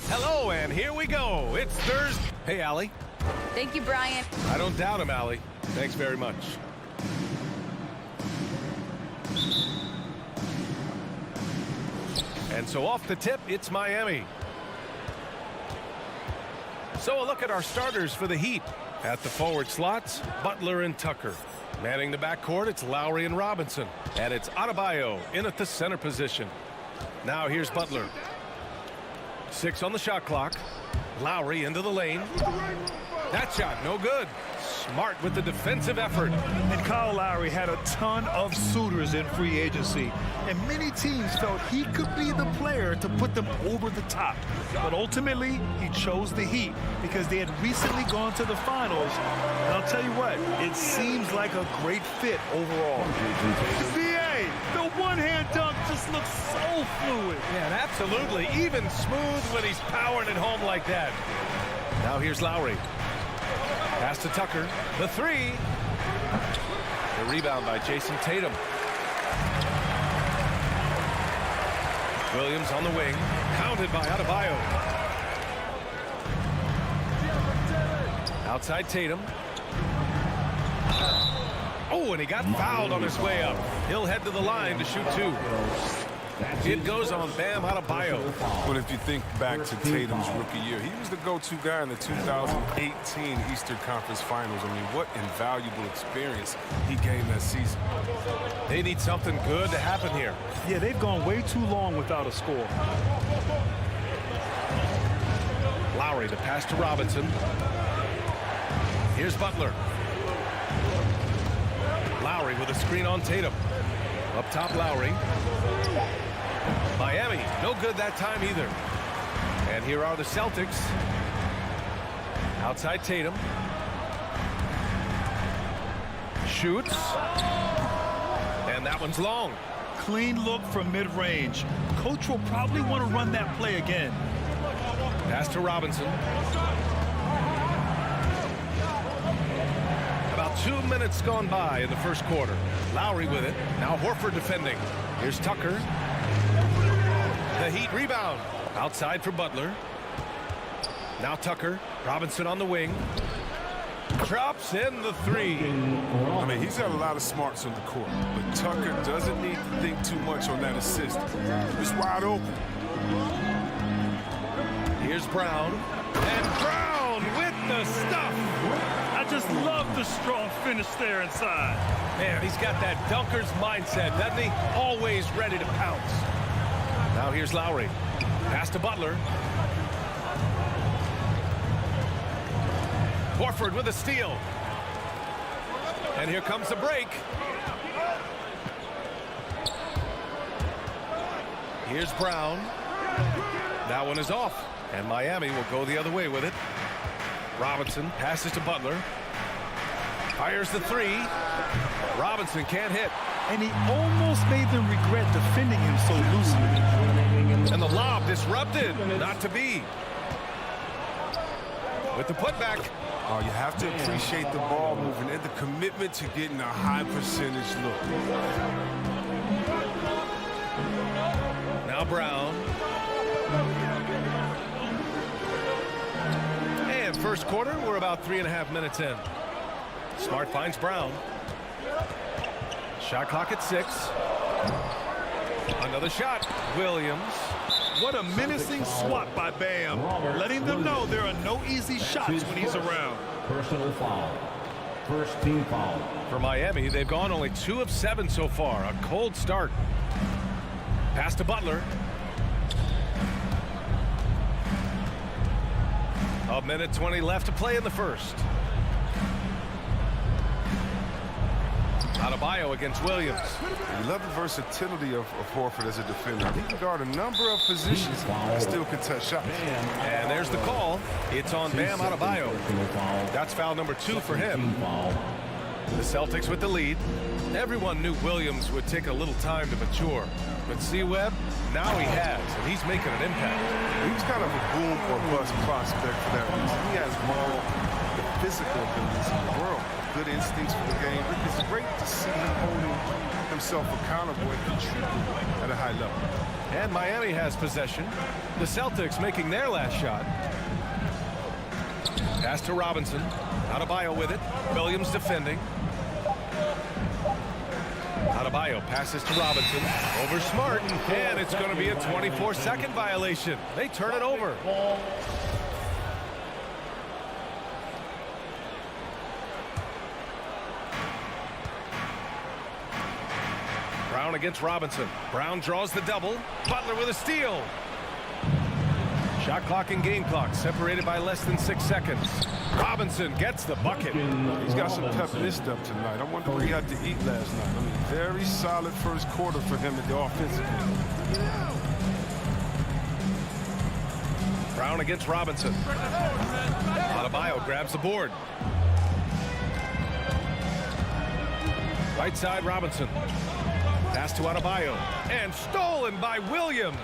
Hello, and here we go. It's Thursday. Hey, Allie. Thank you, Brian. I don't doubt him, Allie. Thanks very much. And so off the tip, it's Miami. So a look at our starters for the Heat. At the forward slots, Butler and Tucker. Manning the backcourt, it's Lowry and Robinson. And it's Adebayo in at the center position. Now here's Butler. 6 on the shot clock. Lowry into the lane. That shot, no good. Smart with the defensive effort. And Kyle Lowry had a ton of suitors in free agency, and many teams felt he could be the player to put them over the top. But ultimately, he chose the Heat because they had recently gone to the finals. And I'll tell you what, it seems like a great fit overall. VA, the one-hand dunk just looks so fluid. Yeah, and absolutely. Even smooth when he's powering it home like that. Now here's Lowry. Pass to Tucker. The three. The rebound by Jason Tatum. Williams on the wing. Pounded by Adebayo. Outside Tatum. Oh, and he got fouled on his way up. He'll head to the line to shoot 2. It goes on Bam Adebayo. But if you think back to Tatum's rookie year, he was the go-to guy in the 2018 Eastern Conference Finals. I mean, what invaluable experience he gained that season. They need something good to happen here. Yeah, they've gone way too long without a score. Lowry, the pass to Robinson. Here's Butler. Lowry with a screen on Tatum. Up top, Lowry. Miami, no good that time either. And here are the Celtics. Outside Tatum. Shoots. And that one's long. Clean look from mid-range. Coach will probably want to run that play again. Pass to Robinson. About 2 minutes gone by in the first quarter. Lowry with it. Now Horford defending. Here's Tucker. The Heat rebound. Outside for Butler. Now Tucker. Robinson on the wing. Drops in the three. I mean, he's got a lot of smarts on the court, but Tucker doesn't need to think too much on that assist. It's wide open. Here's Brown. And Brown with the stuff. I just love the strong finish there inside. Man, he's got that dunker's mindset, doesn't he? Always ready to pounce. Now here's Lowry. Pass to Butler. Horford with a steal. And here comes the break. Here's Brown. That one is off. And Miami will go the other way with it. Robinson passes to Butler. Fires the three. Robinson can't hit. And he almost made them regret defending him so loosely. And the lob disrupted. Not to be. With the putback. Oh, you have to appreciate the ball movement and the commitment to getting a high percentage look. Now Brown. And first quarter, we're about 3.5 minutes in. Smart finds Brown. Shot clock at 6. Another shot. Williams. What a menacing swat by Bam, letting them know there are no easy shots when he's around. Personal foul. First team foul. For Miami, they've gone only 2 of 7 so far. A cold start. Pass to Butler. A minute 20 left to play in the first. Adebayo against Williams. I love the versatility of Horford as a defender. He can guard a number of positions and still contest shots. And there's the call. It's on Bam Adebayo. That's foul number 2 for him. The Celtics with the lead. Everyone knew Williams would take a little time to mature. But C-Web, now he has, and he's making an impact. He was kind of a boom or bust prospect for that reason. He has all the physical abilities in the world. Good instincts for the game. It's great to see him holding himself accountable and contributing at a high level. And Miami has possession. The Celtics making their last shot. Pass to Robinson. Adebayo with it. Williams defending. Adebayo passes to Robinson. Over Smart. And it's going to be a 24-second violation. They turn it over. Brown against Robinson. Brown draws the double. Butler with a steal. Shot clock and game clock separated by less than 6 seconds. Robinson gets the bucket. He's got some pep in his step tonight. I wonder what he had to eat last night. I mean, very solid first quarter for him at the offensive end. Brown against Robinson. Adebayo grabs the board. Right side Robinson. Pass to Adebayo. And stolen by Williams.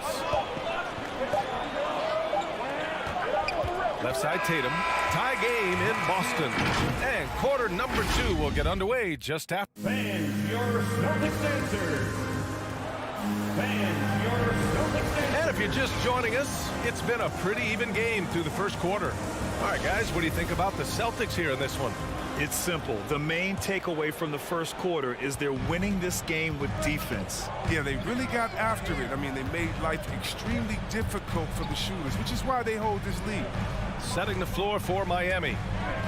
Left side Tatum. Tie game in Boston. And quarter number 2 will get underway just after. Fans, your Celtics answer. Fans, your Celtics answer. And if you're just joining us, it's been a pretty even game through the first quarter. All right, guys, what do you think about the Celtics here in this one? It's simple. The main takeaway from the first quarter is they're winning this game with defense. Yeah, they really got after it. I mean, they made life extremely difficult for the shooters, which is why they hold this lead. Setting the floor for Miami.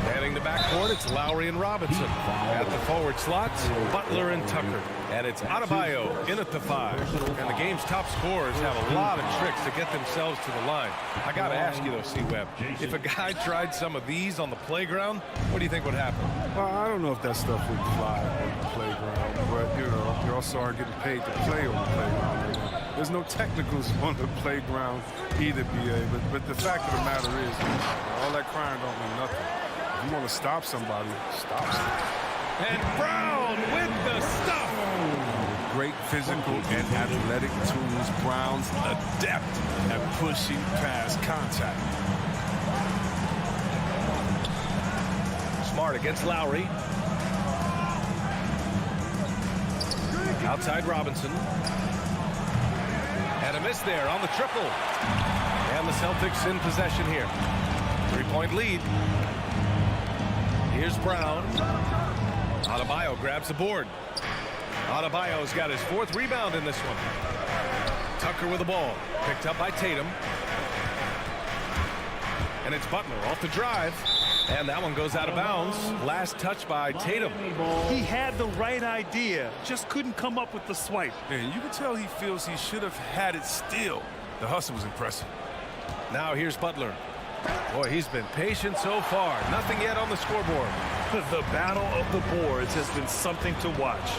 Manning the backcourt, it's Lowry and Robinson. At the forward slots, Butler and Tucker. And it's Adebayo in at the 5. And the game's top scorers have a lot of tricks to get themselves to the line. I got to ask you, though, C-Web, if a guy tried some of these on the playground, what do you think would happen? Well, I don't know if that stuff would fly on the playground, but, you know, you also are getting paid to play on the playground. There's no technicals on the playground either, BA, but the fact of the matter is, all that crying don't mean nothing. If you want to stop somebody, stop somebody. And Brown with the stuff. Great physical and athletic tools. Brown's adept at pushing past contact. Smart against Lowry. Outside Robinson. And a miss there on the triple. And the Celtics in possession here. 3-point lead. Here's Brown. Adebayo grabs the board. Adebayo's got his 4th rebound in this one. Tucker with the ball. Picked up by Tatum. And it's Butler off the drive. And that one goes out of bounds. Last touch by Tatum. He had the right idea, just couldn't come up with the swipe. And you can tell he feels he should have had it still. The hustle was impressive. Now here's Butler. Boy, he's been patient so far. Nothing yet on the scoreboard. The battle of the boards has been something to watch.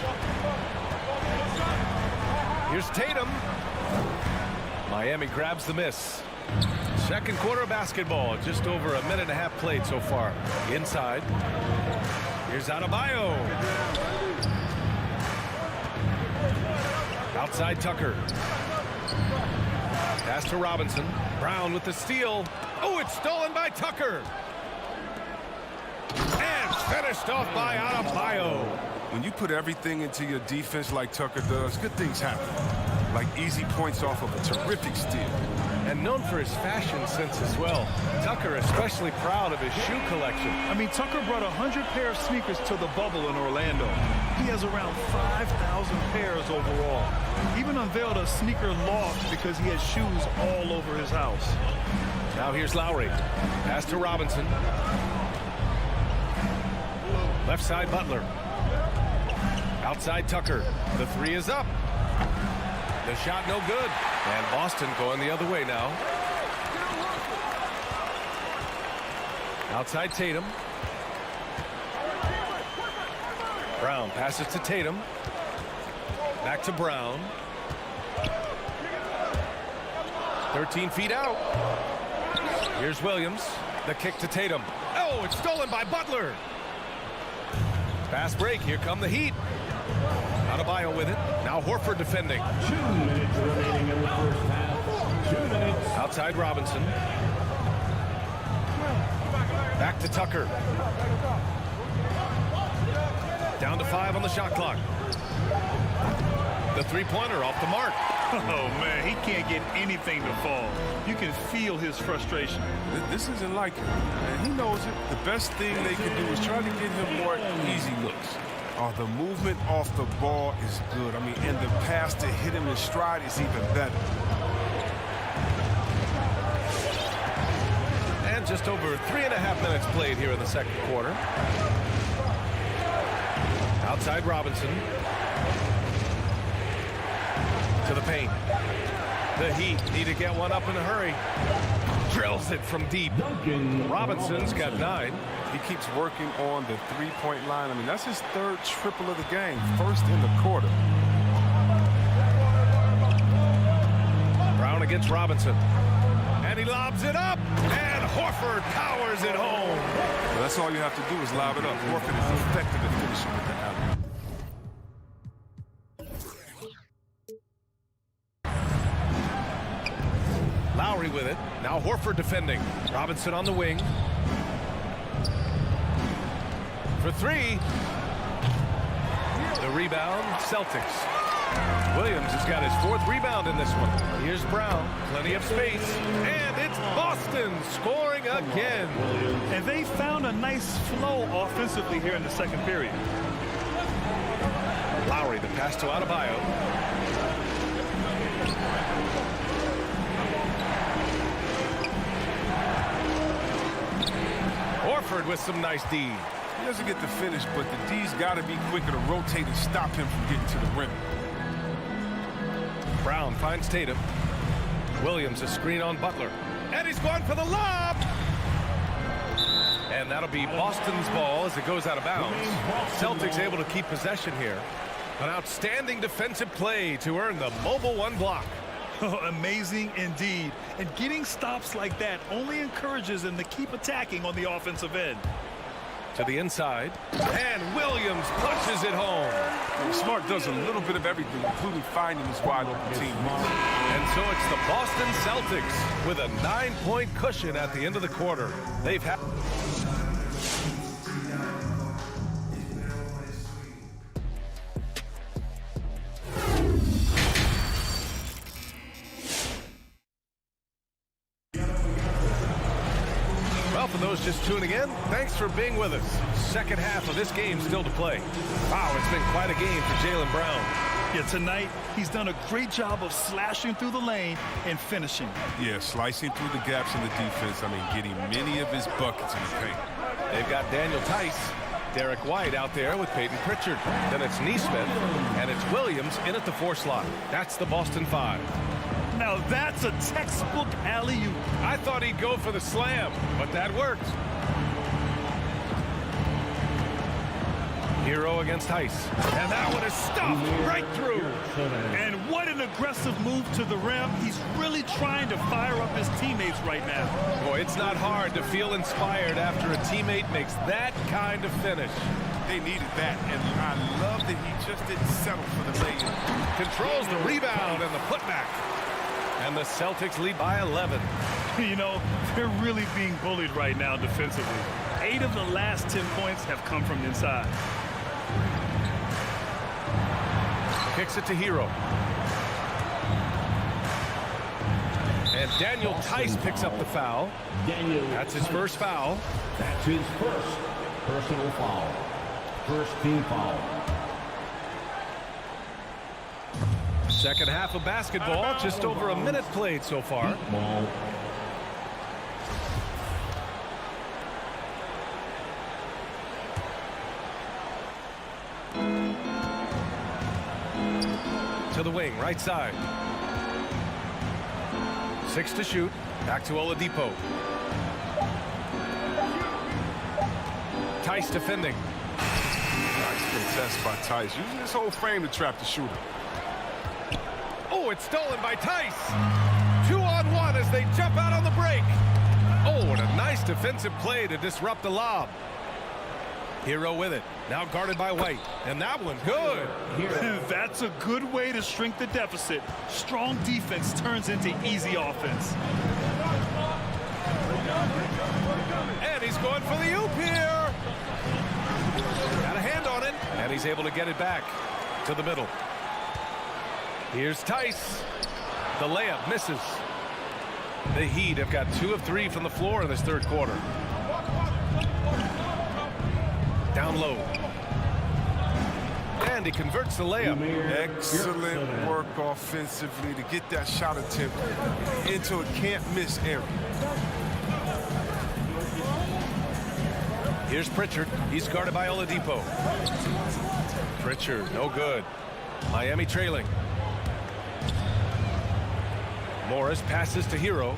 Here's Tatum. Miami grabs the miss. Second quarter of basketball. Just over a minute and a half played so far. Inside. Here's Adebayo. Outside Tucker. Pass to Robinson. Brown with the steal. Oh, it's stolen by Tucker. And finished off by Adebayo. When you put everything into your defense like Tucker does, good things happen. Like easy points off of a terrific steal. And known for his fashion sense as well. Tucker especially proud of his shoe collection. I mean, Tucker brought 100 pair of sneakers to the bubble in Orlando. He has around 5,000 pairs overall. Even unveiled a sneaker loft because he has shoes all over his house. Now here's Lowry. Pass to Robinson. Left side Butler. Outside Tucker. The 3 is up. The shot no good. And Boston going the other way now. Outside Tatum. Brown passes to Tatum. Back to Brown. 13 feet out. Here's Williams. The kick to Tatum. Oh, it's stolen by Butler. Fast break. Here come the Heat. Adebayo with it. Now Horford defending. 2 minutes remaining in the first half. 2 minutes. Outside Robinson. Back to Tucker. Down to 5 on the shot clock. The 3-pointer off the mark. Oh, man, he can't get anything to fall. You can feel his frustration. This isn't like him, and he knows it. The best thing they can do is try to get him more easy looks. Oh, the movement off the ball is good. I mean, and the pass to hit him in stride is even better. And just over 3.5 minutes played here in the second quarter. Outside Robinson. To the paint. The Heat need to get one up in a hurry. Drills it from deep. Robinson's got 9. He keeps working on the three-point line. I mean, that's his 3rd triple of the game. First in the quarter. Brown against Robinson. And he lobs it up. And Horford powers it home. Well, that's all you have to do is lob it up. Horford is effective at finishing with the alley. Lowry with it. Now Horford defending. Robinson on the wing. For 3. The rebound, Celtics. Williams has got his 4th rebound in this one. Here's Brown. Plenty of space. And it's Boston scoring again. And they found a nice flow offensively here in the second period. Lowry, the pass to Adebayo. Horford with some nice D. He doesn't get the finish, but the D's got to be quicker to rotate and stop him from getting to the rim. Brown finds Tatum. Williams a screen on Butler. And he's going for the lob. And that'll be Boston's ball as it goes out of bounds. Celtics able to keep possession here. An outstanding defensive play to earn the mobile 1 block. Oh, amazing indeed. And getting stops like that only encourages them to keep attacking on the offensive end. To the inside. And Williams punches it home. Smart does a little bit of everything, including finding his wide open team. And so it's the Boston Celtics with a 9-point cushion at the end of the quarter. They've had... For those just tuning in, thanks for being with us. Second half of this game still to play. Wow, it's been quite a game for Jaylen Brown. Yeah, tonight he's done a great job of slashing through the lane and finishing. Yeah, slicing through the gaps in the defense. I mean, getting many of his buckets in the paint. They've got Daniel Tice, Derek White out there with Peyton Pritchard. Then it's Neesmith, and it's Williams in at the 4 slot. That's the Boston 5. Now that's a textbook alley-oop. I thought he'd go for the slam, but that worked. Hero against Tice. And that one is stuffed right through. And what an aggressive move to the rim. He's really trying to fire up his teammates right now. Boy, it's not hard to feel inspired after a teammate makes that kind of finish. They needed that, and I love that he just didn't settle for the lay-in. Controls the rebound and the putback. And the Celtics lead by 11. You know, they're really being bullied right now defensively. 8 of the last 10 points have come from inside. Kicks it to Hero. And Daniel Tice picks up the foul. That's his first foul. That's his first personal foul. First team foul. Second half of basketball, just over a minute played so far. Ball. To the wing, right side. 6 to shoot. Back to Oladipo. Tice defending. Nice contest by Tice. Using his whole frame to trap the shooter. Oh, it's stolen by Tice. 2-on-1 as they jump out on the break. Oh, and a nice defensive play to disrupt the lob. Hero with it. Now guarded by White. And that one good. That's a good way to shrink the deficit. Strong defense turns into easy offense. And he's going for the oop here. Got a hand on it. And he's able to get it back to the middle. Here's Tice. The layup misses. The Heat have got 2 of 3 from the floor in this third quarter. Down low. And he converts the layup. Excellent work offensively to get that shot attempt into a can't-miss area. Here's Pritchard. He's guarded by Oladipo. Pritchard, no good. Miami trailing. Morris passes to Hero.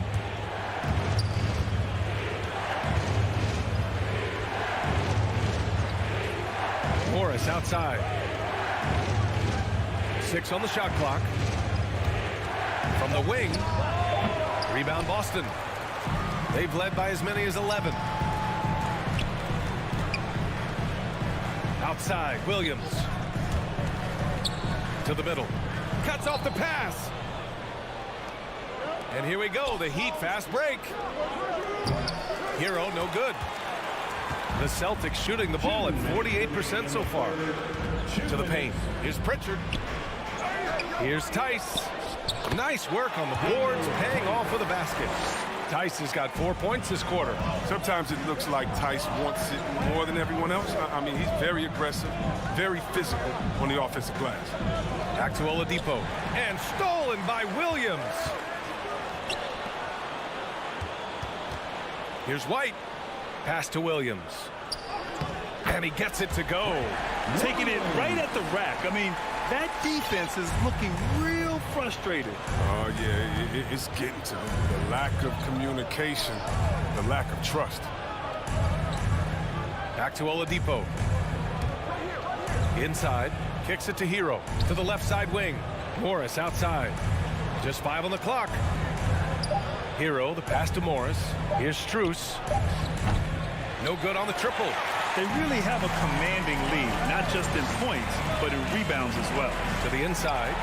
Morris outside. 6 on the shot clock. From the wing. Rebound Boston. They've led by as many as 11. Outside, Williams. To the middle. Cuts off the pass. And here we go, the Heat fast break. Hero, no good. The Celtics shooting the ball at 48% so far. To the paint. Here's Pritchard. Here's Tice. Nice work on the boards, paying off with a basket. Tice has got 4 points this quarter. Sometimes it looks like Tice wants it more than everyone else. I mean, he's very aggressive, very physical on the offensive glass. Back to Oladipo. And stolen by Williams. Here's White. Pass to Williams. And he gets it to go. Taking it right at the rack. I mean, that defense is looking real frustrated. Oh, yeah, it's getting to them. The lack of communication, the lack of trust. Back to Oladipo. Inside. Kicks it to Hero. To the left side wing. Morris outside. Just 5 on the clock. Hero, the pass to Morris. Here's Strus. No good on the triple. They really have a commanding lead, not just in points, but in rebounds as well. To the inside.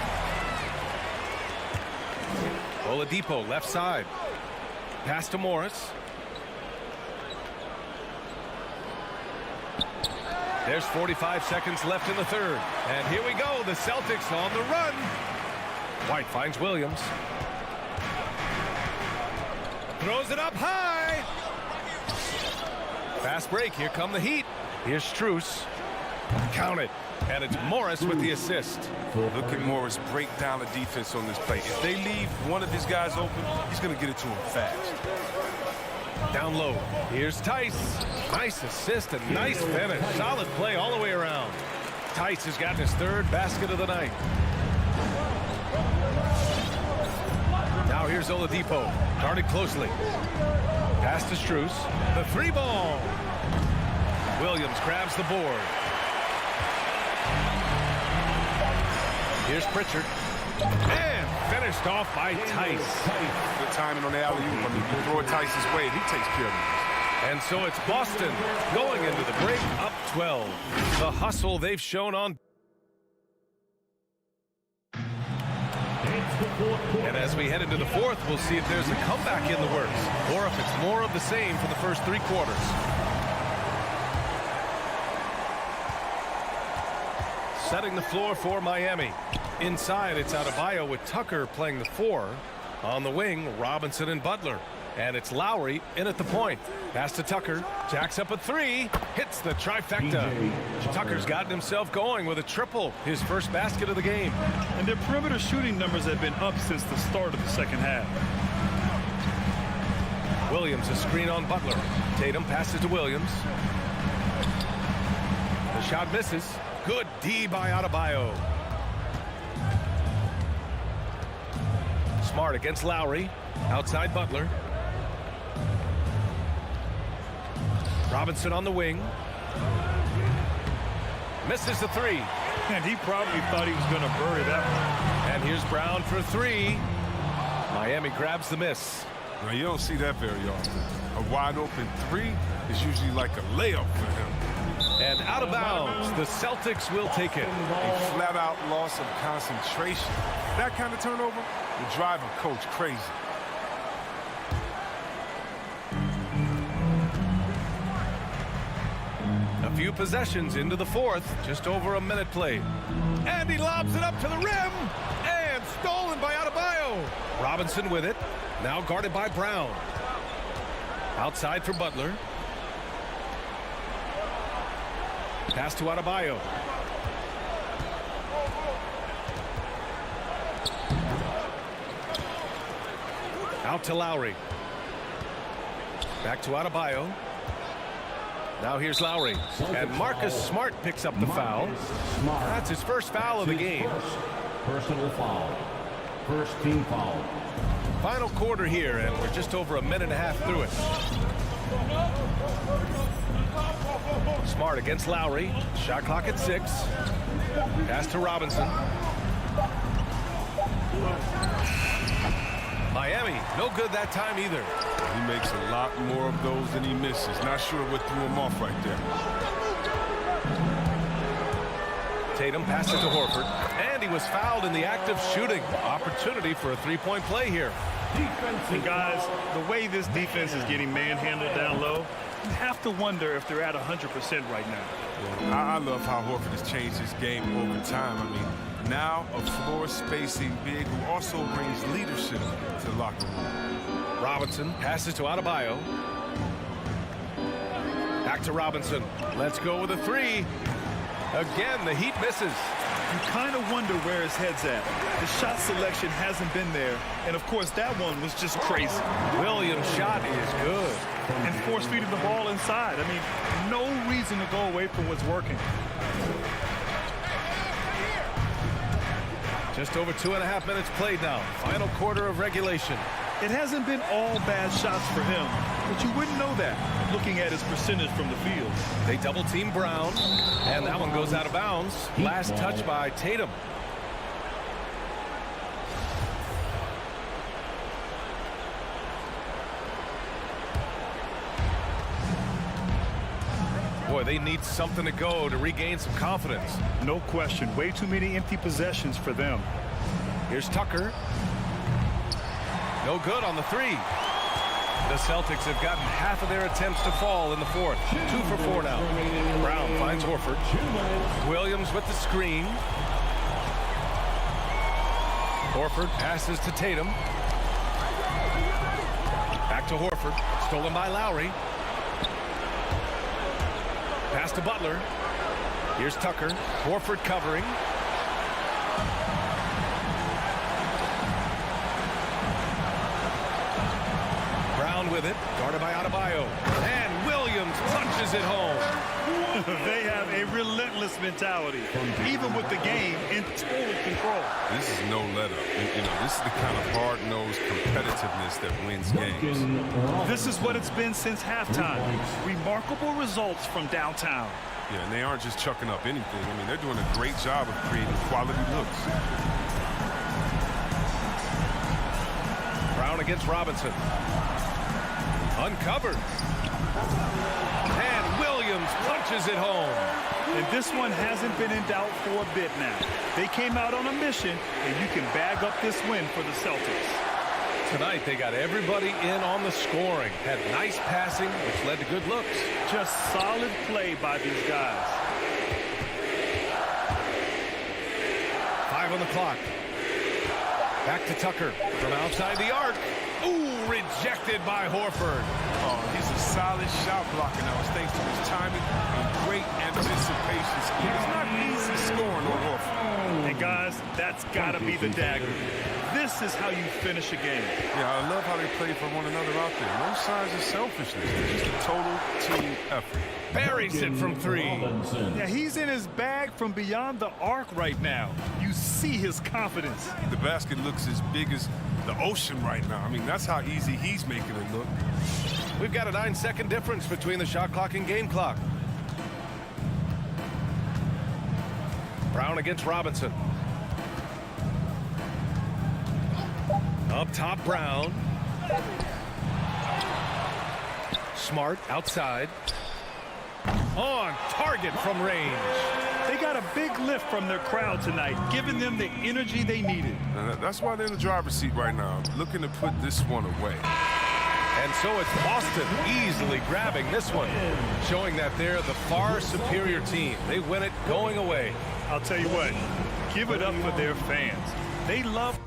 Oladipo, left side. Pass to Morris. There's 45 seconds left in the third. And here we go, the Celtics on the run. White finds Williams. Throws it up high. Fast break. Here come the Heat. Here's Strus. Count it. And it's Morris with the assist. Look at Morris break down the defense on this play. If they leave one of his guys open, he's going to get it to him fast. Down low. Here's Tice. Nice assist and nice finish. Solid play all the way around. Tice has gotten his 3rd basket of the night. Now here's Oladipo. Guarded closely. Pass to Strus. The 3-ball. Williams grabs the board. Here's Pritchard. And finished off by Tice. Good timing on the alley-oop. I mean, you throw it Tice's way, and he takes care of it. And so it's Boston going into the break up 12. The hustle they've shown on. And as we head into the fourth, we'll see if there's a comeback in the works or if it's more of the same for the first 3 quarters. Setting the floor for Miami. Inside, it's Adebayo with Tucker playing the 4. On the wing, Robinson and Butler. And it's Lowry in at the point. Pass to Tucker. Jacks up a 3. Hits the trifecta. Tucker's gotten himself going with a triple. His first basket of the game. And their perimeter shooting numbers have been up since the start of the second half. Williams, a screen on Butler. Tatum passes to Williams. The shot misses. Good D by Adebayo. Smart against Lowry. Outside Butler. Robinson on the wing. Misses the 3. And he probably thought he was going to bury that one. And here's Brown for 3. Miami grabs the miss. Now, you don't see that very often. A wide open 3 is usually like a layup for him. And out of bounds, the Celtics will take it. A flat-out loss of concentration. That kind of turnover will drive a coach crazy. A few possessions into the fourth, just over a minute played. And he lobs it up to the rim and Robinson with it. Now guarded by Brown. Outside for Butler. Pass to Adebayo. Out to Lowry. Back to Adebayo. Now here's Lowry. And Marcus Smart picks up the foul. That's his first foul of the game. Personal foul. First team foul. Final quarter here, and we're just over a minute and a half through it. Smart against Lowry. Shot clock at 6. Pass to Robinson. Miami, no good that time either. He makes a lot more of those than he misses. Not sure what threw him off right there. Tatum passes to Horford, and he was fouled in the act of shooting. Opportunity for a three-point play here. And guys, the way this defense is getting manhandled down low, you have to wonder if they're at 100% right now. Well, I love how Horford has changed his game over time. I mean, now a floor spacing big who also brings leadership to the locker room. Robinson passes to Adebayo. Back to Robinson. Let's go with a 3. Again, the Heat misses. You kind of wonder where his head's at. The shot selection hasn't been there. And, of course, that one was just crazy. Williams' shot is good. And force-feeding the ball inside. I mean, no reason to go away from what's working. Just over 2.5 minutes played now. Final quarter of regulation. It hasn't been all bad shots for him, but you wouldn't know that looking at his percentage from the field. They double-team Brown, and that one goes out of bounds. Last touch by Tatum. Boy, they need something to go to regain some confidence. No question. Way too many empty possessions for them. Here's Tucker. No good on the 3. The Celtics have gotten half of their attempts to fall in the 4th. 2 for 4 now. Brown finds Horford. Williams with the screen. Horford passes to Tatum. Back to Horford. Stolen by Lowry. Pass to Butler. Here's Tucker. Horford covering. Brown with it. Guarded by Adebayo. And Williams punches it home. They have a relentless mentality, even with the game in total control. This is no let-up. You know, this is the kind of hard-nosed competitiveness that wins games. This is what it's been since halftime. Remarkable results from downtown. Yeah, and they aren't just chucking up anything. I mean, they're doing a great job of creating quality looks. Brown against Robinson. Uncovered. And Williams punches it home. And this one hasn't been in doubt for a bit now. They came out on a mission, and you can bag up this win for the Celtics. Tonight, they got everybody in on the scoring. Had nice passing, which led to good looks. Just solid play by these guys. 5 on the clock. Back to Tucker from outside the arc. Ooh, rejected by Horford. Oh, he's a solid shot blocker now. It's thanks to his timing and great anticipation skill. It's not easy scoring on Horford. And guys, that's got to be the dagger. This is how you finish a game. Yeah, I love how they play for one another out there. No signs of selfishness. It's just a total team effort. Buries it from 3. Yeah, he's in his bag from beyond the arc right now. You see his confidence. The basket looks as big as the ocean right now. I mean, that's how easy he's making it look. We've got a 9-second difference between the shot clock and game clock. Brown against Robinson. Up top, Brown. Smart outside. On target from range. They got a big lift from their crowd tonight, giving them the energy they needed. That's why they're in the driver's seat right now, looking to put this one away. And so it's Boston easily grabbing this one, showing that they're the far superior team. They win it going away. I'll tell you what, give it up for their fans. They love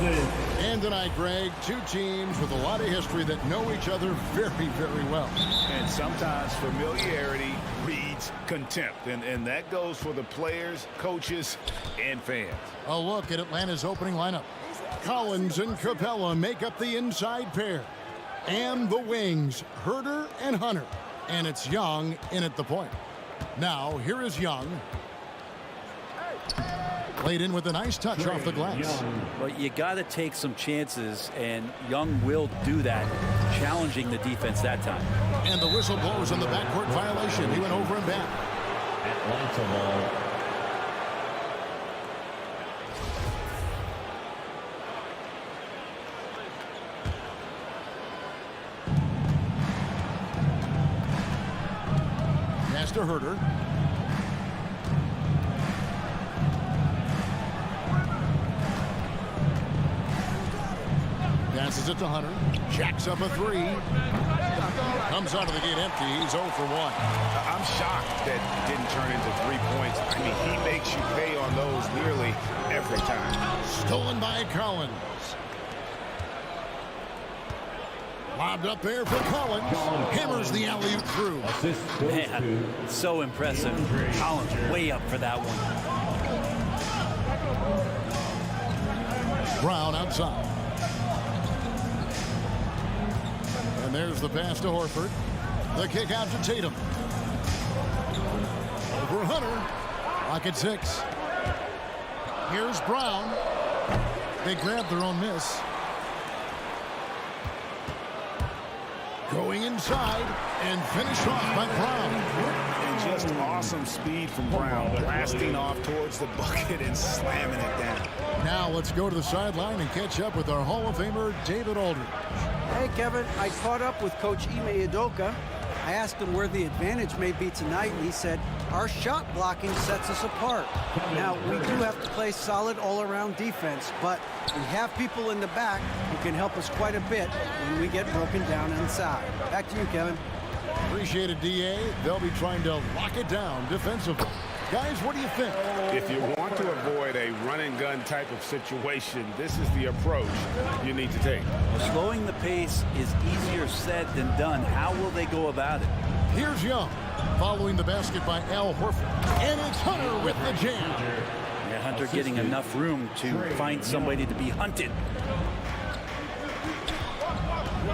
And tonight, Greg, two teams with a lot of history that know each other very, very well. And sometimes familiarity breeds contempt. And that goes for the players, coaches, and fans. A look at Atlanta's opening lineup. Collins and Capella make up the inside pair. And the wings, Herter and Hunter. And it's Young in at the point. Now, here is Young. Played in with a nice touch off the glass. Well, you got to take some chances, and Young will do that, challenging the defense that time. And the whistle blows on the backcourt violation. He went over and back. Atlanta ball. Pass to Herter. Passes it to Hunter. Jacks up a three. Comes out of the gate empty. He's 0 for 1. I'm shocked that didn't turn into 3 points. I mean, he makes you pay on those nearly every time. Stolen by Collins. Lobbed up there for Collins. Hammers the alley-oop through. Man, so impressive. Collins way up for that one. Brown outside. And there's the pass to Horford. The kick out to Tatum. Over Hunter. Lock at 6. Here's Brown. They grab their own miss. Going inside and finished off by Brown. And just awesome speed from Brown, blasting off towards the bucket and slamming it down. Now let's go to the sideline and catch up with our Hall of Famer, David Aldridge. Hey, Kevin, I caught up with Coach Ime Udoka. I asked him where the advantage may be tonight, and he said, our shot blocking sets us apart. Now, we do have to play solid all-around defense, but we have people in the back who can help us quite a bit when we get broken down inside. Back to you, Kevin. Appreciate it, DA. They'll be trying to lock it down defensively. Guys, what do you think? If you want to avoid a run-and-gun type of situation, this is the approach you need to take. Slowing the pace is easier said than done. How will they go about it? Here's Young, following the basket by Al Horford. And it's Hunter with the jam. Yeah, Hunter getting enough room to find somebody to be hunted.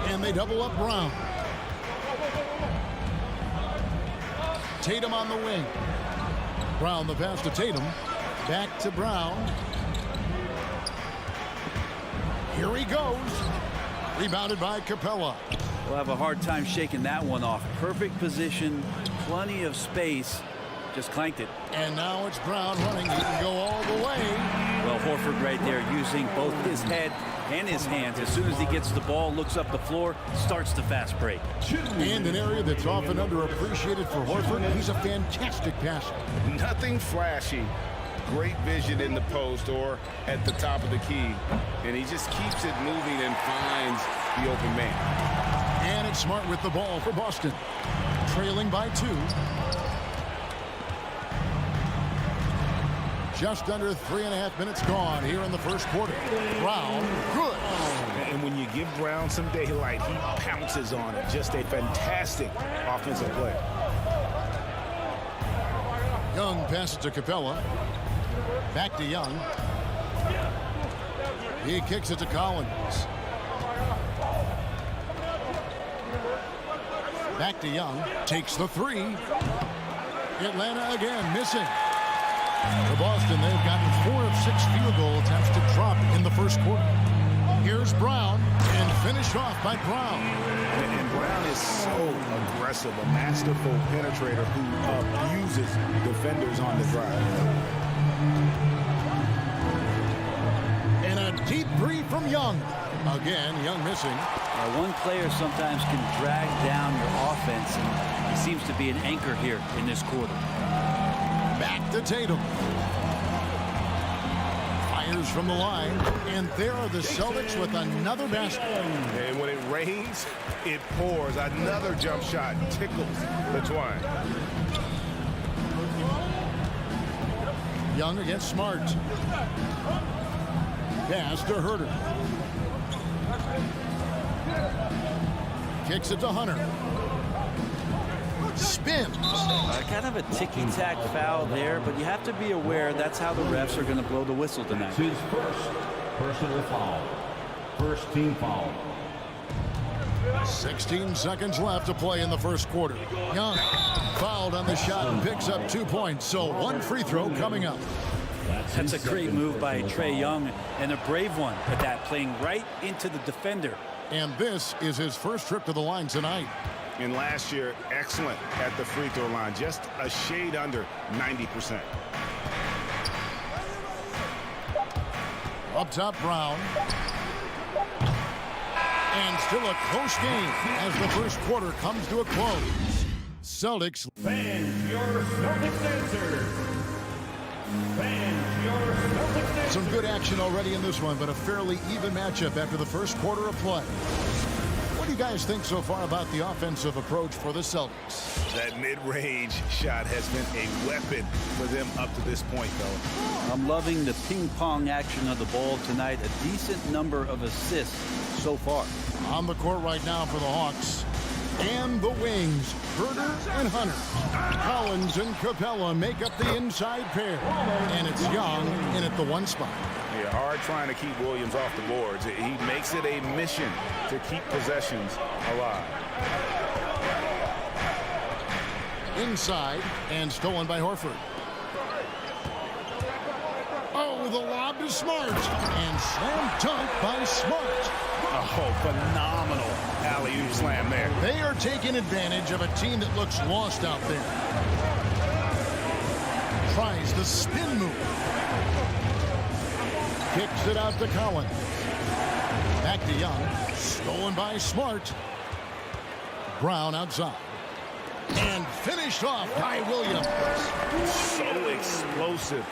And they double up Brown. Tatum on the wing. Brown the pass to Tatum. Back to Brown. Here he goes. Rebounded by Capella. We'll have a hard time shaking that one off. Perfect position, plenty of space. Just clanked it. And now it's Brown running. He can go all the way. Well, Horford right there using both his head and his hands. As soon as he gets the ball, looks up the floor, starts the fast break. And an area that's often underappreciated for Horford. He's a fantastic passer. Nothing flashy. Great vision in the post or at the top of the key. And he just keeps it moving and finds the open man. And it's Smart with the ball for Boston. Trailing by 2. Just under 3.5 minutes gone here in the first quarter. Brown, good. And when you give Brown some daylight, he pounces on it. Just a fantastic offensive play. Young passes to Capella. Back to Young. He kicks it to Collins. Back to Young. Takes the 3. Atlanta again missing. For Boston, they've gotten 4 of 6 field goal attempts to drop in the first quarter. Here's Brown, and finished off by Brown. And Brown is so aggressive, a masterful penetrator who abuses defenders on the drive. And a deep 3 from Young. Again, Young missing. One player sometimes can drag down your offense, and he seems to be an anchor here in this quarter. Back to Tatum. Fires from the line. And there are the Celtics with another basket. And when it rains, it pours. Another jump shot tickles the twine. Young against Smart. Pass to Herter. Kicks it to Hunter. Spins. Kind of a ticky-tack foul there, but you have to be aware that's how the refs are going to blow the whistle tonight. That's his first personal foul. First team foul. 16 seconds left to play in the first quarter. Young fouled on the shot and picks up 2 points, so one free throw coming up. That's a great move by Trae Young, and a brave one at that, playing right into the defender. And this is his first trip to the line tonight. And last year, excellent at the free throw line, just a shade under 90%. Up top, Brown. And still a close game as the first quarter comes to a close. Celtics. Fans, your Celtics answer. Fans, your Celtics answer. Some good action already in this one, but a fairly even matchup after the first quarter of play. What do you guys think so far about the offensive approach for the Celtics? That mid-range shot has been a weapon for them up to this point, though. I'm loving the ping-pong action of the ball tonight. A decent number of assists so far. On the court right now for the Hawks. And the wings, Herter and Hunter. Collins and Capella make up the inside pair. And it's Young in at the one spot. Yeah, hard trying to keep Williams off the boards. He makes it a mission to keep possessions alive. Inside and stolen by Horford. Oh, the lob to Smart. And slam dunk by Smart. Oh, phenomenal alley-oop slam there. They are taking advantage of a team that looks lost out there. Tries the spin move. Kicks it out to Collins. Back to Young. Stolen by Smart. Brown outside. And finished off by Williams. So explosive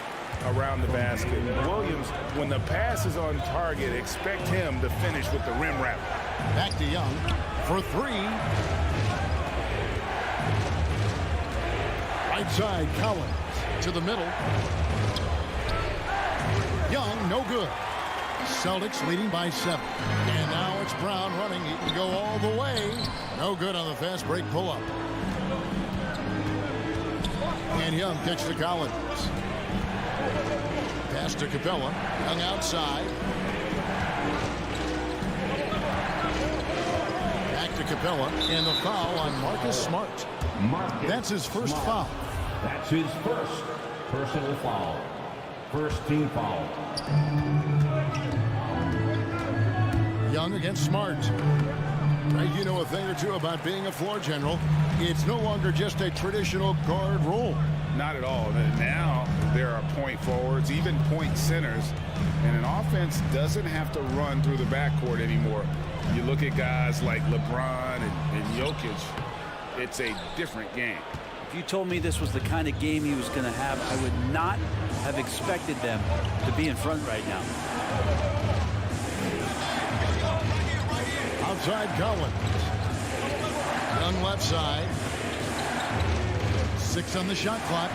around the basket. Williams, when the pass is on target, expect him to finish with the rim wrap. Back to Young for three. Right side, Collins to the middle. Young, no good. Celtics leading by 7. And now it's Brown running. He can go all the way. No good on the fast break pull-up. And Young kicks to Collins. Pass to Capella. Young outside. Back to Capella. And the foul on Marcus Smart. That's his first foul. That's his first personal foul. First team foul. Young against Smart. Right, you know a thing or two about being a floor general. It's no longer just a traditional guard role. Not at all. Now there are point forwards, even point centers, and an offense doesn't have to run through the backcourt anymore. You look at guys like LeBron and Jokic, it's a different game. If you told me this was the kind of game he was going to have, I would not have expected them to be in front right now. Outside Collins. Young left side. 6 on the shot clock.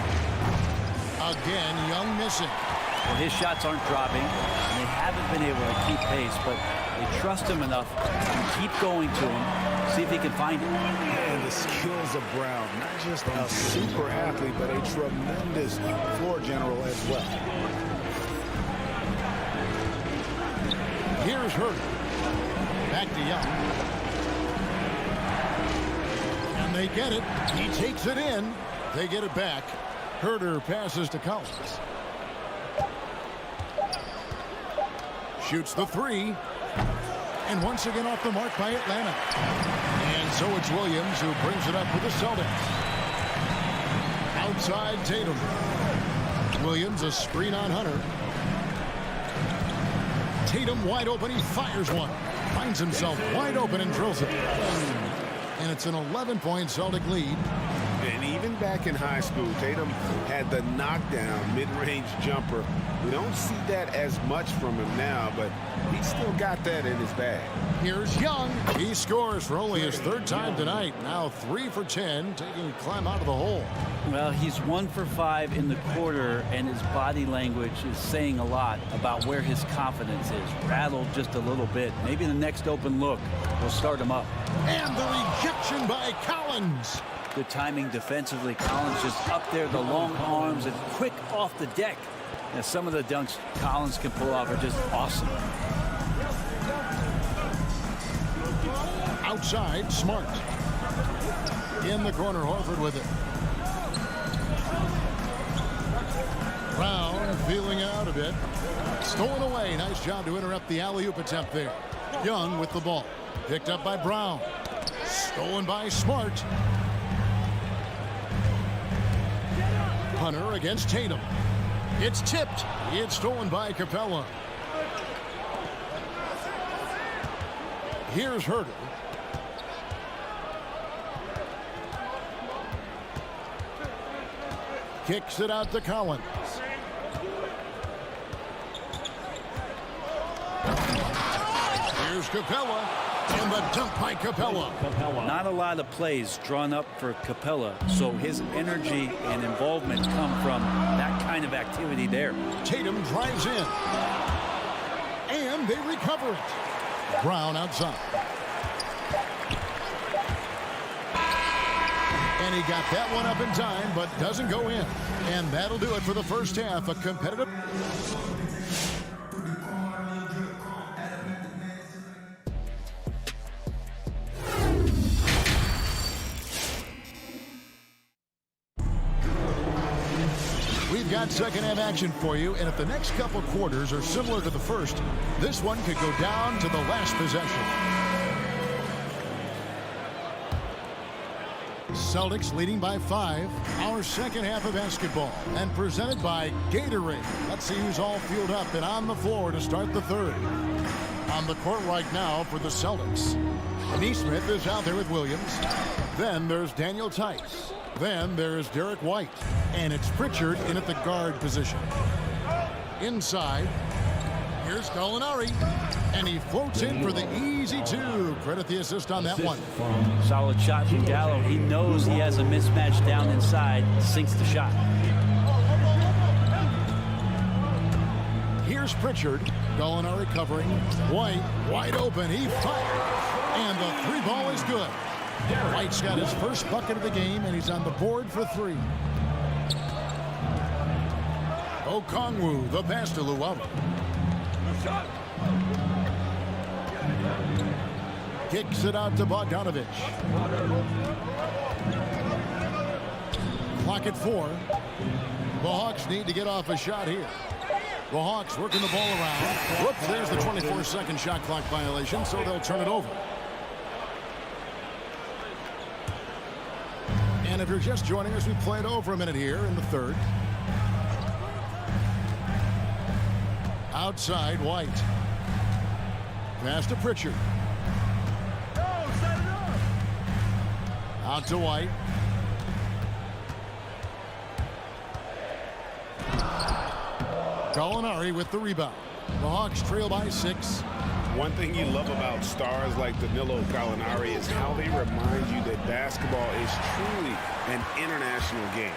Again, Young missing. Well, his shots aren't dropping, and they haven't been able to keep pace, but they trust him enough to keep going to him, see if he can find it. And the skills of Brown, not just a super athlete, but a tremendous floor general as well. Here's Herter. Back to Young. And they get it. He takes it in. They get it back. Herter passes to Collins. Shoots the three. And once again off the mark by Atlanta. And so it's Williams who brings it up with the Celtics. Outside Tatum. Williams a screen on Hunter. Tatum wide open. He fires one. Finds himself wide open and drills it. And it's an 11-point Celtic lead. And even back in high school, Tatum had the knockdown mid-range jumper. We don't see that as much from him now, but he's still got that in his bag. Here's Young. He scores for only his third time tonight. Now 3 for 10, taking a climb out of the hole. Well, he's 1 for 5 in the quarter, and his body language is saying a lot about where his confidence is. Rattled just a little bit. Maybe the next open look will start him up. And the rejection by Collins. Good timing defensively. Collins just up there, the long arms, and quick off the deck. Now, some of the dunks Collins can pull off are just awesome. Outside, Smart. In the corner, Horford with it. Brown feeling out a bit. Stolen away. Nice job to interrupt the alley-oop attempt there. Young with the ball. Picked up by Brown. Stolen by Smart. Hunter against Tatum. It's tipped. It's stolen by Capella. Here's Herter. Kicks it out to Collins. Here's Capella. And the dunk by Capella. Not a lot of plays drawn up for Capella, so his energy and involvement come from that kind of activity there. Tatum drives in. And they recover it. Brown outside. And he got that one up in time, but doesn't go in. And that'll do it for the first half. A competitive... We've got second half action for you, and if the next couple quarters are similar to the first, this one could go down to the last possession. Celtics leading by 5. Our second half of basketball, and presented by Gatorade. Let's see who's all fueled up and on the floor to start the third. On the court right now for the Celtics, Neesmith is out there with Williams. Then there's Daniel Tice. Then there's Derek White. And it's Pritchard in at the guard position. Inside, here's Gallinari. And he floats in for the easy 2. Credit the assist on that one. Solid shot from Gallo. He knows he has a mismatch down inside. Sinks the shot. Here's Pritchard. Gallinari covering. White wide open. He fires. And the 3 ball is good. White's got his first bucket of the game, and he's on the board for 3. Okongwu, the pass to Luau. Kicks it out to Bogdanovich. Clock at 4. The Hawks need to get off a shot here. The Hawks working the ball around. Whoops, there's the 24-second shot clock violation, so they'll turn it over. And if you're just joining us, we played over a minute here in the third. Outside, White. Pass to Pritchard. Out to White. Gallinari with the rebound. The Hawks trail by 6. One thing you love about stars like Danilo Gallinari is how they remind you that basketball is truly an international game.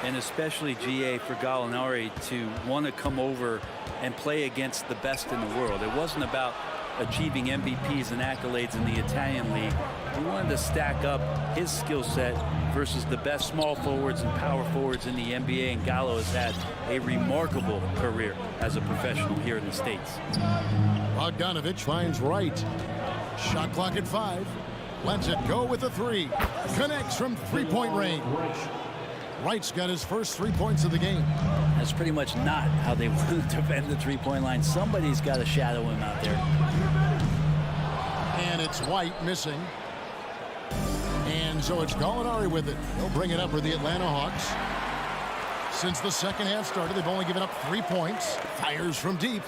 And especially, GA, for Gallinari to want to come over and play against the best in the world. It wasn't about achieving MVPs and accolades in the Italian league. He wanted to stack up his skill set versus the best small forwards and power forwards in the NBA, and Gallo has had a remarkable career as a professional here in the States. Bogdanovich finds Wright. Shot clock at 5. Lets it go with a 3. Connects from 3-point range. Wright's got his first 3 points of the game. That's pretty much not how they want to defend the 3-point line. Somebody's got to shadow him out there. And it's White missing. And so it's Gallinari with it. He'll bring it up for the Atlanta Hawks. Since the second half started, they've only given up 3 points. Fires from deep.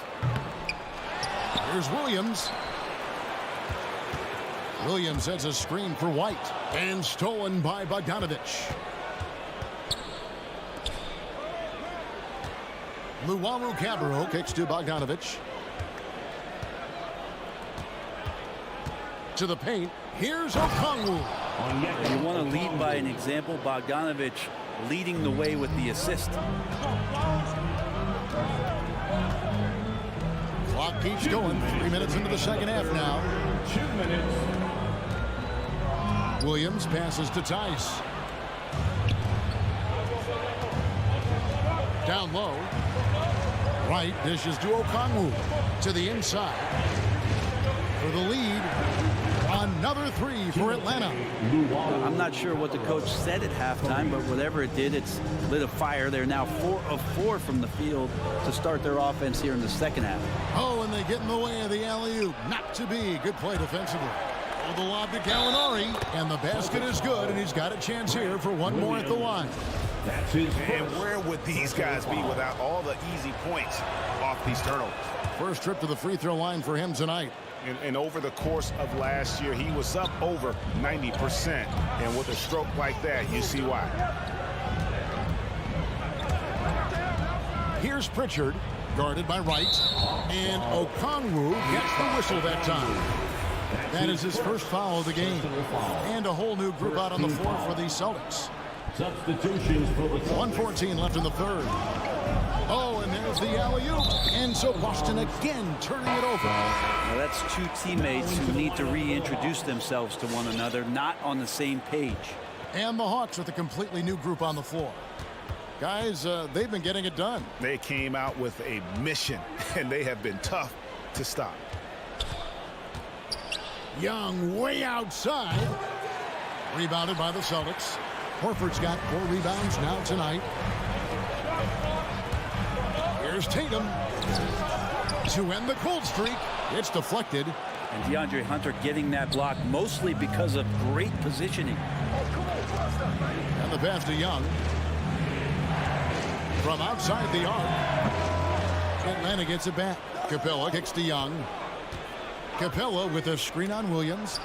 Here's Williams. Williams sets a screen for White. And stolen by Bogdanovich. Luwawu Cabarro kicks to Bogdanovich. To the paint. Here's Okongwu. You want to lead by an example. Bogdanovich leading the way with the assist. Clock keeps going. 3 minutes into the second half now. 2 minutes. Williams passes to Tice. Down low. Wright dishes to Okongwu. To the inside. For the lead. Another three for Atlanta. I'm not sure what the coach said at halftime, but whatever it did, it's lit a fire. They're now 4 of 4 from the field to start their offense here in the second half. Oh, and they get in the way of the alley-oop. Not to be. Good play defensively. Oh, the lob to Gallinari, and the basket is good, and he's got a chance here for one more at the line. That's his And where would these guys be without all the easy points off these turnovers? First trip to the free throw line for him tonight. And over the course of last year, he was up over 90%. And with a stroke like that, you see why. Here's Pritchard, guarded by Wright. And Okongwu gets the whistle that time. That is his first foul of the game. And a whole new group out on the floor for the Celtics. Substitutions for the 1:14 left in the third. Oh, and there's the alley-oop. And so Boston again turning it over. Now that's two teammates who need to reintroduce themselves to one another, not on the same page. And the Hawks with a completely new group on the floor. Guys, they've been getting it done. They came out with a mission, and they have been tough to stop. Young way outside. Rebounded by the Celtics. Horford's got 4 rebounds now tonight. Here's Tatum to end the cold streak. It's deflected. And DeAndre Hunter getting that block mostly because of great positioning. And the pass to Young. From outside the arc. Atlanta gets it back. Capella kicks to Young. Capella with a screen on Williams.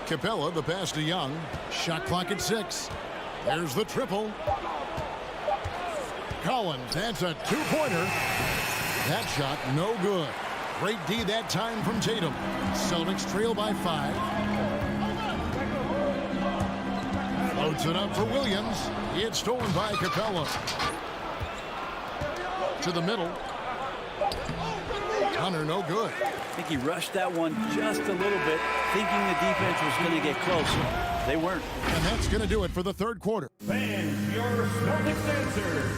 Capella, the pass to Young. Shot clock at 6. There's the triple. Collins, that's a 2-pointer. That shot, no good. Great D that time from Tatum. Celtics trail by 5. Floats it up for Williams. It's stolen by Capella. To the middle. Hunter, no good. I think he rushed that one just a little bit, thinking the defense was going to get closer. They weren't. And that's going to do it for the third quarter. fans, your Celtics answers.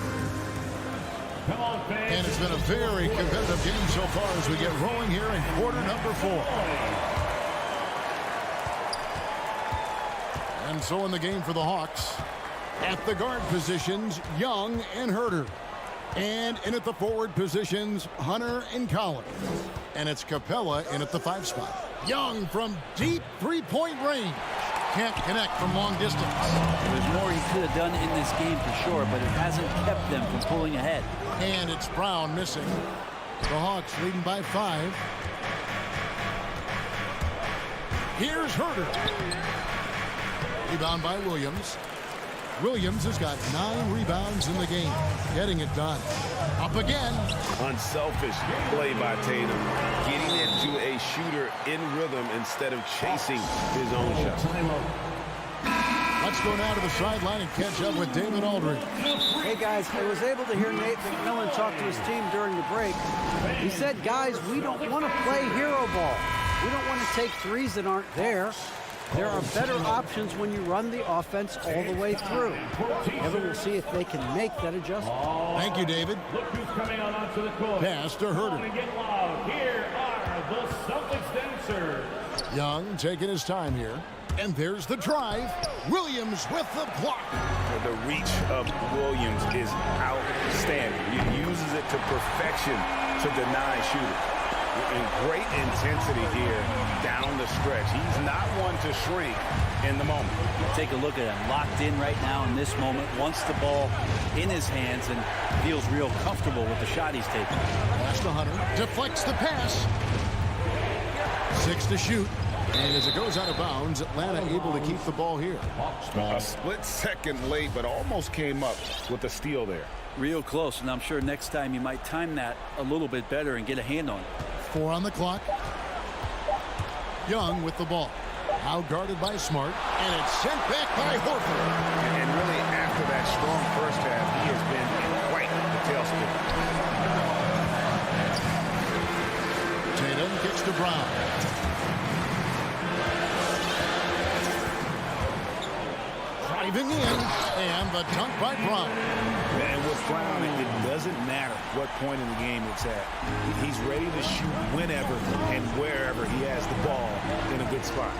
Come on, fans. And it's been a very competitive game so far as we get rolling here in quarter number 4. And so in the game for the Hawks, at the guard positions, Young and Herter. And in at the forward positions, Hunter and Collins. And it's Capella in at the 5 spot. Young from deep 3-point range. Can't connect from long distance. There's more he could have done in this game for sure, but it hasn't kept them from pulling ahead. And it's Brown missing. The Hawks leading by 5. Here's Herter. Rebound by Williams. Williams has got 9 rebounds in the game. Getting it done. Up again. Unselfish play by Tatum. Getting it to a shooter in rhythm instead of chasing his own shot. Let's go now to the sideline and catch up with David Aldridge. Hey, guys, I was able to hear Nate McMillan talk to his team during the break. He said, guys, we don't want to play hero ball. We don't want to take threes that aren't there. There are better options when you run the offense all the way through. Evan will see if they can make that adjustment. Thank you, David. Look who's coming on onto the court. Pass to Herter. Come on and get loud. Here are the Celtics dancers. Young taking his time here. And there's the drive. Williams with the block. The reach of Williams is outstanding. He uses it to perfection to deny shooters. In great intensity here down the stretch. He's not one to shrink in the moment. Take a look at him, locked in right now in this moment, wants the ball in his hands and feels real comfortable with the shot he's taking. Pass to Hunter. Deflects the pass. 6 to shoot. And as it goes out of bounds, Atlanta able to keep the ball here. A split second late, but almost came up with a steal there. Real close, and I'm sure next time you might time that a little bit better and get a hand on it. 4 on the clock. Young with the ball. Now guarded by Smart, and it's sent back by Horford. And really, after that strong first half, he has been in quite the tailspin. Tatum kicks to Brown. Driving in, and the dunk by Brown. And with Brown, it doesn't matter what point in the game it's at. He's ready to shoot whenever and wherever he has the ball in a good spot.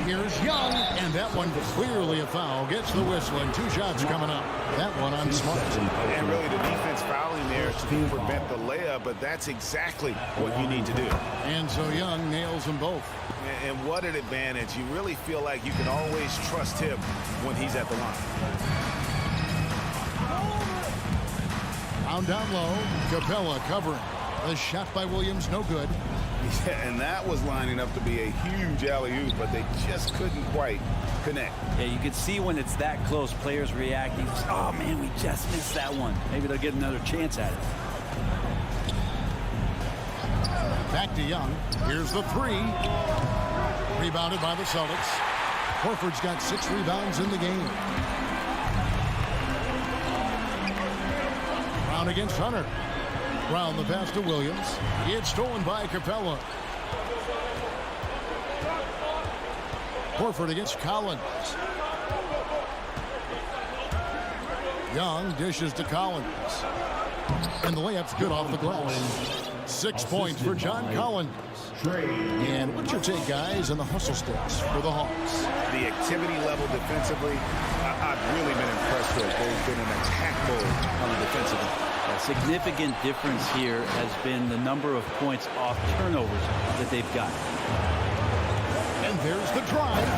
Here's Young, and that one clearly a foul. Gets the whistle, and 2 shots coming up. That one on Smart. And really the defense fouling there to prevent the layup, but that's exactly what you need to do. And so Young nails them both. And what an advantage. You really feel like you can always trust him when he's at the line. Down low, Capella covering. The shot by Williams, no good. Yeah, and that was lining up to be a huge alley-oop, but they just couldn't quite connect. Yeah, you can see when it's that close, players reacting. Oh, man, we just missed that one. Maybe they'll get another chance at it. Back to Young. Here's the 3. Rebounded by the Celtics. Horford's got 6 rebounds in the game. Brown against Hunter. Brown the pass to Williams. It's stolen by Capella. Horford against Collins. Young dishes to Collins. And the layup's good off the glass. 6 points for John Collins. And what's your take, guys, on the hustle sticks for the Hawks? The activity level defensively, I've really been impressed with. They've been in attack mode on the defensive end. A significant difference here has been the number of points off turnovers that they've got. And there's the drive.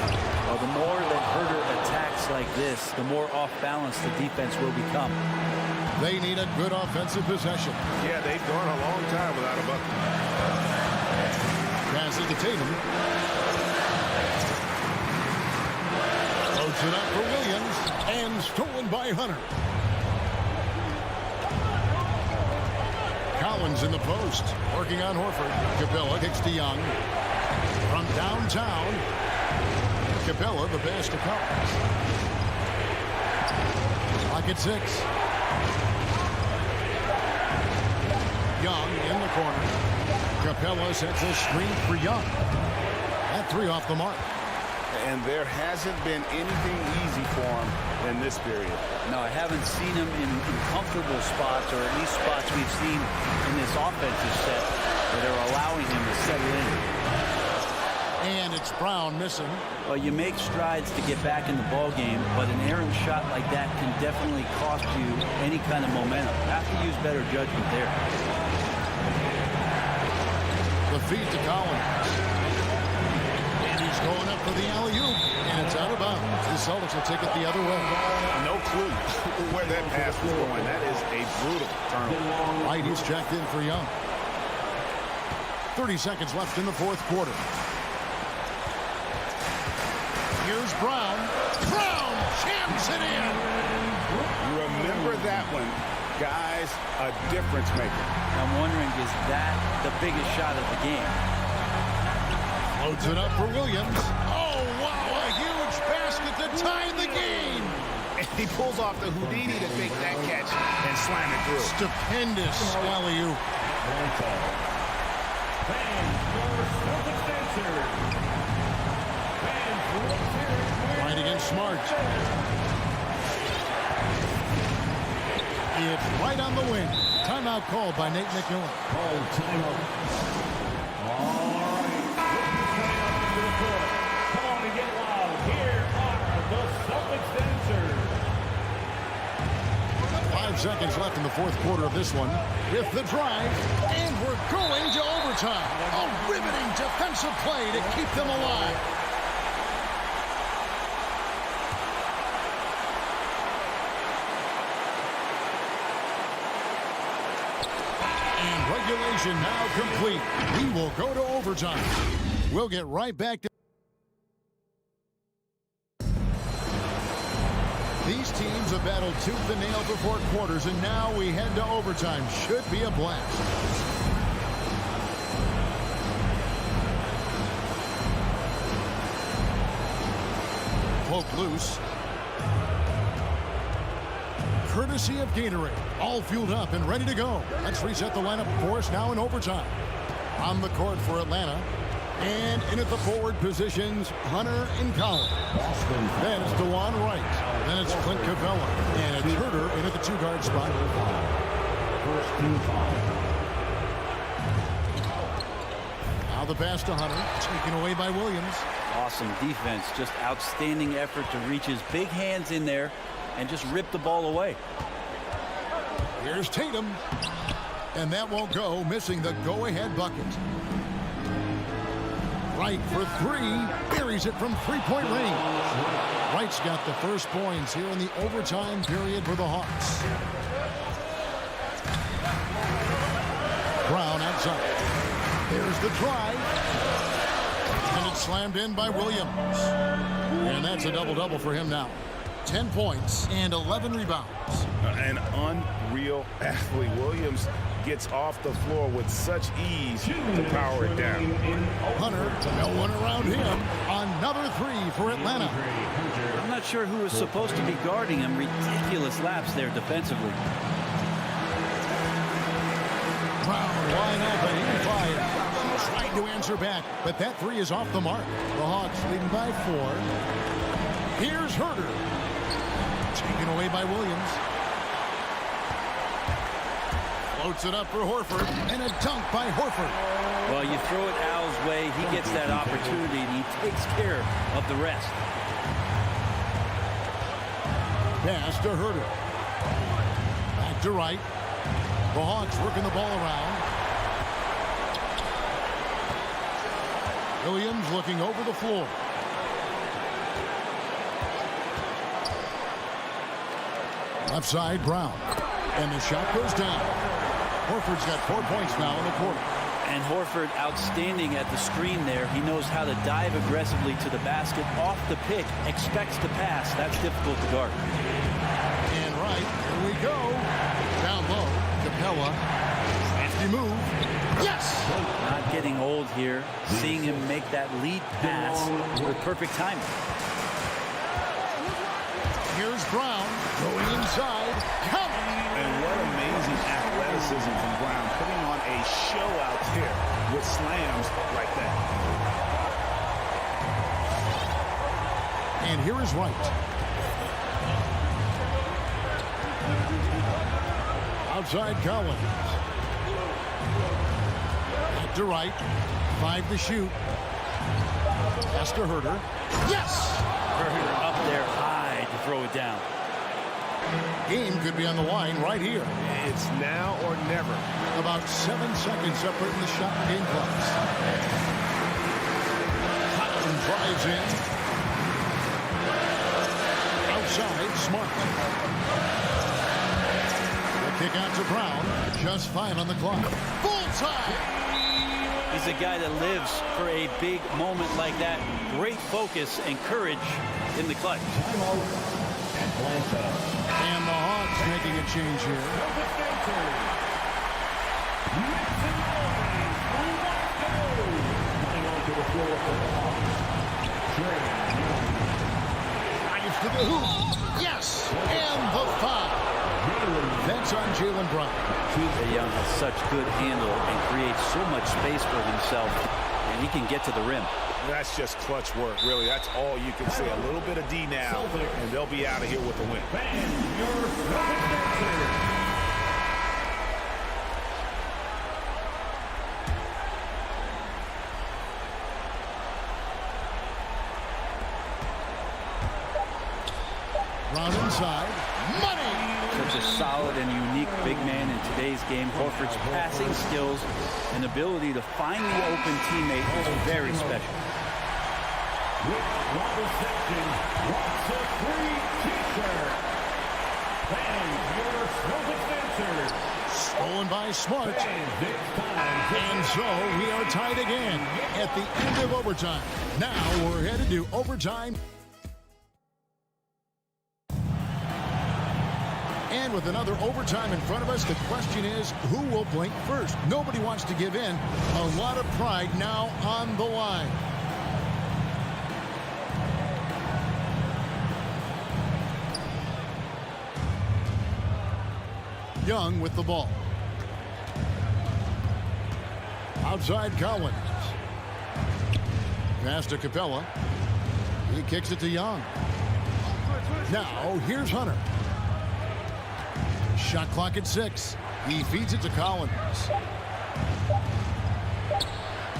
Well, the more that Herter attacks like this, the more off balance the defense will become. They need a good offensive possession. Yeah, they've gone a long time without a bucket. Pass it to Tatum. Loads it up for Williams, and stolen by Hunter. Collins in the post, working on Horford. Capella kicks to Young. From downtown, Capella the pass to Collins. Clock at 6. Young in the corner. Capella sets a screen for Young. That 3 off the mark. And there hasn't been anything easy for him in this period. No, I haven't seen him in comfortable spots, or at least spots we've seen in this offensive set that are allowing him to settle in. And it's Brown missing. Well, you make strides to get back in the ball game, but an errant shot like that can definitely cost you any kind of momentum. Have to use better judgment there. The feed to Collins. And he's going up for the alley-oop. And it's out of bounds. The Celtics will take it the other way. No clue where that pass was going. That is a brutal turnover. White is checked in for Young. 30 seconds left in the 4th quarter. Here's Brown. Brown jams it in. Remember that one. Guys, a difference maker. I'm wondering, is that the biggest shot of the game? Loads it up for Williams. Oh, wow, a huge basket to tie the game. And he pulls off the Houdini to make that catch and slam it through. Stupendous alley-oop. Right against Smart. It's right on the wing. Timeout called by Nate McMillan. Oh, timeout. All right. Come on and get loud. Here are the Celtics dancers. 5 seconds left in the 4th quarter of this one. With the drive, and we're going to overtime. A riveting defensive play to keep them alive. And regulation now complete. We will go to overtime. We'll get right back to These teams have battled tooth and nail for 4 quarters, and now we head to overtime. Should be a blast. Poke loose. Courtesy of Gatorade. All fueled up and ready to go. Let's reset the lineup for us now in overtime. On the court for Atlanta. And in at the forward positions, Hunter and Collins. Then it's DeJuan Wright. Then it's Clint Capella. And it's Herter in at the 2-guard spot. First team foul. Now the pass to Hunter. Taken away by Williams. Awesome defense. Just outstanding effort to reach his big hands in there and just rip the ball away. Here's Tatum. And that won't go, missing the go-ahead bucket. Wright for 3. Buries it from 3-point range. Wright's got the first points here in the overtime period for the Hawks. Brown outside. There's the drive. And it's slammed in by Williams. And that's a double-double for him now. 10 points and 11 rebounds. An unreal athlete. Williams gets off the floor with such ease to power it down. Hunter, no one around him. Another 3 for Atlanta. I'm not sure who was supposed to be guarding him. Ridiculous laps there defensively. Brown wide open, he fires. Trying to answer back, but that 3 is off the mark. The Hawks leading by 4. Here's Herter. Taken away by Williams. Floats it up for Horford, and a dunk by Horford. Well, you throw it Al's way, he gets that opportunity, and he takes care of the rest. Pass to Herter. Back to Wright. The Hawks working the ball around. Williams looking over the floor. Left side, Brown. And the shot goes down. Horford's got 4 points now in the quarter. And Horford outstanding at the screen there. He knows how to dive aggressively to the basket off the pick, expects to pass. That's difficult to guard. And right, here we go. Down low, Capella. Nasty move. Yes! Not getting old here. Seeing him make that lead pass with perfect timing. Here's Brown going inside. Coming! And what amazing athleticism from Brown, putting on a show out there with slams like that. And here is Wright. Outside Collins. Back to Wright. 5 to shoot. Pass to Herter. Yes! Herter up there high to throw it down. Game could be on the line right here. It's now or never. About 7 seconds separating the shot and game clocks. Cotton drives in. Outside, Smart. The kick out to Brown. Just 5 on the clock. Full time! He's a guy that lives for a big moment like that. Great focus and courage in the clutch. And the Hawks making a change here. Drives to the hoop. Yes! And the foul. That's on Jaylen Brown. Trae Young has such good handle and creates so much space for himself, and he can get to the rim. That's just clutch work, really. That's all you can say. A little bit of D now, and they'll be out of here with the win. Brown inside. Money! Such a solid and unique big man in today's game. Horford's passing skills and ability to find the open teammate is very special. Stolen by Smart. And so we are tied again at the end of overtime. Now we're headed to overtime. And with another overtime in front of us, the question is, who will blink first? Nobody wants to give in. A lot of pride now on the line. Young with the ball. Outside Collins. Pass to Capella. He kicks it to Young. Now here's Hunter. Shot clock at 6. He feeds it to Collins.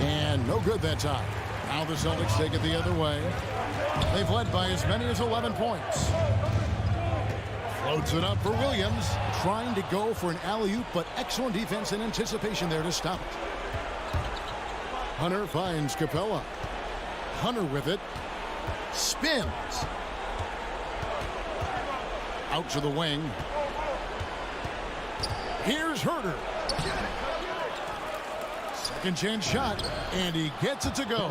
And no good that time. Now the Celtics take it the other way. They've led by as many as 11 points. Floats it up for Williams. Trying to go for an alley-oop, but excellent defense and anticipation there to stop it. Hunter finds Capella. Hunter with it. Spins. Out to the wing. Here's Herter. Second chance shot, and he gets it to go.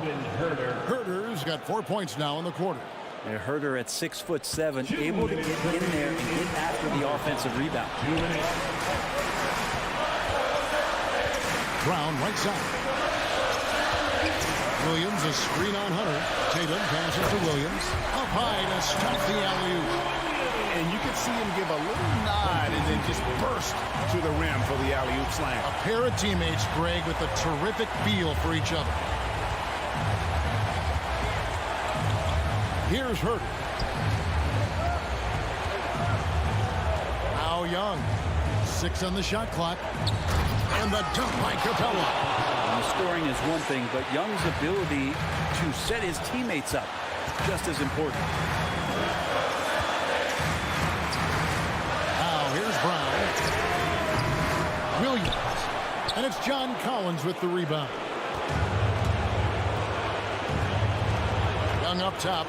Herter's got 4 points now in the quarter. And Herter at 6'7", able to get in there and get after the offensive rebound. Brown right side. Williams a screen on Hunter. Tatum passes to Williams. Up high to stop the alley-oop. And you can see him give a little nod and then just burst to the rim for the alley-oop slam. A pair of teammates, Greg, with a terrific feel for each other. Here's Herter. Now Young. 6 on the shot clock. And the dunk by Capella. And the scoring is one thing, but Young's ability to set his teammates up just as important. Now here's Brown. Williams. And it's John Collins with the rebound. Young up top.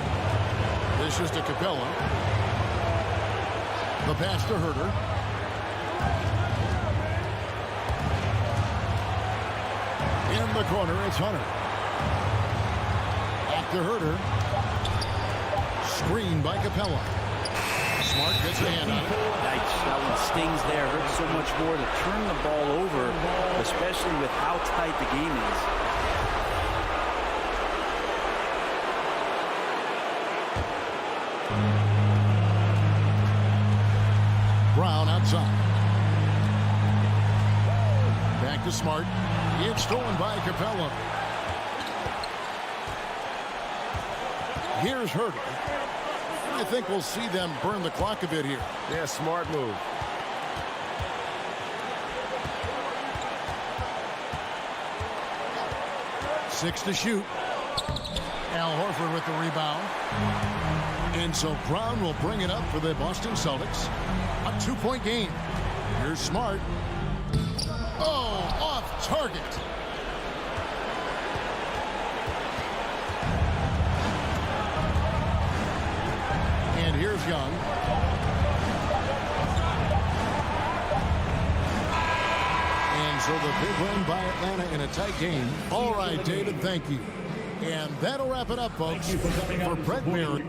This is to Capella. The pass to Herter. In the corner, it's Hunter. Back to Herter. Screen by Capella. Smart gets a hand on it. Yikes, that one stings there. Hurts so much more to turn the ball over, especially with how tight the game is. Brown outside. Back to Smart. It's stolen by Capella. Here's Herter. I think we'll see them burn the clock a bit here. Yeah, smart move. Six to shoot. Al Horford with the rebound. And so Brown will bring it up for the Boston Celtics. A 2-point game. Here's Smart. Oh, off target. And here's Young. And so the big win by Atlanta in a tight game. All right, David, thank you. And that'll wrap it up, folks. For Brett Merritt.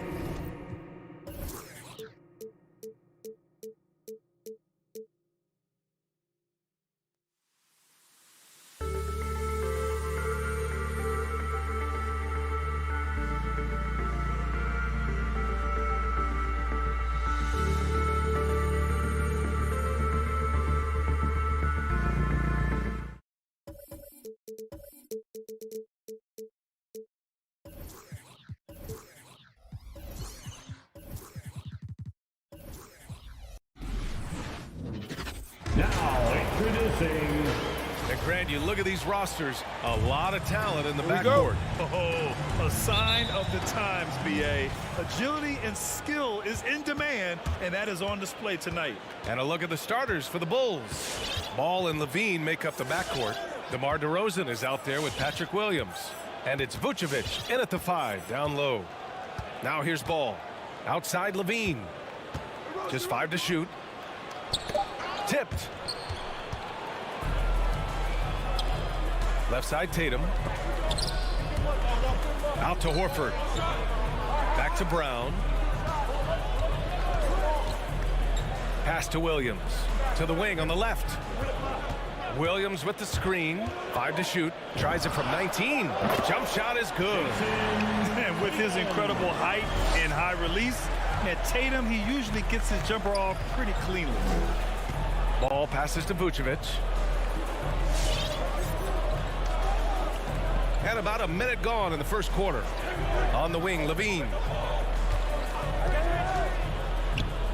And Grant, you look at these rosters, a lot of talent in the backcourt. Oh, a sign of the times, BA. Agility and skill is in demand, and that is on display tonight. And a look at the starters for the Bulls. Ball and Levine make up the backcourt. DeMar DeRozan is out there with Patrick Williams. And it's Vucevic in at the 5, down low. Now here's Ball. Outside Levine. Just 5 to shoot. Tipped. Left side Tatum. Out to Horford. Back to Brown. Pass to Williams. To the wing on the left. Williams with the screen. 5 to shoot. Tries it from 19. Jump shot is good. And with his incredible height and high release, at Tatum, he usually gets his jumper off pretty cleanly. Ball passes to Vucevic. And about a minute gone in the first quarter. On the wing, Levine.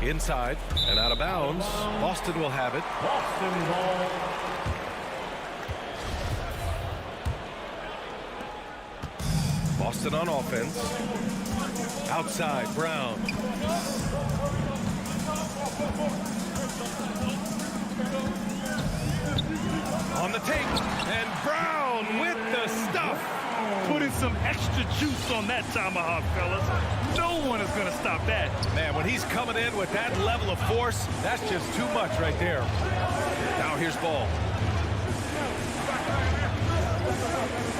Inside and out of bounds. Boston will have it. Boston ball. Boston on offense. Outside, Brown. On the tape, and Brown with the stuff. Putting some extra juice on that tomahawk, fellas. No one is going to stop that. Man, when he's coming in with that level of force, that's just too much right there. Now here's Ball.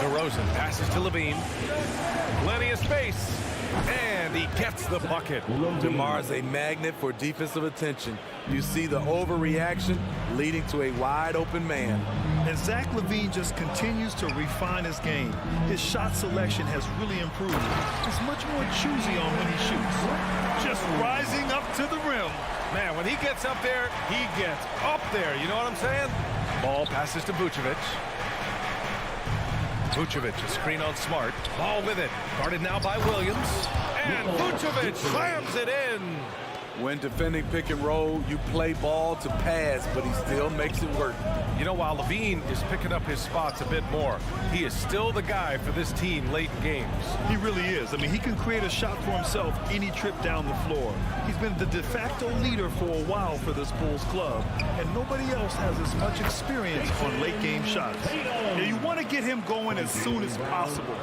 DeRozan passes to Levine. Plenty of space. And he gets the bucket. DeMar's a magnet for defensive attention. You see the overreaction leading to a wide open man. And Zach LaVine just continues to refine his game. His shot selection has really improved. He's much more choosy on when he shoots. Just rising up to the rim. Man, when he gets up there, he gets up there. You know what I'm saying? Ball passes to Vucevic. Vucevic, a screen on Smart. Ball with it. Guarded now by Williams. And Vucevic slams it in. When defending pick and roll, you play ball to pass, but he still makes it work. You know, while Levine is picking up his spots a bit more, he is still the guy for this team late in games. He really is. I mean, he can create a shot for himself any trip down the floor. He's been the de facto leader for a while for this Bulls club, and nobody else has as much experience on late game shots. Now, you want to get him going as soon as possible.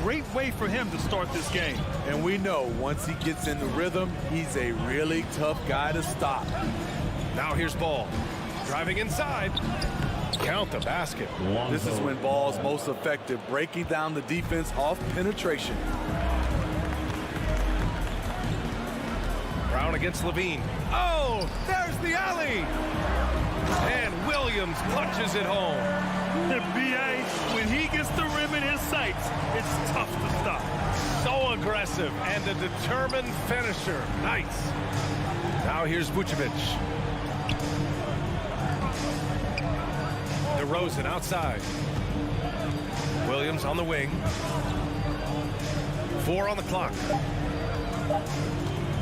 Great way for him to start this game. And we know once he gets in the rhythm, he's a really tough guy to stop. Now here's Ball. Driving inside. Count the basket. This is when Ball's most effective, breaking down the defense off penetration. Brown against Levine. Oh, there's the alley. And Williams punches it home. And B.A., when he gets the rim in his sights, it's tough to stop. So aggressive and a determined finisher. Nice. Now here's Vucevic. DeRozan outside. Williams on the wing. 4 on the clock.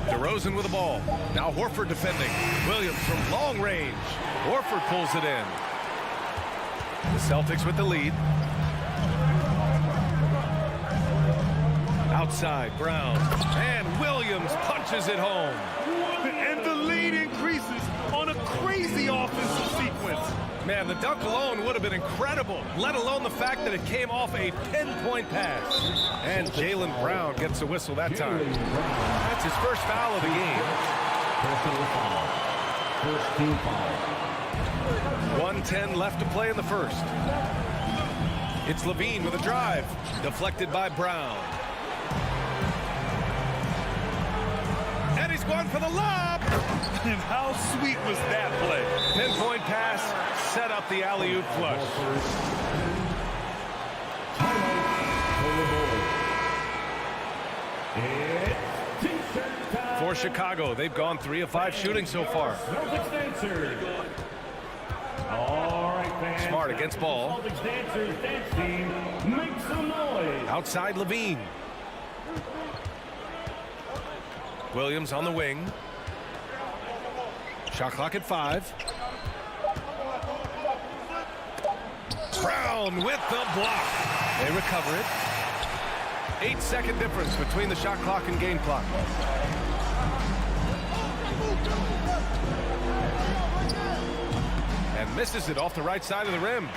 DeRozan with the ball. Now Horford defending. Williams from long range. Horford pulls it in. The Celtics with the lead. Outside, Brown. And Williams punches it home. And the lead increases on a crazy offensive sequence. Man, the dunk alone would have been incredible, let alone the fact that it came off a pinpoint pass. And Jaylen Brown gets a whistle that time. That's his first foul of the game. Personal foul. First team foul. 1:10 left to play in the first. It's Levine with a drive. Deflected by Brown. And he's going for the lob. And how sweet was that play? Pinpoint pass, set up the alley-oop flush. For Chicago, they've gone 3 of 5 shooting so far. Smart against Ball. Outside Levine. Williams on the wing. Shot clock at 5. Brown with the block. They recover it. 8-second difference between the shot clock and game clock. And misses it off the right side of the rim.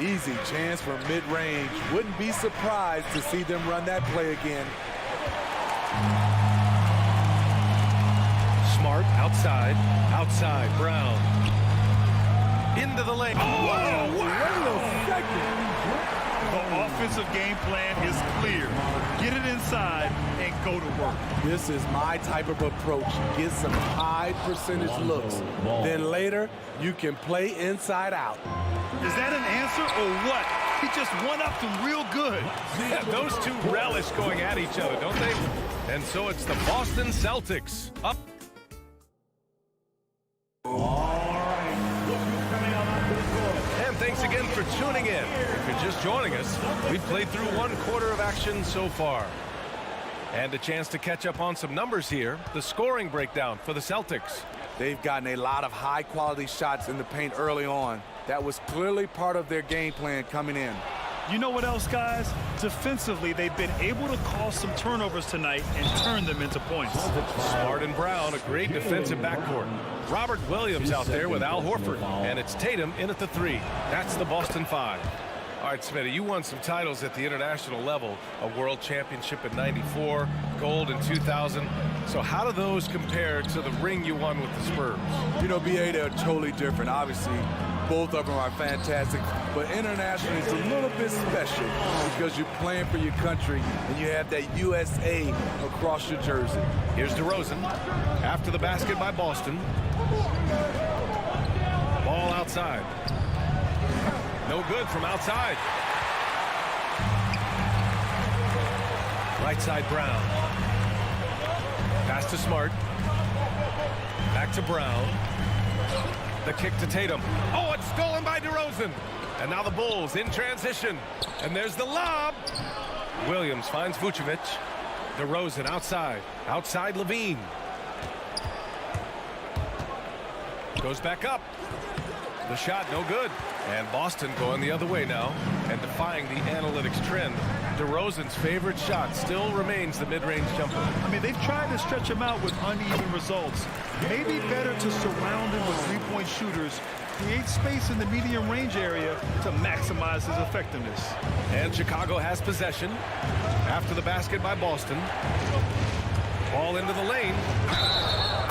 Easy chance from mid-range. Wouldn't be surprised to see them run that play again. Smart outside. Outside, Brown. Into the lane. Oh, wow. The offensive game plan is clear. Get it inside and go to work. This is my type of approach. Get some high percentage looks. Then later, you can play inside out. Is that an answer or what? He just one-upped him real good. Yeah, those two relish going at each other, don't they? And so it's the Boston Celtics up. And thanks again for tuning in. If you're just joining us, we've played through one quarter of action so far. And a chance to catch up on some numbers here. The scoring breakdown for the Celtics. They've gotten a lot of high-quality shots in the paint early on. That was clearly part of their game plan coming in. You know what else, guys? Defensively, they've been able to cause some turnovers tonight and turn them into points. Smart and Brown, a great defensive backcourt. Robert Williams out there with Al Horford. And it's Tatum in at the 3. That's the Boston 5. All right, Smitty, you won some titles at the international level. A world championship in '94, gold in 2000. So how do those compare to the ring you won with the Spurs? You know, BA, they're totally different. Obviously, both of them are fantastic. But internationally, it's a little bit special because you're playing for your country and you have that USA across your jersey. Here's DeRozan after the basket by Boston. Ball outside. No good from outside. Right side Brown. Pass to Smart. Back to Brown. The kick to Tatum. Oh, it's stolen by DeRozan. And now the Bulls in transition. And there's the lob. Williams finds Vucevic. DeRozan outside. Outside Levine. Goes back up. The shot no good. And Boston going the other way now and defying the analytics trend. DeRozan's favorite shot still remains the mid-range jumper. I mean, they've tried to stretch him out with uneven results. Maybe better to surround him with three-point shooters, create space in the medium range area to maximize his effectiveness. And Chicago has possession after the basket by Boston. Ball into the lane.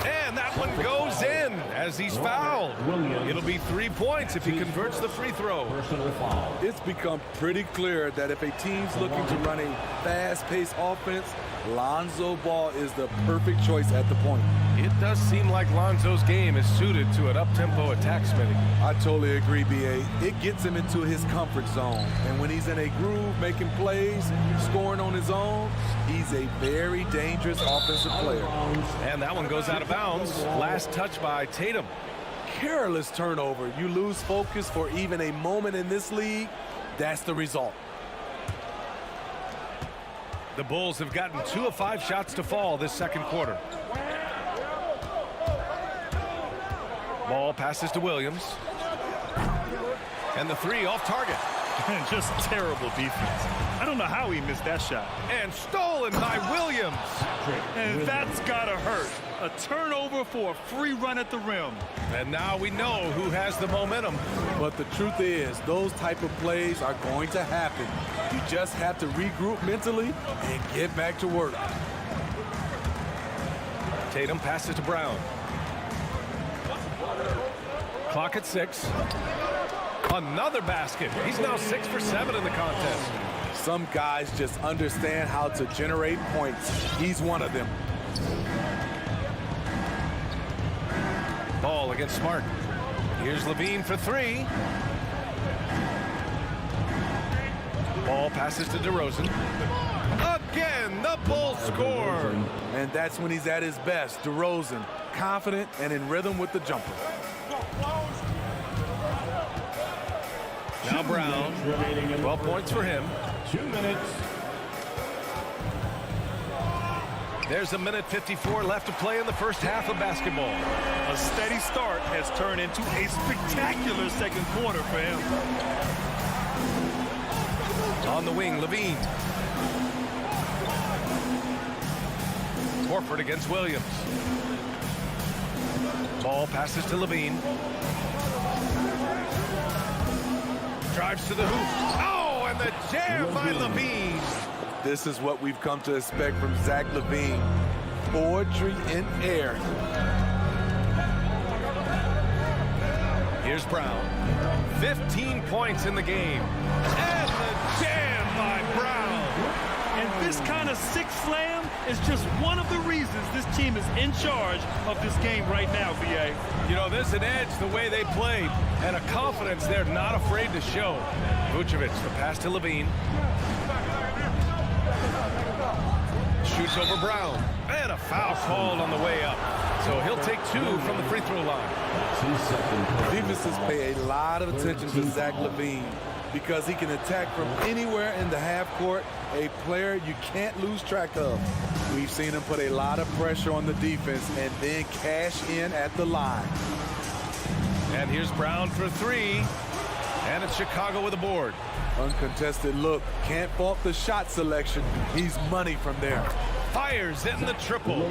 And that one goes in as he's fouled. It'll be 3 points if he converts the free throw. It's become pretty clear that if a team's looking to run a fast-paced offense, Lonzo Ball is the perfect choice at the point. It does seem like Lonzo's game is suited to an up-tempo attack, Smitty. I totally agree, B.A. It gets him into his comfort zone. And when he's in a groove, making plays, scoring on his own, he's a very dangerous offensive player. And that one goes out of bounds. Last touch by Tatum. Careless turnover. You lose focus for even a moment in this league. That's the result. The Bulls have gotten 2 of 5 shots to fall this second quarter. Ball passes to Williams. And the 3 off target. Just terrible defense. I don't know how he missed that shot. And stolen by Williams. And that's gotta hurt. A turnover for a free run at the rim. And now we know who has the momentum. But the truth is, those type of plays are going to happen. You just have to regroup mentally and get back to work. Tatum passes to Brown. Clock at 6. Another basket. He's now 6 for 7 in the contest. Some guys just understand how to generate points. He's one of them. Ball against Smart. Here's Levine for 3. Ball passes to DeRozan. Again, the Bulls score. And that's when he's at his best. DeRozan, confident and in rhythm with the jumper. Now Brown, 12 points for him. 2 minutes. There's a minute 54 left to play in the first half of basketball. A steady start has turned into a spectacular second quarter for him. On the wing, Levine. Horford against Williams. Ball passes to Levine. Drives to the hoop. Oh, and the jam by Levine. This is what we've come to expect from Zach LaVine. Poetry in air. Here's Brown. 15 points in the game. And the jam this kind of sick slam is just one of the reasons this team is in charge of this game right now, VA. You know, there's an edge the way they play and a confidence they're not afraid to show. Vucevic, the pass to Levine. Shoots over Brown. And a foul called on the way up. So he'll take 2 from the free throw line. Defenses pay a lot of attention to Zach LaVine because he can attack from anywhere in the half court, a player you can't lose track of. We've seen him put a lot of pressure on the defense and then cash in at the line. And here's Brown for 3. And it's Chicago with a board. Uncontested look. Can't fault the shot selection. He's money from there. Fires in the triple.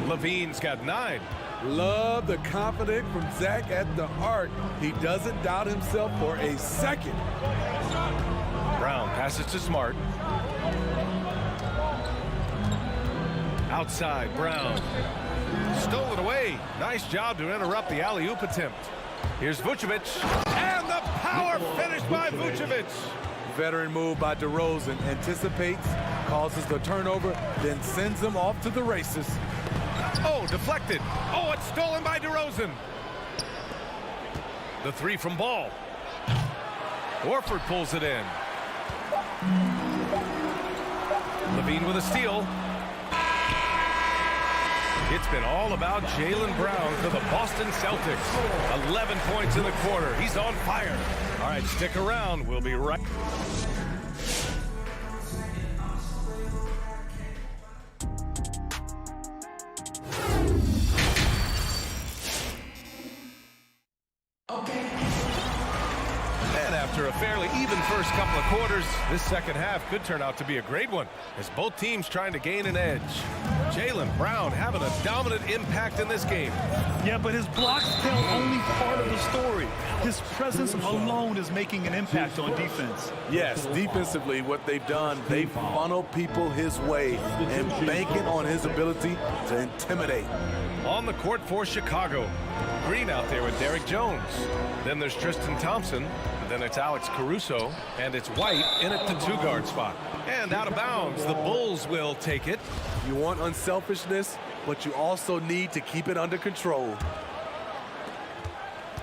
Levine's got 9. Love the confidence from Zach at the arc. He doesn't doubt himself for a second. Brown passes to Smart. Outside, Brown. Stolen away. Nice job to interrupt the alley-oop attempt. Here's Vucevic. And the power finish by Vucevic. Veteran move by DeRozan. Anticipates, causes the turnover, then sends him off to the races. Oh, deflected. Oh, it's stolen by DeRozan. The 3 from Ball. Horford pulls it in. Levine with a steal. It's been all about Jaylen Brown for the Boston Celtics. 11 points in the quarter. He's on fire. All right, stick around. We'll be right back. After a fairly even first couple of quarters, this second half could turn out to be a great one as both teams trying to gain an edge. Jaylen Brown having a dominant impact in this game. Yeah, but his blocks tell only part of the story. His presence alone is making an impact on defense. Yes, defensively, what they've done, they've funneled people his way and banking on his ability to intimidate. On the court for Chicago, Green out there with Derek Jones. Then there's Tristan Thompson. Then it's Alex Caruso, and it's White in at the 2-guard spot. And out of bounds, the Bulls will take it. You want unselfishness, but you also need to keep it under control.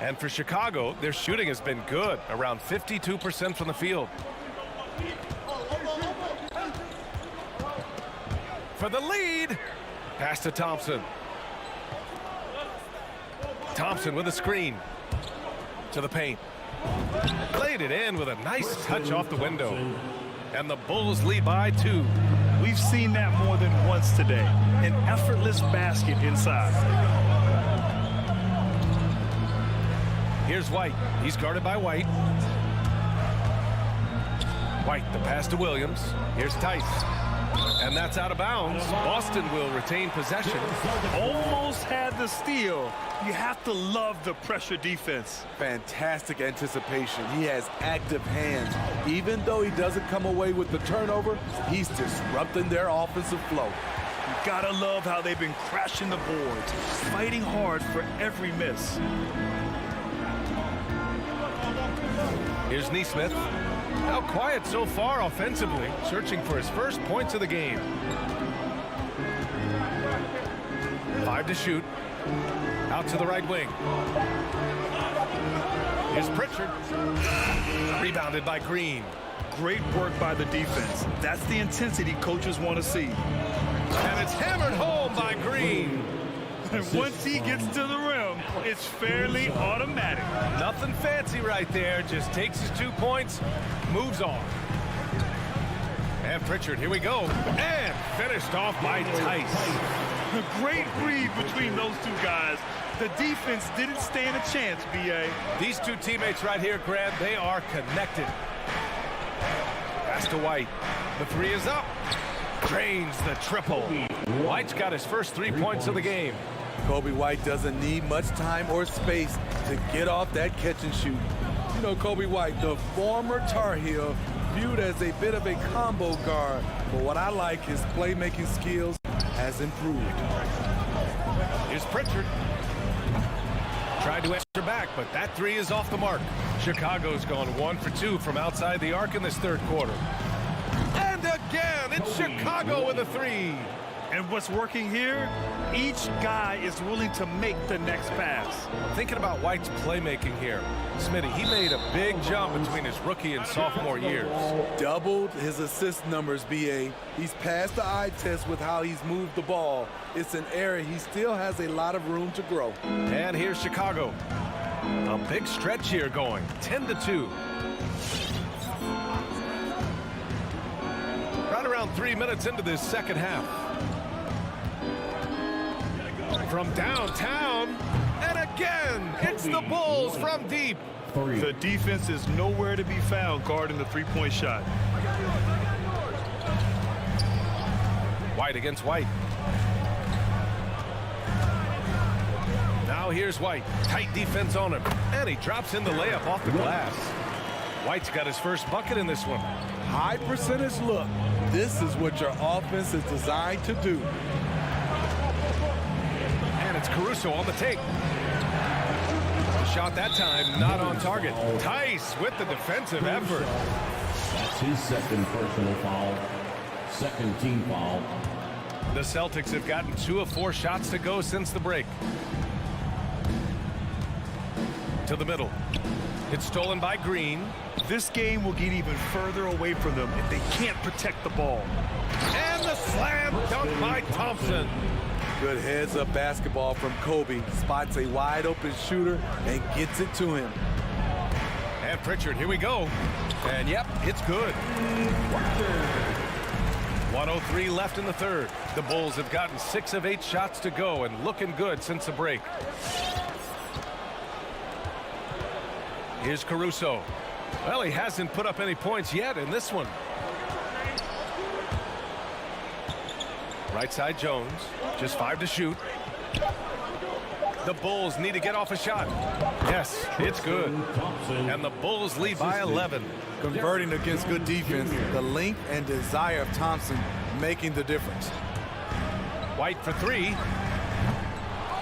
And for Chicago, their shooting has been good, around 52% from the field. For the lead, pass to Thompson. Thompson with a screen to the paint. Played it in with a nice touch off the window. And the Bulls lead by 2. We've seen that more than once today. An effortless basket inside. Here's White. He's guarded by White. White, the pass to Williams. Here's Tice. And that's out of bounds. Boston will retain possession. Almost had the steal. You have to love the pressure defense. Fantastic anticipation. He has active hands. Even though he doesn't come away with the turnover, he's disrupting their offensive flow. You gotta love how they've been crashing the boards, fighting hard for every miss. Here's Nesmith. How quiet so far offensively, searching for his first points of the game. 5 to shoot. Out to the right wing. Here's Pritchard. Rebounded by Green. Great work by the defense. That's the intensity coaches want to see. And it's hammered home by Green. And once he gets to the rim, it's fairly automatic. Nothing fancy right there. Just takes his 2 points, moves on. And Pritchard, here we go. And finished off by Tice. A great read between those two guys. The defense didn't stand a chance, B.A. These two teammates right here, Grant, they are connected. Pass to White. The 3 is up. Drains the triple. White's got his first 3 points of the game. Kobe White doesn't need much time or space to get off that catch and shoot. You know, Kobe White, the former Tar Heel, viewed as a bit of a combo guard. But what I like, his playmaking skills has improved. Here's Pritchard. Tried to answer back, but that 3 is off the mark. Chicago's gone 1 for 2 from outside the arc in this third quarter. And again, And it's Chicago with a three. And what's working here, each guy is willing to make the next pass. Thinking about White's playmaking here. Smitty, he made a big jump between his rookie and sophomore years. Doubled his assist numbers, BA. He's passed the eye test with how he's moved the ball. It's an area he still has a lot of room to grow. And here's Chicago. A big stretch here going, 10-2. Right around 3 minutes into this second half. From downtown, and again, it's the Bulls from deep. The defense is nowhere to be found guarding the three-point shot. White against White. Now here's White. Tight defense on him, and he drops in the layup off the glass. White's got his first bucket in this one. High percentage look. This is what your offense is designed to do. And it's Caruso on the take. The shot that time not on target. Tice with the defensive effort. That's his second personal foul. Second team foul. The Celtics have gotten 2 of 4 shots to go since the break. To the middle. It's stolen by Green. This game will get even further away from them if they can't protect the ball. And the slam dunk by Thompson. Good heads-up basketball from Kobe. Spots a wide-open shooter and gets it to him. And Pritchard, here we go. And yep, it's good. 1:03 left in the third. The Bulls have gotten 6 of 8 shots to go and looking good since the break. Here's Caruso. Well, he hasn't put up any points yet in this one. Right side Jones. Just 5 to shoot. The Bulls need to get off a shot. Yes, it's good. And the Bulls lead by 11. Converting against good defense, the length and desire of Thompson making the difference. White for 3.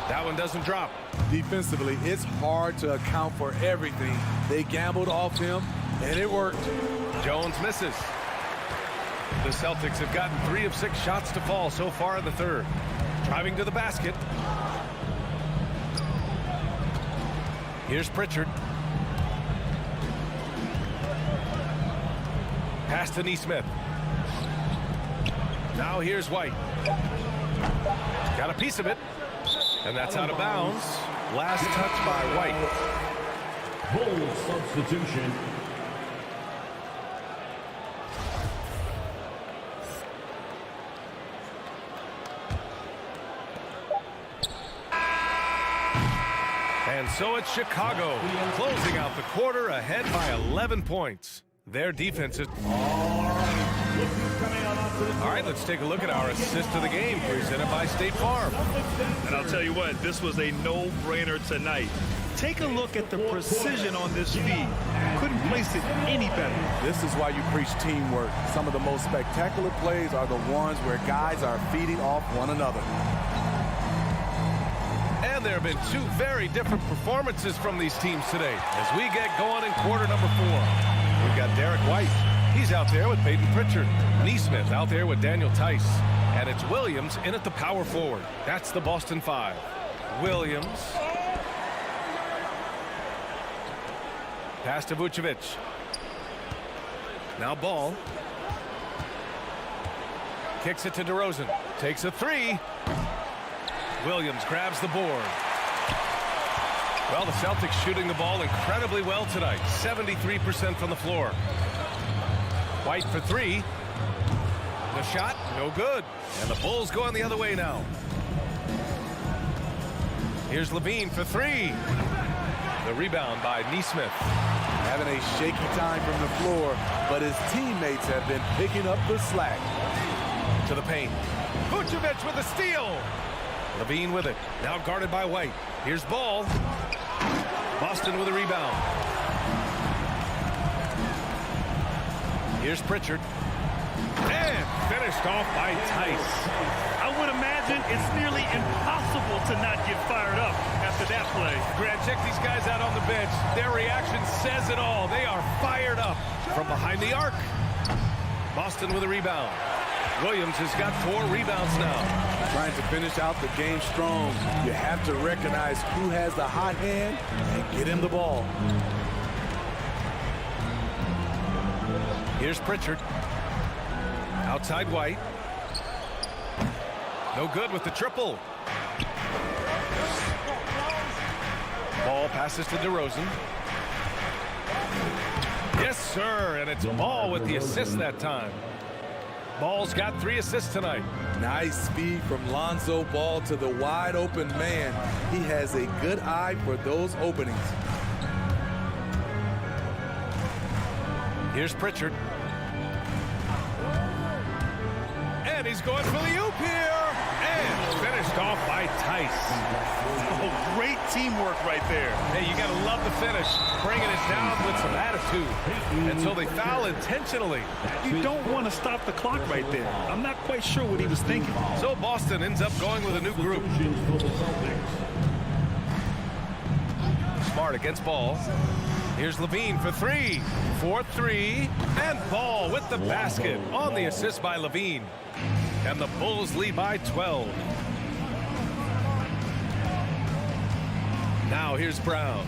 That one doesn't drop. Defensively, it's hard to account for everything. They gambled off him, and it worked. Jones misses. The Celtics have gotten 3 of 6 shots to fall so far in the third. Driving to the basket. Here's Pritchard. Pass to Nesmith. Now here's White. Got a piece of it. And that's out of bounds. Last touch by White. Bulls substitution. And so it's Chicago, closing out the quarter ahead by 11 points. Their defense is... All right, let's take a look at our assist of the game, presented by State Farm. And I'll tell you what, this was a no-brainer tonight. Take a look at the precision on this feed. Couldn't place it any better. This is why you preach teamwork. Some of the most spectacular plays are the ones where guys are feeding off one another. And there have been 2 very different performances from these teams today as we get going in quarter number 4. We've got Derek White. He's out there with Peyton Pritchard. Nesmith out there with Daniel Tice. And it's Williams in at the power forward. That's the Boston 5. Williams. Pass to Vucevic. Now Ball. Kicks it to DeRozan. Takes a 3. Williams grabs the board. Well, the Celtics shooting the ball incredibly well tonight. 73% from the floor. White for 3. The shot, no good. And the Bulls going the other way now. Here's Levine for 3. The rebound by Nesmith. Having a shaky time from the floor, but his teammates have been picking up the slack. To the paint. Vucevic with a steal. Levine with it. Now guarded by White. Here's Ball. Boston with a rebound. Here's Pritchard. And finished off by Tice. I would imagine it's nearly impossible to not get fired up after that play. Grant, check these guys out on the bench. Their reaction says it all. They are fired up from behind the arc. Boston with a rebound. Williams has got 4 rebounds now. Trying to finish out the game strong. You have to recognize who has the hot hand and get him the ball. Here's Pritchard. Outside White. No good with the triple. Ball passes to DeRozan. Yes, sir, and it's Ball with the assist that time. Ball's got 3 assists tonight. Nice speed from Lonzo Ball to the wide open man. He has a good eye for those openings. Here's Pritchard. And he's going for the oop here. And finished off by Tice. Oh, great teamwork right there. Hey, you got to love the finish. Bringing it down with some attitude. And so they foul intentionally. You don't want to stop the clock right there. I'm not quite sure what he was thinking. So Boston ends up going with a new group. Smart against Ball. Here's Levine for 3. 4-3. And Ball with the basket on the assist by Levine. And the Bulls lead by 12. Now here's Brown.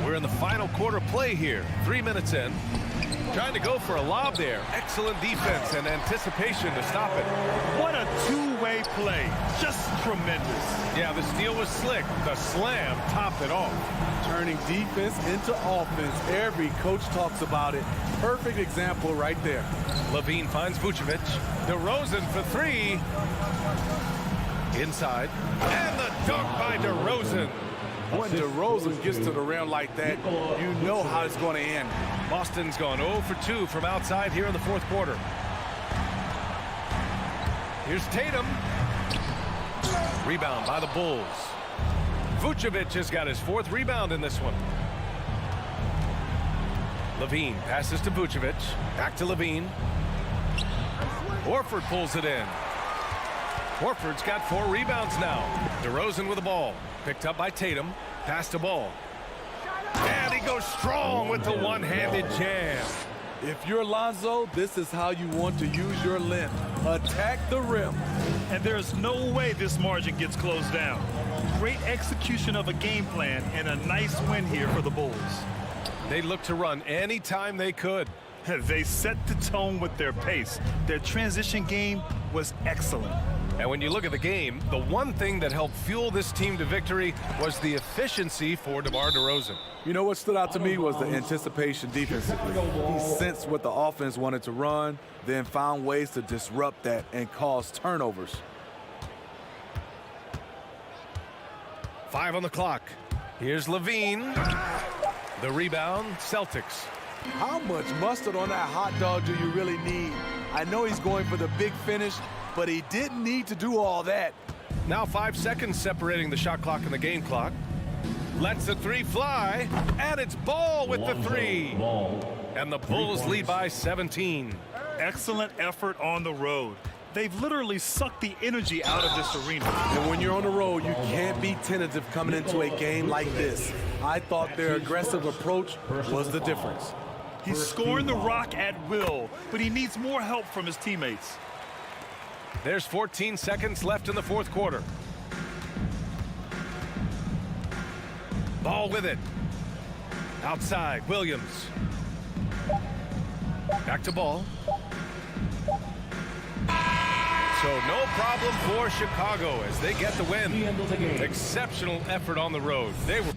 We're in the final quarter play here. 3 minutes in. Trying to go for a lob there. Excellent defense and anticipation to stop it. What a two-way play. Just tremendous. Yeah, the steal was slick. The slam topped it off. Turning defense into offense. Every coach talks about it. Perfect example right there. Levine finds Vucevic. DeRozan for 3. Inside. And the dunk by DeRozan. When DeRozan gets to the rim like that, you know how it's going to end. Boston's gone 0 for 2 from outside here in the 4th quarter. Here's Tatum. Rebound by the Bulls. Vucevic has got his 4th rebound in this one. Levine passes to Vucevic. Back to Levine. Horford pulls it in. Horford's got 4 rebounds now. DeRozan with the ball. Picked up by Tatum. Pass to Ball. And he goes strong with the one-handed jam. If you're Lonzo, this is how you want to use your length. Attack the rim. And there's no way this margin gets closed down. Great execution of a game plan and a nice win here for the Bulls. They looked to run anytime they could. They set the tone with their pace. Their transition game was excellent. And when you look at the game, the one thing that helped fuel this team to victory was the efficiency for DeMar DeRozan. You know what stood out to me was the anticipation defensively. He sensed what the offense wanted to run, then found ways to disrupt that and cause turnovers. 5 on the clock. Here's Levine. The rebound, Celtics. How much mustard on that hot dog do you really need? I know he's going for the big finish, but he didn't need to do all that. Now 5 seconds separating the shot clock and the game clock. Lets the 3 fly, and it's Ball with the 3. And the Bulls lead by 17. Excellent effort on the road. They've literally sucked the energy out of this arena. And when you're on the road, you can't be tentative coming into a game like this. I thought their aggressive approach was the difference. He's scoring the rock at will, but he needs more help from his teammates. There's 14 seconds left in the 4th quarter. Ball with it. Outside, Williams. Back to Ball. So no problem for Chicago as they get the win. Exceptional effort on the road. They were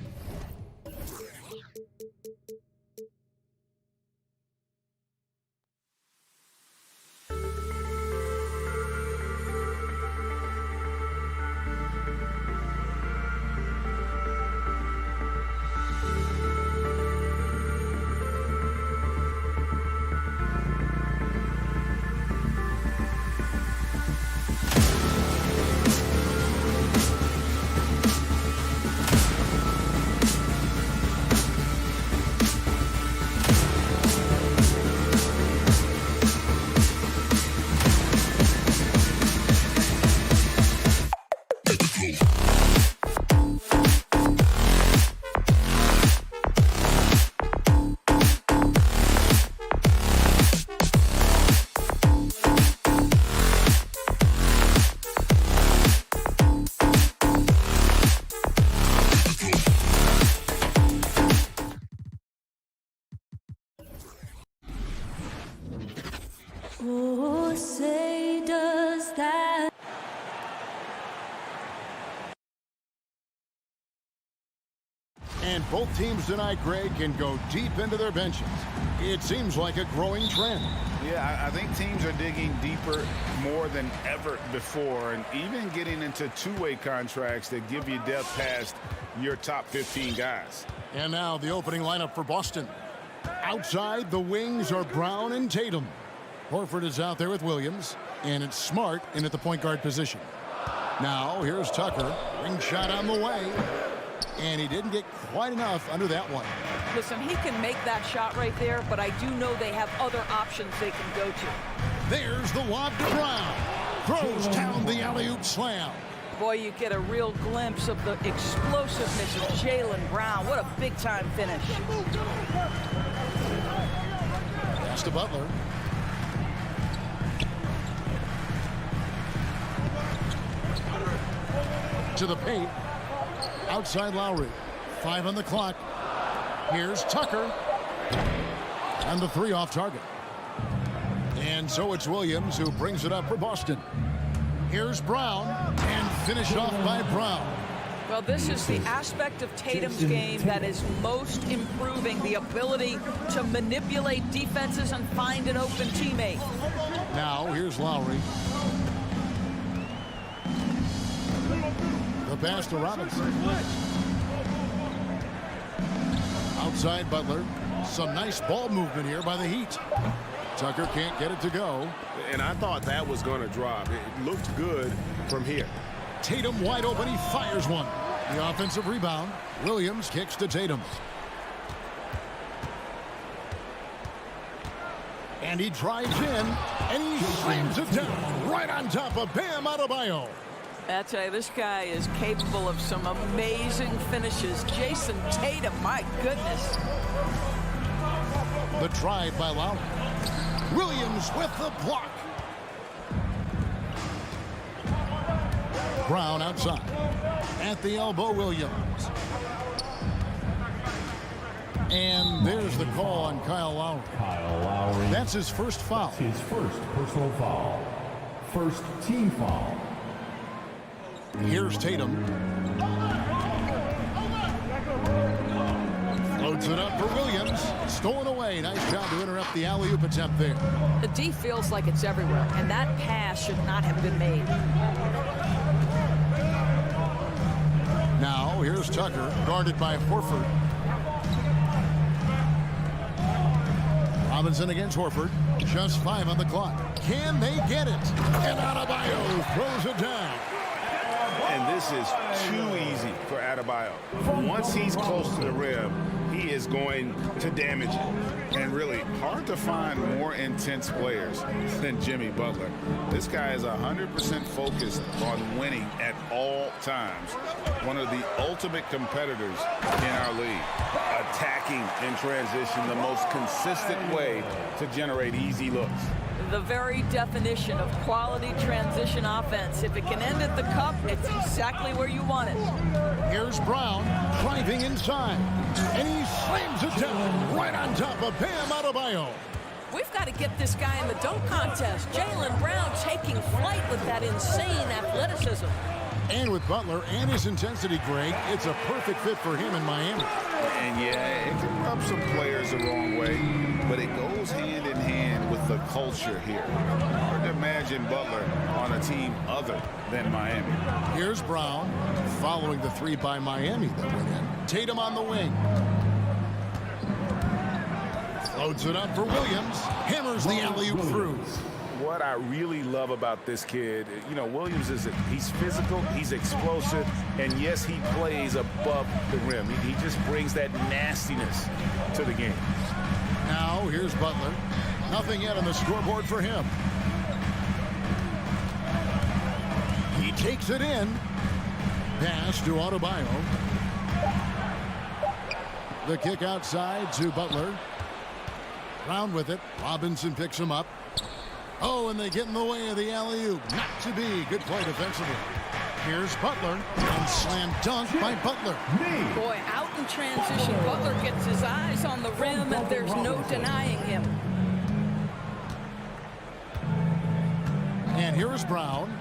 And both teams tonight, Greg, can go deep into their benches. It seems like a growing trend. Yeah, I think teams are digging deeper more than ever before, and even getting into two-way contracts that give you depth past your top 15 guys. And now the opening lineup for Boston. Outside, the wings are Brown and Tatum. Horford is out there with Williams, and it's Smart in at the point guard position. Now, here's Tucker. Ring shot on the way. And he didn't get quite enough under that one. Listen, he can make that shot right there, but I do know they have other options they can go to. There's the lob to Brown. Throws down the alley-oop slam. Boy, you get a real glimpse of the explosiveness of Jaylen Brown. What a big-time finish. Pass to Butler. To the paint. Outside Lowry. 5 on the clock. Here's Tucker. And the 3 off target. And so it's Williams who brings it up for Boston. Here's Brown. And finished off by Brown. Well, this is the aspect of Tatum's game that is most improving, the ability to manipulate defenses and find an open teammate. Now, here's Lowry. The pass to Robinson. Outside Butler. Some nice ball movement here by the Heat. Tucker can't get it to go. And I thought that was going to drop. It looked good from here. Tatum wide open. He fires one. The offensive rebound. Williams kicks to Tatum. And he drives in. And he slams it down right on top of Bam Adebayo. I tell you, this guy is capable of some amazing finishes. Jason Tatum, my goodness. The drive by Lowry. Williams with the block. Brown outside. At the elbow, Williams. And there's the call on Kyle Lowry. Kyle Lowry. That's his first foul. His first personal foul. First team foul. Here's Tatum. Floats it up for Williams. Stolen away. Nice job to interrupt the alley-oop attempt there. The D feels like it's everywhere, and that pass should not have been made. Now, here's Tucker, guarded by Horford. Robinson against Horford. Just 5 on the clock. Can they get it? And Adebayo throws it down. And this is too easy for Adebayo. Once he's close to the rim, he is going to damage it. And really, hard to find more intense players than Jimmy Butler. This guy is 100% focused on winning at all times. One of the ultimate competitors in our league. Attacking in transition, the most consistent way to generate easy looks. The very definition of quality transition offense. If it can end at the cup, it's exactly where you want it. Here's Brown driving inside. And he slams it down right on top of Bam Adebayo. We've got to get this guy in the dunk contest. Jaylen Brown taking flight with that insane athleticism. And with Butler and his intensity, Greg, it's a perfect fit for him in Miami. And yeah, it can rub some players the wrong way, but it goes hand in hand with the culture here. Hard to imagine Butler on a team other than Miami. Here's Brown following the 3 by Miami that went in. Tatum on the wing. Floats it up for Williams. Hammers the alley-oop through. What I really love about this kid, you know, Williams he's physical, he's explosive, and yes, he plays above the rim. He just brings that nastiness to the game. Now, here's Butler. Nothing yet on the scoreboard for him. He takes it in. Pass to Adebayo. The kick outside to Butler. Brown with it. Robinson picks him up. Oh, and they get in the way of the alley-oop. Not to be. Good play defensively. Here's Butler. And slam dunk by Butler. Boy, out in transition, Butler gets his eyes on the rim, and there's no denying him. And here is Brown.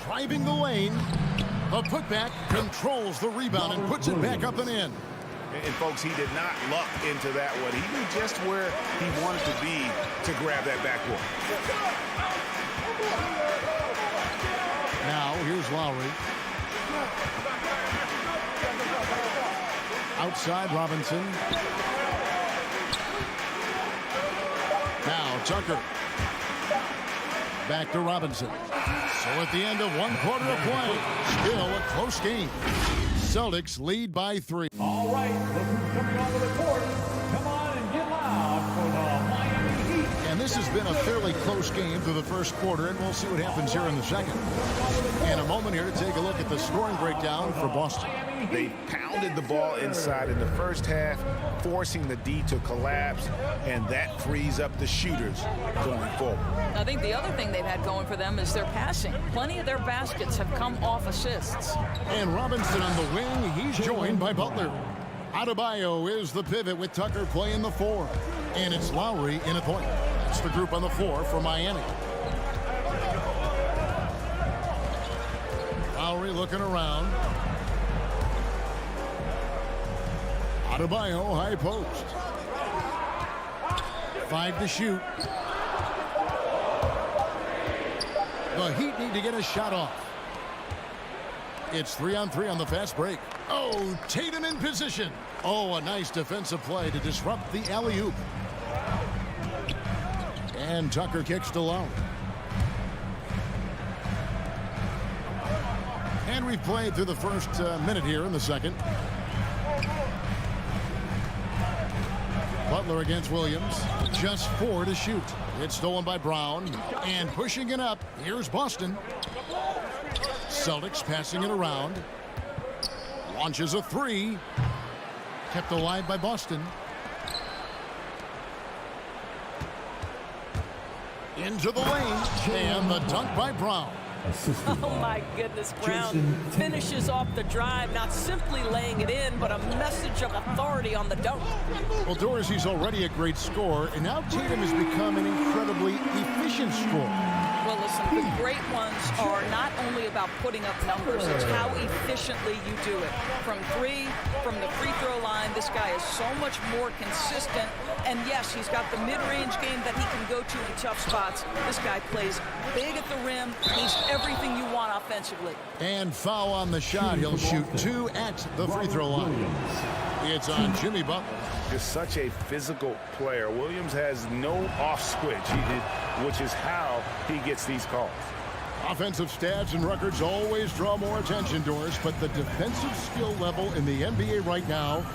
Driving the lane. The putback controls the rebound and puts it back up and in. And folks, he did not luck into that one. He knew just where he wanted to be to grab that backboard. Now, here's Lowry. Outside Robinson. Now Tucker. Back to Robinson. So at the end of one quarter of play, still a close game. Celtics lead by 3. All right, look who's coming onto the court. Come on and get loud for the Miami Heat. And this has been a fairly close game through the first quarter, and we'll see what happens here in the second. In a moment here to take a look at the scoring breakdown for Boston. They pounded the ball inside in the first half, forcing the D to collapse, and that frees up the shooters going forward. I think the other thing they've had going for them is their passing. Plenty of their baskets have come off assists. And Robinson on the wing, he's joined by Butler. Adebayo is the pivot with Tucker playing the 4. And it's Lowry in a point. That's the group on the 4 for Miami. Lowry looking around. Adebayo, high post. 5 to shoot. The Heat need to get a shot off. It's 3-on-3 on the fast break. Oh, Tatum in position. Oh, a nice defensive play to disrupt the alley-oop. And Tucker kicks to Lowry. And we've played through the first minute here in the second. Butler against Williams. Just 4 to shoot. It's stolen by Brown. And pushing it up, here's Boston. Celtics passing it around. Launches a 3. Kept alive by Boston. Into the lane. And the dunk by Brown. Oh my goodness, Brown finishes off the drive, not simply laying it in, but a message of authority on the dunk. Well, Dorsey's already a great scorer, and now Tatum has become an incredibly efficient scorer. Well, listen, the great ones are not only about putting up numbers, it's how efficiently you do it. From 3, from the free throw line, this guy is so much more consistent. And yes, he's got the mid-range game that he can go to in tough spots. This guy plays big at the rim. He's everything you want offensively. And foul on the shot. He'll shoot 2 at the free throw line. It's on Jimmy Butler. Just such a physical player. Williams has no off switch, which is how he gets these calls. Offensive stats and records always draw more attention, Doris, but the defensive skill level in the NBA right now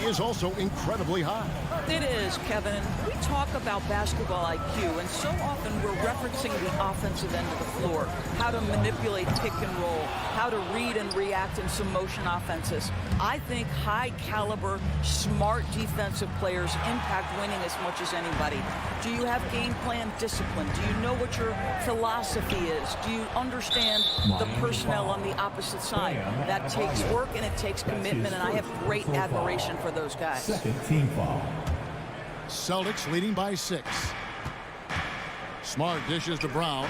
is also incredibly high. It is, Kevin. And we talk about basketball IQ, and so often we're referencing the offensive end of the floor, how to manipulate pick and roll, how to read and react in some motion offenses. I think high-caliber, smart defensive players impact winning as much as anybody. Do you have game plan discipline? Do you know what your philosophy is? Do you understand the personnel on the opposite side? That takes work and it takes commitment, and I have great admiration for those guys. Second team foul. Celtics leading by 6. Smart dishes to Brown.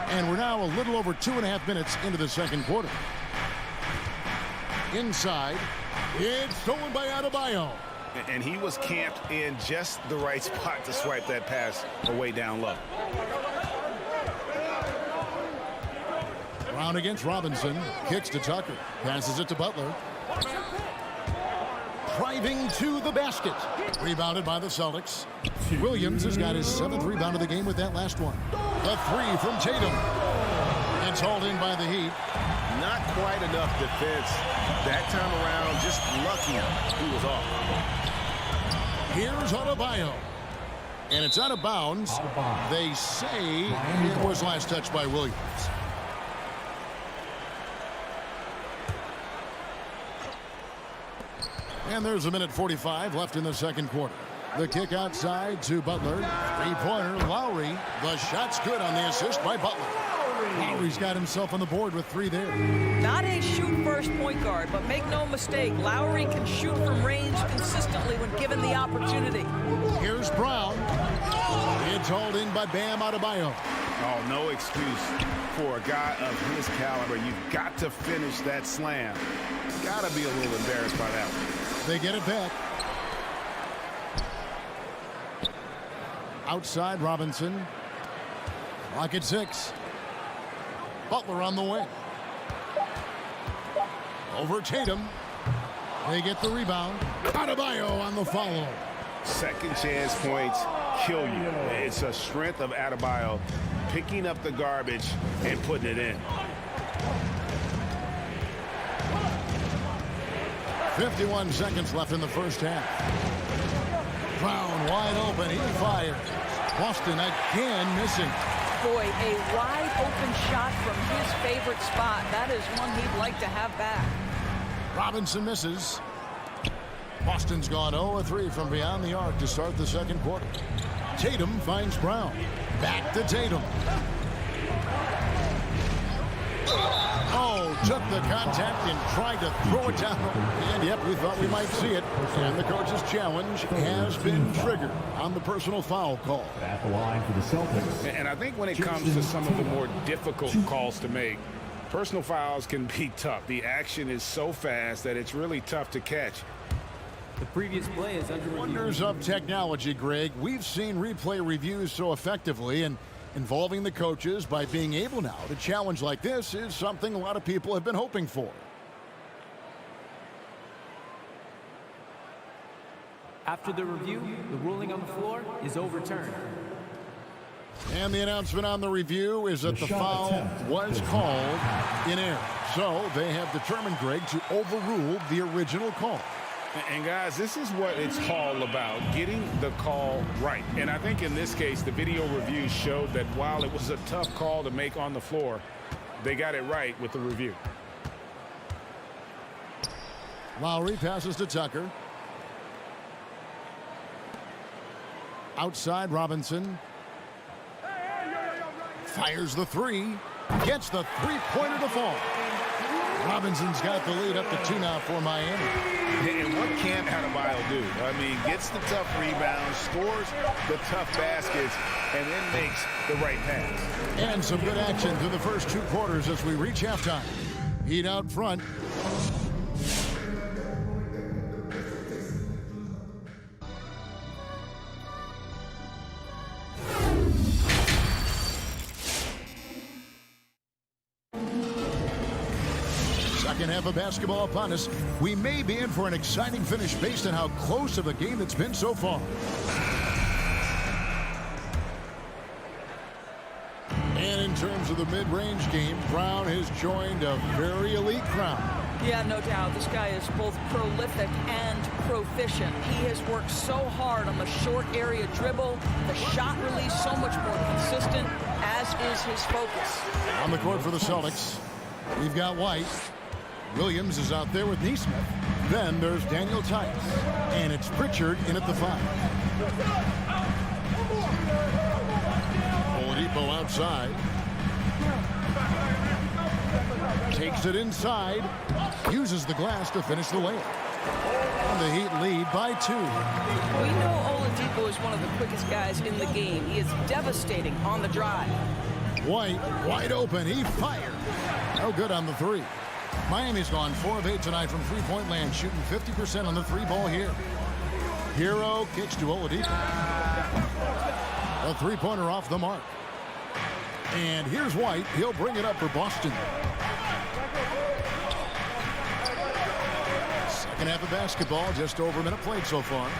And we're now a little over 2.5 minutes into the second quarter. Inside, it's stolen by Adebayo. And he was camped in just the right spot to swipe that pass away down low. Brown against Robinson. Kicks to Tucker. Passes it to Butler. Driving to the basket. Rebounded by the Celtics. Williams has got his 7th rebound of the game with that last one. The 3 from Tatum. It's hauled in by the Heat. Not quite enough defense that time around. Just lucky he was off. Here's Adebayo. And it's out of bounds. They say it was last touched by Williams. And there's 1:45 left in the second quarter. The kick outside to Butler. Three-pointer, Lowry. The shot's good on the assist by Butler. Lowry's got himself on the board with 3 there. Not a shoot-first point guard, but make no mistake, Lowry can shoot from range consistently when given the opportunity. Here's Brown. It's hauled in by Bam Adebayo. Oh, no excuse for a guy of his caliber. You've got to finish that slam. Got to be a little embarrassed by that one. They get it back. Outside Robinson. Lock at 6. Butler on the wing. Over Tatum. They get the rebound. Adebayo on the follow. Second chance points kill you. It's a strength of Adebayo picking up the garbage and putting it in. 51 seconds left in the first half. Brown wide open. He fires. Boston again missing. Boy, a wide open shot from his favorite spot. That is one he'd like to have back. Robinson misses. Boston's gone 0-3 from beyond the arc to start the second quarter. Tatum finds Brown. Back to Tatum. Oh, took the contact and tried to throw it down. And yep, we thought we might see it. And the coach's challenge has been triggered on the personal foul call. At the line for the Celtics. And I think when it comes to some of the more difficult calls to make, personal fouls can be tough. The action is so fast that it's really tough to catch. The previous play is under review. Wonders of technology, Greg. We've seen replay reviews so effectively, and involving the coaches by being able now to challenge like this is something a lot of people have been hoping for. After the review, the ruling on the floor is overturned. And the announcement on the review is that the foul was called in error. So they have determined, Greg, to overrule the original call. And guys, this is what it's all about, getting the call right. And I think in this case, the video review showed that while it was a tough call to make on the floor, they got it right with the review. Lowry passes to Tucker. Outside Robinson. Fires the three. Gets the three-pointer to fall. Robinson's got the lead up to 2 now for Miami. And what can Adebayo do? I mean, gets the tough rebounds, scores the tough baskets, and then makes the right pass. And some good action through the first 2 quarters as we reach halftime. Heat out front. Second half of basketball upon us. We may be in for an exciting finish based on how close of a game it's been so far. And in terms of the mid-range game, Brown has joined a very elite crowd. Yeah, no doubt. This guy is both prolific and proficient. He has worked so hard on the short area dribble, the shot release so much more consistent, as is his focus. On the court for the Celtics, we've got White. Williams is out there with Neesmith. Then there's Daniel Tice. And it's Pritchard in at the 5. Oladipo outside. Takes it inside. Uses the glass to finish the layup. And the Heat lead by 2. We know Oladipo is one of the quickest guys in the game. He is devastating on the drive. White wide open. He fired. No good on the 3. Miami's gone 4 of 8 tonight from three-point land, shooting 50% on the 3-ball here. Hero kicks to Oladipo. A 3-pointer off the mark. And here's White. He'll bring it up for Boston. Second half of basketball, just over a minute played so far.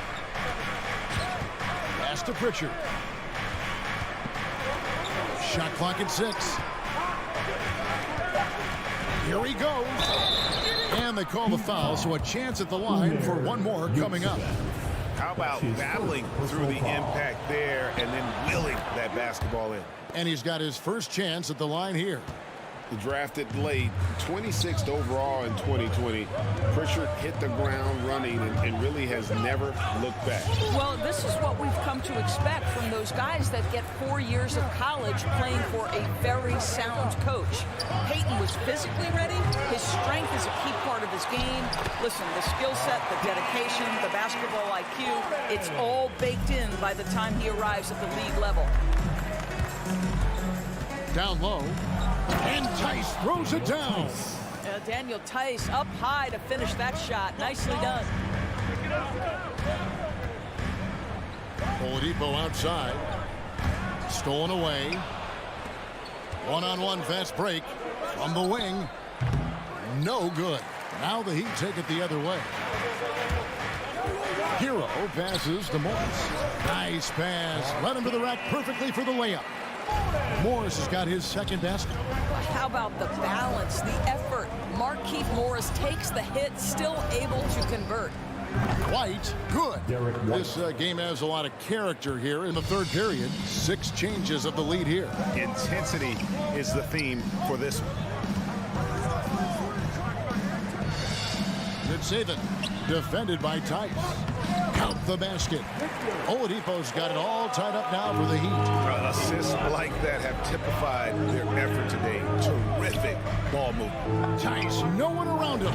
Pass to Pritchard. Shot clock at 6. Here he goes. And they call the foul, so a chance at the line for one more coming up. How about battling through the impact there and then willing that basketball in? And he's got his first chance at the line here. Drafted late, 26th overall in 2020. Pritchard hit the ground running and really has never looked back. Well, this is what we've come to expect from those guys that get 4 years of college playing for a very sound coach. Peyton was physically ready. His strength is a key part of his game. Listen, the skill set, the dedication, the basketball IQ, it's all baked in by the time he arrives at the league level. Down low. And Tice throws it down. Daniel Tice up high to finish that shot. Nicely done. Oladipo outside. Stolen away. One-on-one fast break from the wing. No good. Now the Heat take it the other way. Hero passes to Morris. Nice pass. Led him to the rack perfectly for the layup. Morris has got his second basket. How about the balance, the effort? Markieff Morris takes the hit, still able to convert. White, good. This game has a lot of character here in the third period. 6 changes of the lead here. Intensity is the theme for this one. Good saving. Defended by Tice. Count the basket. Oladipo's got it all tied up now for the Heat. Assists like that have typified their effort today. Terrific ball movement. Tice, no one around him.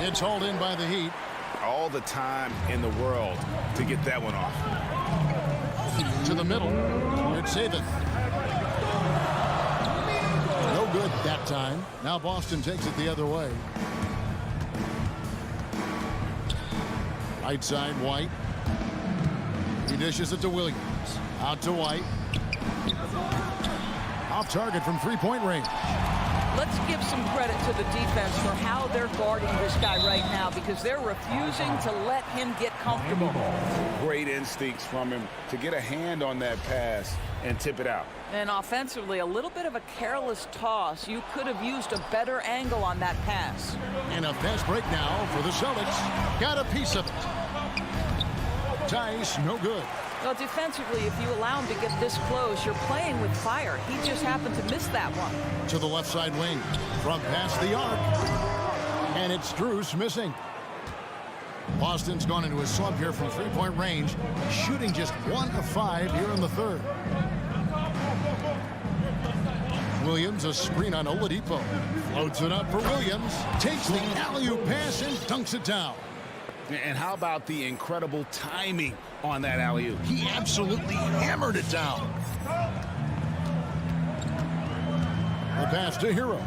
It's hauled in by the Heat. All the time in the world to get that one off. To the middle. Good saving. No good that time. Now Boston takes it the other way. Right side, White. He dishes it to Williams. Out to White. Off target from three-point range. Let's give some credit to the defense for how they're guarding this guy right now, because they're refusing to let him get comfortable. Great instincts from him to get a hand on that pass and tip it out. And offensively, a little bit of a careless toss. You could have used a better angle on that pass. And a fast break now for the Celtics. Got a piece of it. Tice, no good. Well, defensively, if you allow him to get this close, you're playing with fire. He just happened to miss that one. To the left side wing. From past the arc. And it's Strus missing. Boston's gone into a slump here from three-point range. Shooting just 1 of 5 here in the third. Williams, a screen on Oladipo. Floats it up for Williams. Takes the alley-oop pass and dunks it down. And how about the incredible timing on that alley-oop? He absolutely hammered it down. The pass to Hero.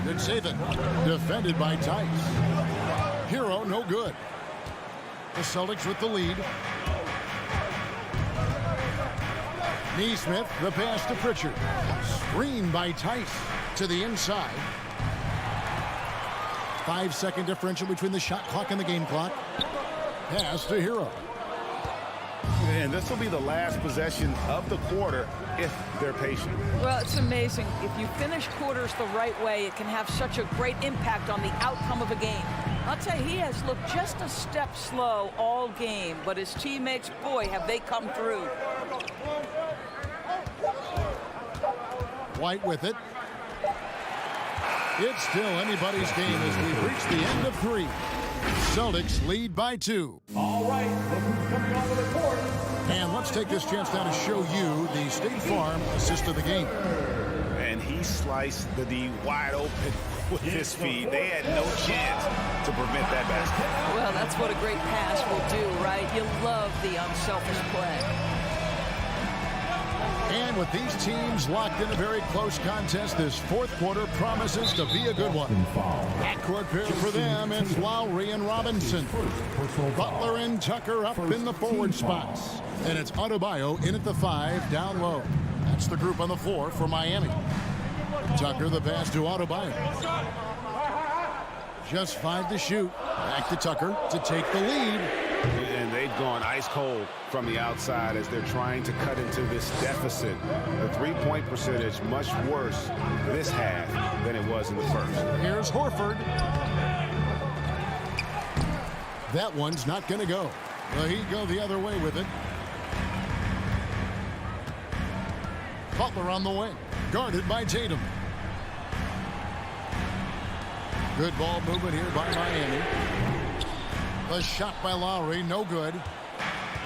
Good saving. Defended by Tice. Hero, no good. The Celtics with the lead. Neesmith, the pass to Pritchard. Screen by Tice to the inside. 5-second differential between the shot clock and the game clock. Pass to Hero. And this will be the last possession of the quarter if they're patient. Well, it's amazing. If you finish quarters the right way, it can have such a great impact on the outcome of a game. I'll tell you, he has looked just a step slow all game, but his teammates, boy, have they come through. White with it. It's still anybody's game as we reach the end of 3. Celtics lead by 2. All right, look who's coming onto the court. And let's take this chance now to show you the State Farm assist of the game. And he sliced the D wide open with his feet. They had no chance to prevent that basket. Well, that's what a great pass will do, right? You love the unselfish play. And with these teams locked in a very close contest, this fourth quarter promises to be a good one. Backcourt pair for them, it's Lowry and Robinson. Butler and Tucker up in the forward spots. And it's Adebayo in at the 5, down low. That's the group on the floor for Miami. Tucker the pass to Adebayo. Just 5 to shoot. Back to Tucker to take the lead. And they've gone ice cold from the outside as they're trying to cut into this deficit. The three-point percentage much worse this half than it was in the first. Here's Horford. That one's not going to go. The Heat go the other way with it. Butler on the wing. Guarded by Tatum. Good ball movement here by Miami. The shot by Lowry, no good.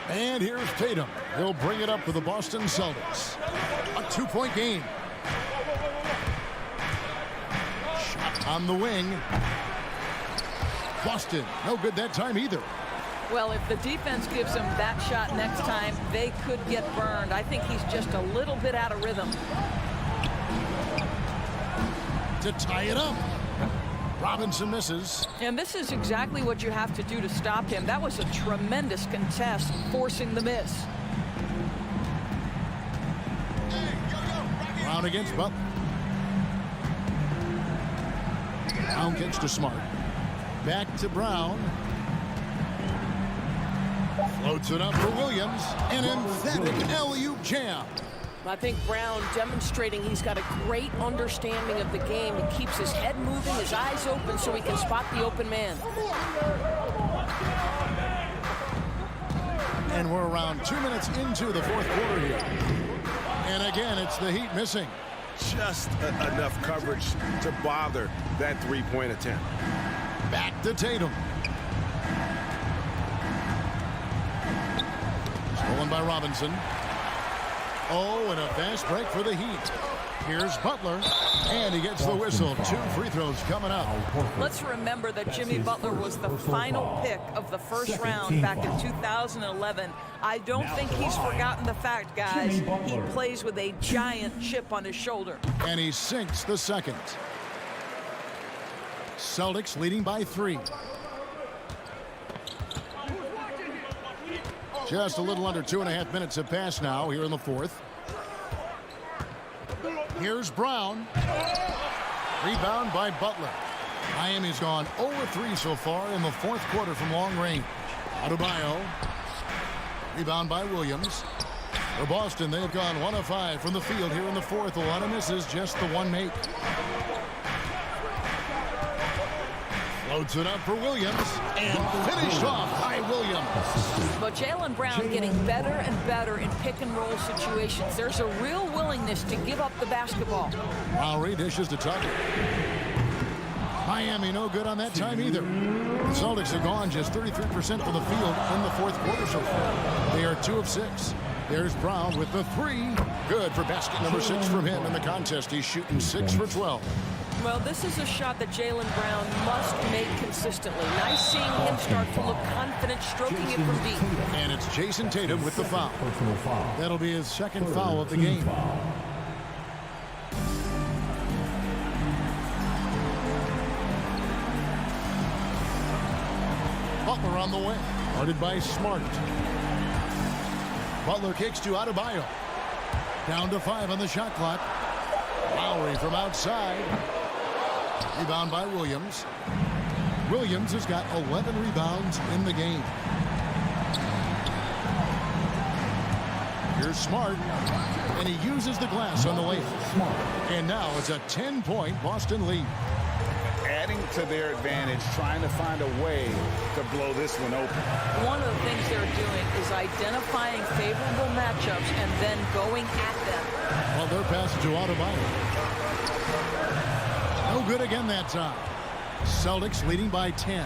And here's Tatum. He'll bring it up for the Boston Celtics. A 2-point game. Shot on the wing. Boston, no good that time either. Well, if the defense gives him that shot next time, they could get burned. I think he's just a little bit out of rhythm. To tie it up. Robinson misses. And this is exactly what you have to do to stop him. That was a tremendous contest, forcing the miss. Brown against Butler. Brown kicks to Smart. Back to Brown. Floats it up for Williams. An emphatic alley-oop jam. I think Brown demonstrating he's got a great understanding of the game. He keeps his head moving, his eyes open so he can spot the open man. And we're around 2 minutes into the fourth quarter here. And again, it's the Heat missing. Just enough coverage to bother that three-point attempt. Back to Tatum. Stolen by Robinson. Oh, and a fast break for the Heat. Here's Butler, and he gets the whistle. 2 free throws coming up. Let's remember that Jimmy Butler was the final pick of the first round back in 2011. I don't think he's forgotten the fact, guys. He plays with a giant chip on his shoulder. And he sinks the second. Celtics leading by 3. Just a little under 2.5 minutes have passed now here in the fourth. Here's Brown. Rebound by Butler. Miami's gone 0-3 so far in the fourth quarter from long range. Adebayo. Rebound by Williams. For Boston, they've gone 1 of 5 from the field here in the fourth. A lot of misses, just the one make. Floats it up for Williams, and finished off by Williams. But Jaylen Brown getting better and better in pick-and-roll situations. There's a real willingness to give up the basketball. Lowry dishes to Tucker. Miami no good on that time either. The Celtics have gone just 33% from the field in the fourth quarter so far. They are 2 of 6. There's Brown with the 3. Good for basket number 6 from him in the contest. He's shooting 6 for 12. Well, this is a shot that Jaylen Brown must make consistently. Nice seeing him start to look confident, stroking it from deep. And it's Jason Tatum with the foul. That'll be his second foul of the game. Butler on the way. Guarded by Smart. Butler kicks to Adebayo. Down to 5 on the shot clock. Lowry from outside. Rebound by Williams. Williams has got 11 rebounds in the game. Here's Smart. And he uses the glass on the layup. And now it's a 10-point Boston lead. Adding to their advantage, trying to find a way to blow this one open. One of the things they're doing is identifying favorable matchups and then going at them. Well, they're passing to Adebayo. No good again that time. Celtics leading by 10.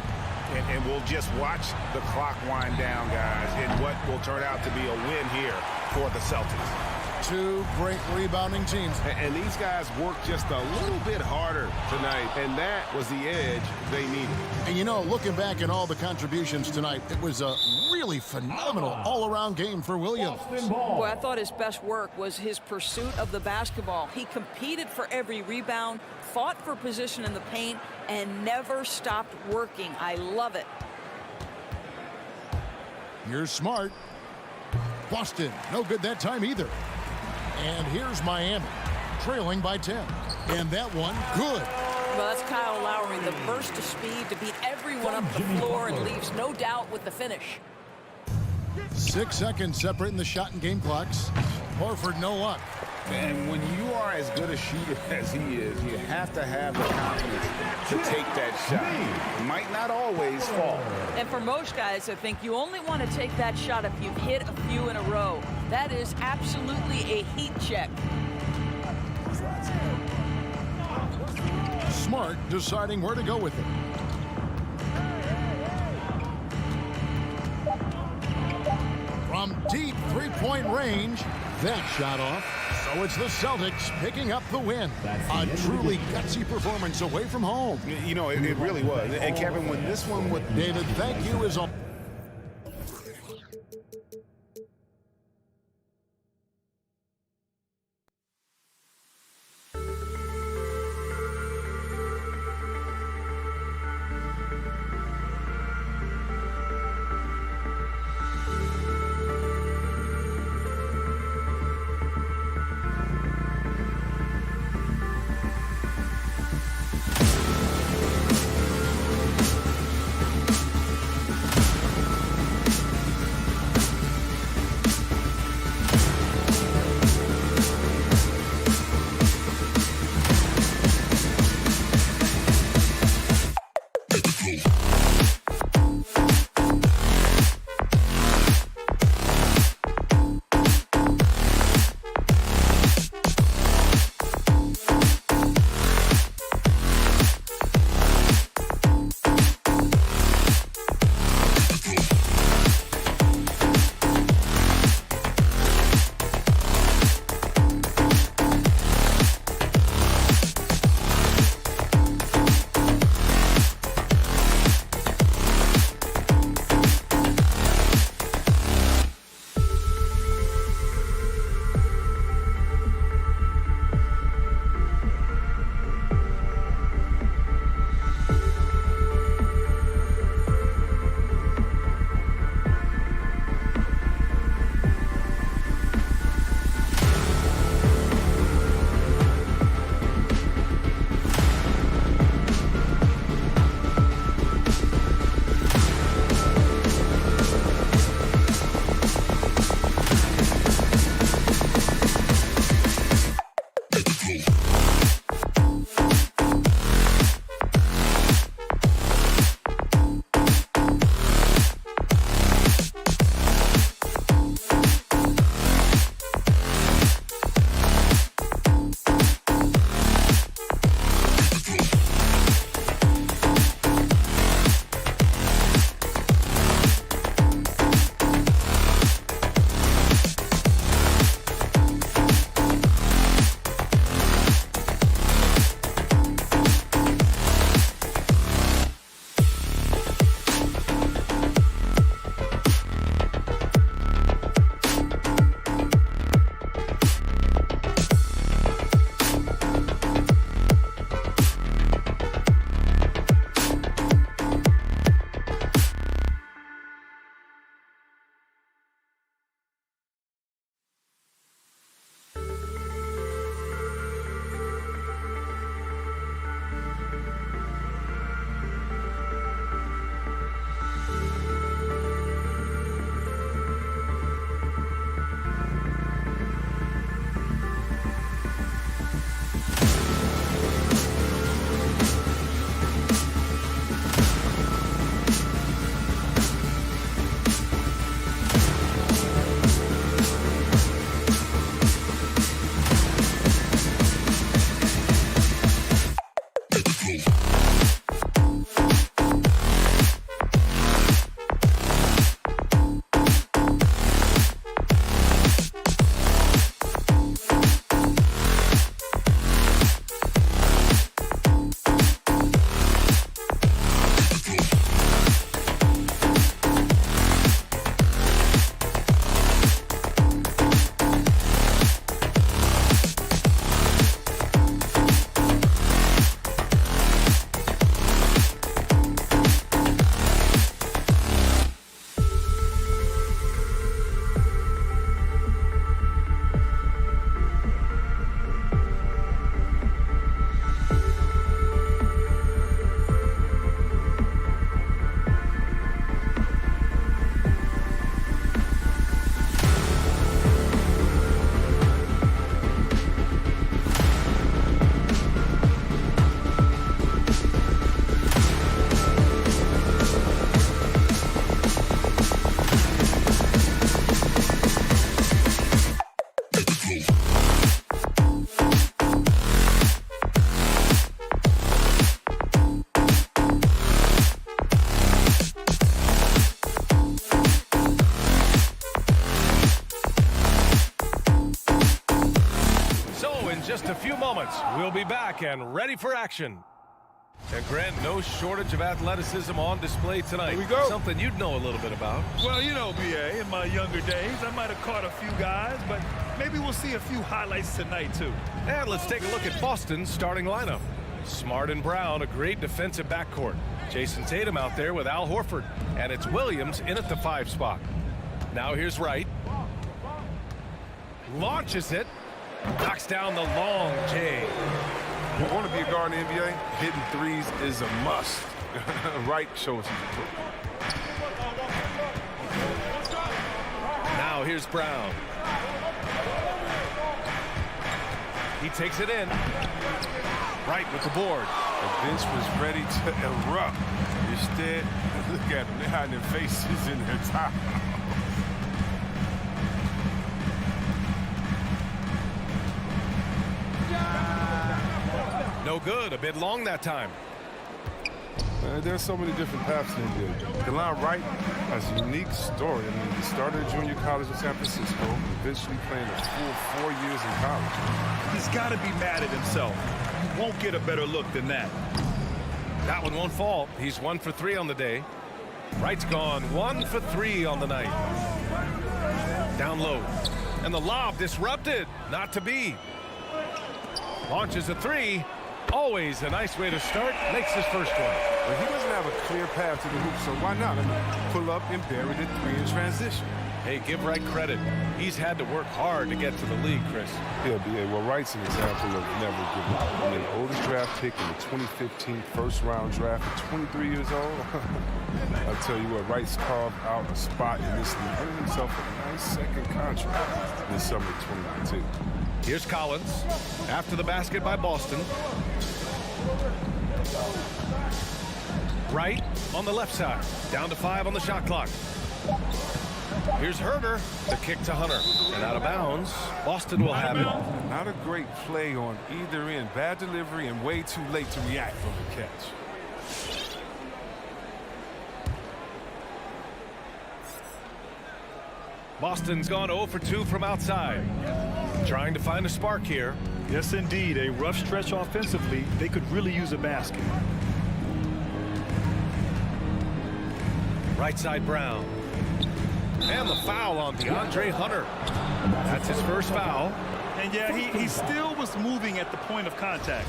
And we'll just watch the clock wind down, guys, in what will turn out to be a win here for the Celtics. 2 great rebounding teams. And these guys worked just a little bit harder tonight, and that was the edge they needed. And you know, looking back at all the contributions tonight, it was a really phenomenal all-around game for Williams. Boy, I thought his best work was his pursuit of the basketball. He competed for every rebound, fought for position in the paint, and never stopped working. I love it. Here's Smart. Boston, no good that time either. And here's Miami, trailing by 10. And that one, good. Well, that's Kyle Lowry, the burst of speed to beat everyone up the floor and leaves no doubt with the finish. 6 seconds separating the shot and game clocks. Horford, no luck. And when you are as good a shooter as he is, you have to have the confidence to take that shot. It might not always fall. And for most guys, I think you only want to take that shot if you've hit a few in a row. That is absolutely a heat check. Smart deciding where to go with it. From deep three-point range, that shot off. So it's the Celtics picking up the win. A truly gutsy performance away from home. You know, it really was. And Kevin, when this one would... David, thank you as always. just a few moments. We'll be back and ready for action. And Grant, no shortage of athleticism on display tonight. Here we go. Something you'd know a little bit about. Well, you know, B.A., in my younger days, I might have caught a few guys, but maybe we'll see a few highlights tonight, too. And let's take a look at Boston's starting lineup. Smart and Brown, a great defensive backcourt. Jason Tatum out there with Al Horford. And it's Williams in at the 5 spot. Now here's Wright. Launches it. Knocks down the long J. You want to be a guard in the NBA? Hitting threes is a must. Wright shows you. Now here's Brown. He takes it in. Wright with the board. The bench was ready to erupt. Instead, look at them. They're hiding their faces in their top. No good. A bit long that time. There's so many different paths in the NBA. Delon Wright has a unique story. I mean, he started at junior college in San Francisco, eventually playing a full 4 years in college. He's got to be mad at himself. You won't get a better look than that. That one won't fall. He's 1 for 3 on the day. Wright's gone 1 for 3 on the night. Down low. And the lob disrupted. Not to be. Launches a 3. Always a nice way to start. Makes his first one. But he doesn't have a clear path to the hoop, so why not? I mean, pull up and bury the 3 in transition. Hey, give Wright credit. He's had to work hard to get to the league, Chris. Yeah, well, Wright's an example of never giving up. I mean, the oldest draft pick in the 2015 first-round draft at 23 years old. I'll tell you what, Wright's carved out a spot in this league, earning himself a nice second contract this summer of 2019. Here's Collins after the basket by Boston. Wright on the left side. Down to 5 on the shot clock. Here's Herder. The kick to Hunter. And out of bounds. Boston will have it. Not a great play on either end. Bad delivery and way too late to react from the catch. Boston's gone 0 for 2 from outside. Trying to find a spark here. Yes, indeed. A rough stretch offensively. They could really use a basket. Right side Brown. And the foul on DeAndre Hunter. That's his first foul. And yeah, he still was moving at the point of contact.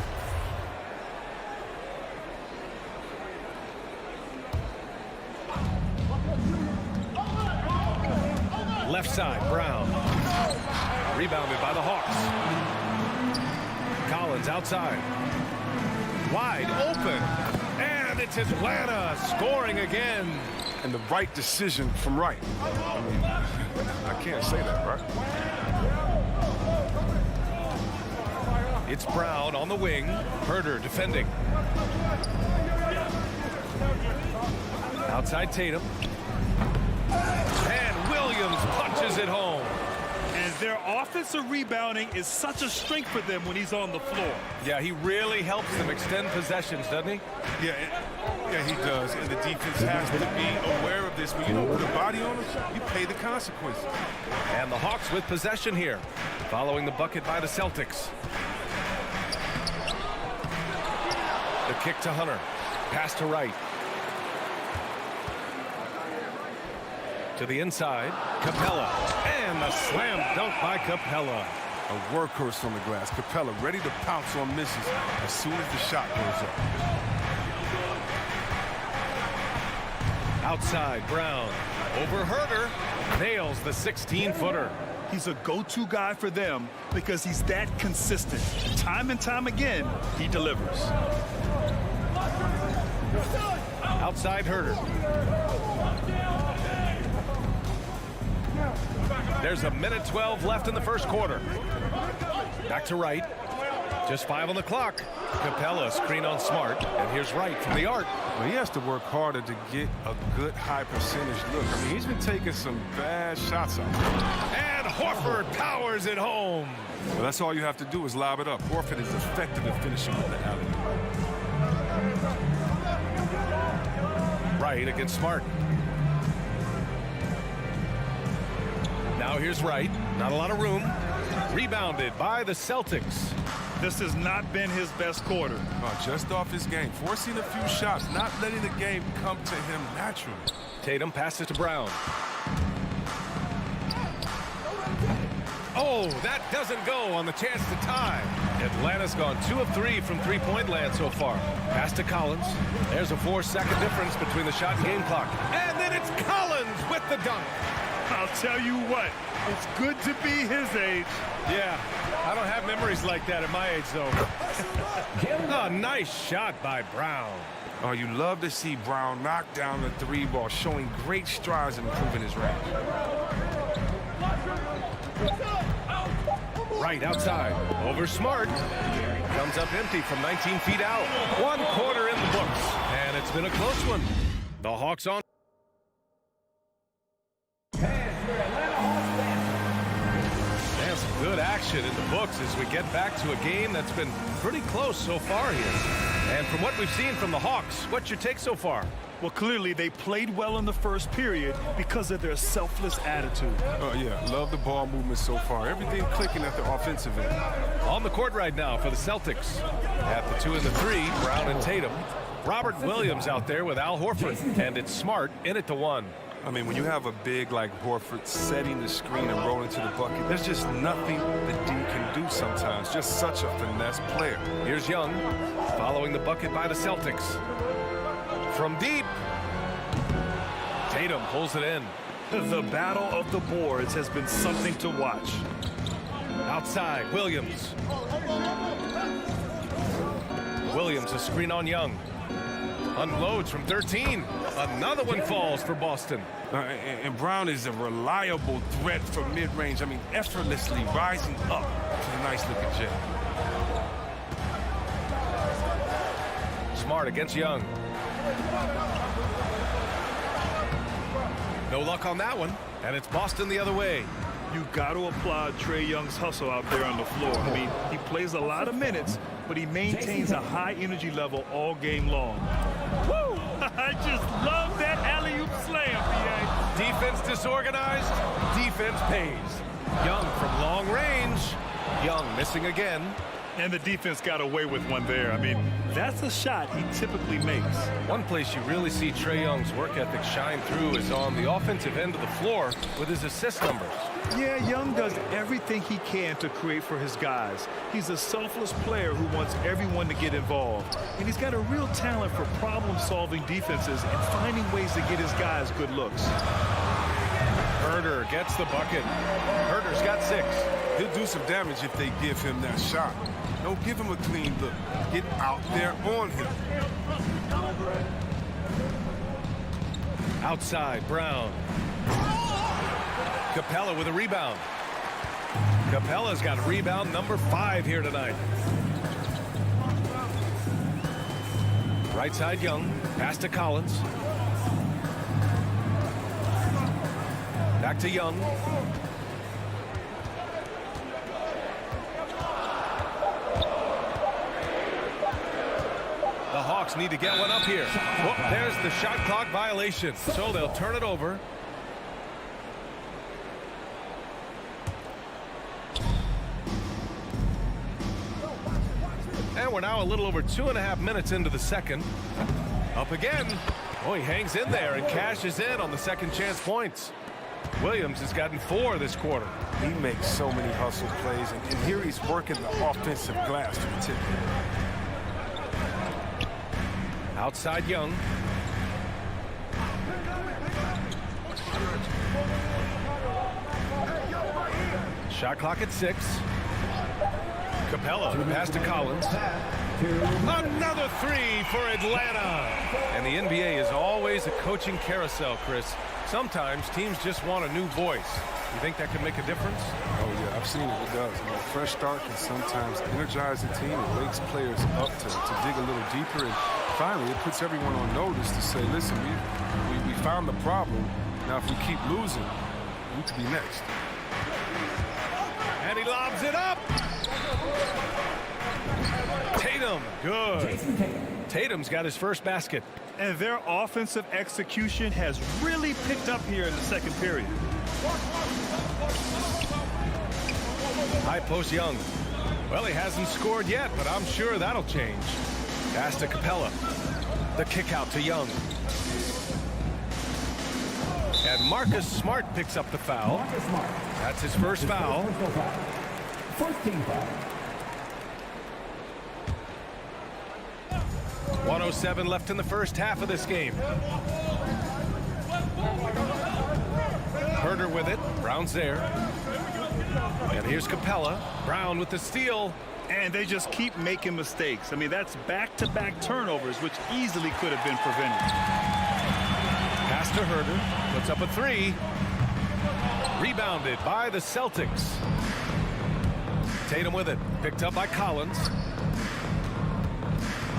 Left side, Brown. Rebounded by the Hawks. Collins outside. Wide open. And it's Atlanta scoring again. And the right decision from Wright. I mean, I can't say that, right? It's Brown on the wing. Herder defending. Outside Tatum. And Williams punches it home. And their offensive rebounding is such a strength for them when he's on the floor. Yeah, he really helps them extend possessions, doesn't he? Yeah, he does. And the defense has to be aware of this. When you don't put a body on them, you pay the consequences. And the Hawks with possession here, following the bucket by the Celtics. The kick to Hunter. Pass to Wright. To the inside, Capella. And the slam dunk by Capella. A workhorse on the glass. Capella ready to pounce on misses as soon as the shot goes up. Outside, Brown. Over Herder. Nails the 16-footer. He's a go-to guy for them because he's that consistent. Time and time again, he delivers. Outside Herder. There's a minute 12 left in the first quarter. Back to Wright. Just 5 on the clock. Capella screen on Smart. And here's Wright from the arc. Well, he has to work harder to get a good high percentage look. I mean, he's been taking some bad shots out there. And Horford powers it home. Well, that's all you have to do is lob it up. Horford is effective at finishing with the alley. Wright against Smart. Now here's Wright. Not a lot of room. Rebounded by the Celtics. This has not been his best quarter. Just off his game, forcing a few shots, not letting the game come to him naturally. Tatum passes to Brown. Oh, that doesn't go on the chance to tie. Atlanta's gone 2 of 3 from three-point land so far. Pass to Collins. There's a 4-second difference between the shot and game clock. And then it's Collins with the dunk. I'll tell you what, it's good to be his age. Yeah, I don't have memories like that at my age, though. Oh, nice shot by Brown. Oh, you love to see Brown knock down the three ball, showing great strides and improving his range. Right outside. Over Smart. Comes up empty from 19 feet out. 1 quarter in the books. And it's been a close one. The Hawks on. And some good action in the books as we get back to a game that's been pretty close so far here. And from what we've seen from the Hawks, what's your take so far? Well, clearly they played well in the first period because of their selfless attitude. Oh, yeah. Love the ball movement so far. Everything clicking at the offensive end. On the court right now for the Celtics. At the 2 and the 3, Brown and Tatum. Robert Williams out there with Al Horford. And it's Smart in at the 1. I mean, when you have a big like Horford setting the screen and rolling to the bucket, there's just nothing the D can do sometimes. Just such a finesse player. Here's Young following the bucket by the Celtics. From deep, Tatum pulls it in. The battle of the boards has been something to watch. Outside, Williams. Williams, a screen on Young. Unloads from 13. Another one falls for Boston. And Brown is a reliable threat from mid-range. I mean, effortlessly rising up to a nice-looking jab. Smart against Young. No luck on that one, and it's Boston the other way. You got to applaud Trae Young's hustle out there on the floor. I mean, he plays a lot of minutes, but he maintains a high energy level all game long. Woo! I just love that alley-oop slam, PA. Defense disorganized, defense pays. Young from long range. Young missing again. And the defense got away with one there. I mean, that's a shot he typically makes. One place you really see Trae Young's work ethic shine through is on the offensive end of the floor with his assist numbers. Yeah, Young does everything he can to create for his guys. He's a selfless player who wants everyone to get involved. And he's got a real talent for problem-solving defenses and finding ways to get his guys good looks. Herder gets the bucket. Herder's got 6. He'll do some damage if they give him that shot. Don't give him a clean look. Get out there on him. Outside, Brown. Capella with a rebound. Capella's got rebound number 5 here tonight. Right side, Young. Pass to Collins. Back to Young. The Hawks need to get one up here. Whoop, there's the shot clock violation. So they'll turn it over. And we're now a little over 2.5 minutes into the second. Up again. Oh, he hangs in there and cashes in on the second chance points. Williams has gotten 4 this quarter. He makes so many hustle plays, and here he's working the offensive glass to the tip. Outside Young. Shot clock at 6. Capella, pass to Collins. Another 3 for Atlanta. And the NBA is always a coaching carousel, Chris. Sometimes teams just want a new voice. You think that could make a difference? Oh, yeah, I've seen it. It does. A fresh start can sometimes energize the team. It wakes players up to dig a little deeper. And finally, it puts everyone on notice to say, listen, we found the problem. Now, if we keep losing, we could be next. And he lobs it up. Tatum, good. Tatum's got his first basket. And their offensive execution has really picked up here in the second period. High post Young. Well, he hasn't scored yet, but I'm sure that'll change. Pass to Capella. The kick out to Young. And Marcus Smart picks up the foul. That's his first foul. First team foul. 1:07 left in the first half of this game. Herder with it. Brown's there. And here's Capella. Brown with the steal. And they just keep making mistakes. I mean, that's back-to-back turnovers, which easily could have been prevented. Pass to Herder. Puts up a three. Rebounded by the Celtics. Tatum with it. Picked up by Collins.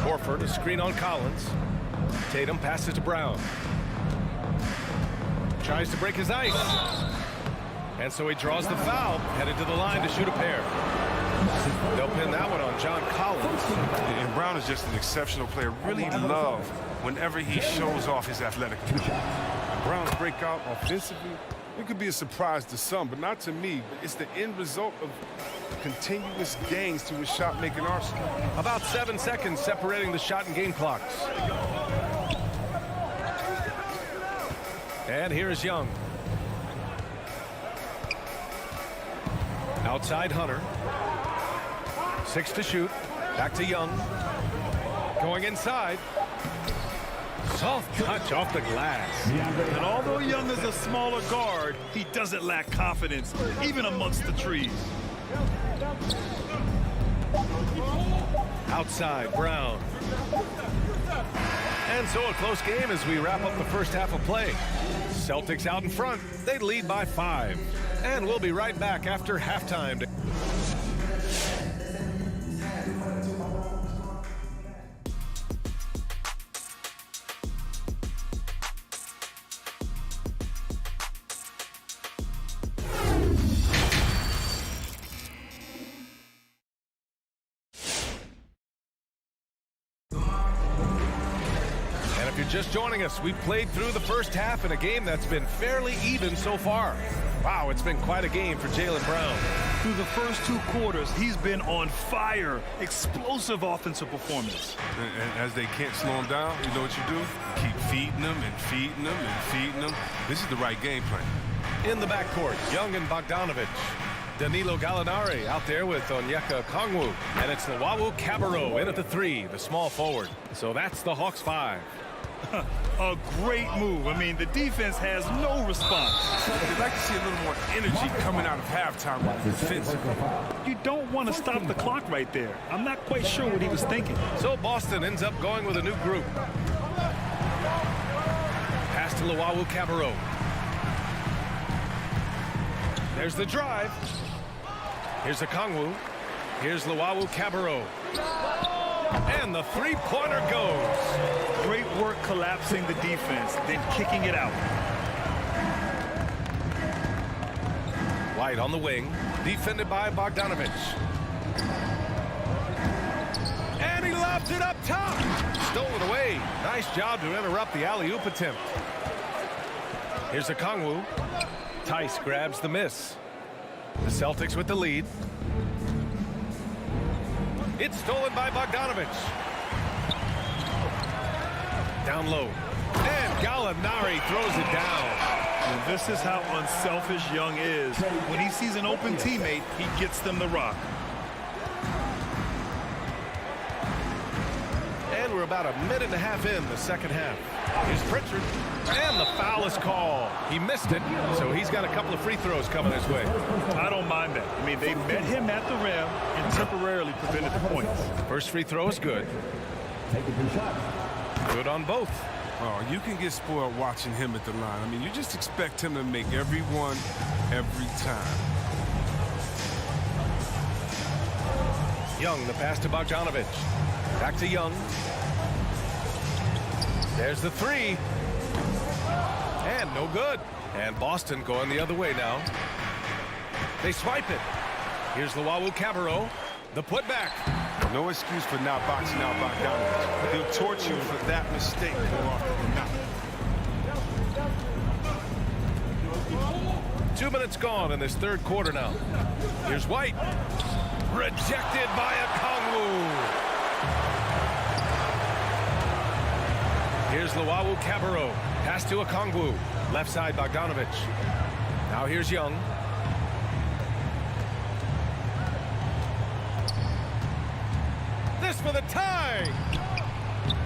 Horford, a screen on Collins. Tatum passes to Brown. Tries to break his ice. And so he draws the foul, headed to the line to shoot a pair. They'll pin that one on John Collins. And Brown is just an exceptional player. Really love whenever he shows off his athletic ability. Brown's breakout offensively, it could be a surprise to some, but not to me. It's the end result of continuous gains to his shot-making arsenal. About 7 seconds separating the shot and game clocks. And here's Young. Outside Hunter. 6 to shoot. Back to Young. Going inside. Soft touch off the glass. And although Young is a smaller guard, he doesn't lack confidence, even amongst the trees. Outside Brown. And so a close game as we wrap up the first half of play. Celtics out in front. They lead by 5. And we'll be right back after halftime. Just joining us, we've played through the first half in a game that's been fairly even so far. Wow, it's been quite a game for Jaylen Brown. Through the first 2 quarters, he's been on fire. Explosive offensive performance. And as they can't slow him down, you know what you do? You keep feeding them and feeding them and feeding them. This is the right game plan. In the backcourt, Young and Bogdanovich. Danilo Gallinari out there with Onyeka Okongwu. And it's Luwawu Cabarrot in at the 3, the small forward. So that's the Hawks 5. A great move. I mean, the defense has no response. I'd like to see a little more energy coming out of halftime defensively. You don't want to stop the clock right there. I'm not quite sure what he was thinking. So Boston ends up going with a new group. Pass to Luwawu Cabarrot. There's the drive. Here's Okongwu. Here's Luwawu Cabarrot. And the three-pointer goes. Great work collapsing the defense, then kicking it out. White on the wing, defended by Bogdanovich. And he lobs it up top. Stolen away. Nice job to interrupt the alley-oop attempt. Here's Okongwu. Tice grabs the miss. The Celtics with the lead. It's stolen by Bogdanovich. Down low. And Gallinari throws it down. And this is how unselfish Young is. When he sees an open teammate, he gets them the rock. And we're about a minute and a half in the second half. Here's Pritchard. And the foul is called. He missed it, so he's got a couple of free throws coming his way. I don't mind that. I mean, they met him at the rim and temporarily prevented the points. First free throw is good. Good on both. Oh, you can get spoiled watching him at the line. I mean, you just expect him to make every one, every time. Young, the pass to Bogdanovich. Back to Young. There's the 3. And no good. And Boston going the other way now. They swipe it. Here's Luwawu Cabarrot. The putback. No excuse for not boxing out Bogdanovich. He'll torch you for that mistake more often than not. 2 minutes gone in this third quarter now. Here's White. Rejected by Okongwu. Here's Luwawu-Cabarrot. Pass to Okongwu. Left side Bogdanovic. Now here's Young. This for the tie.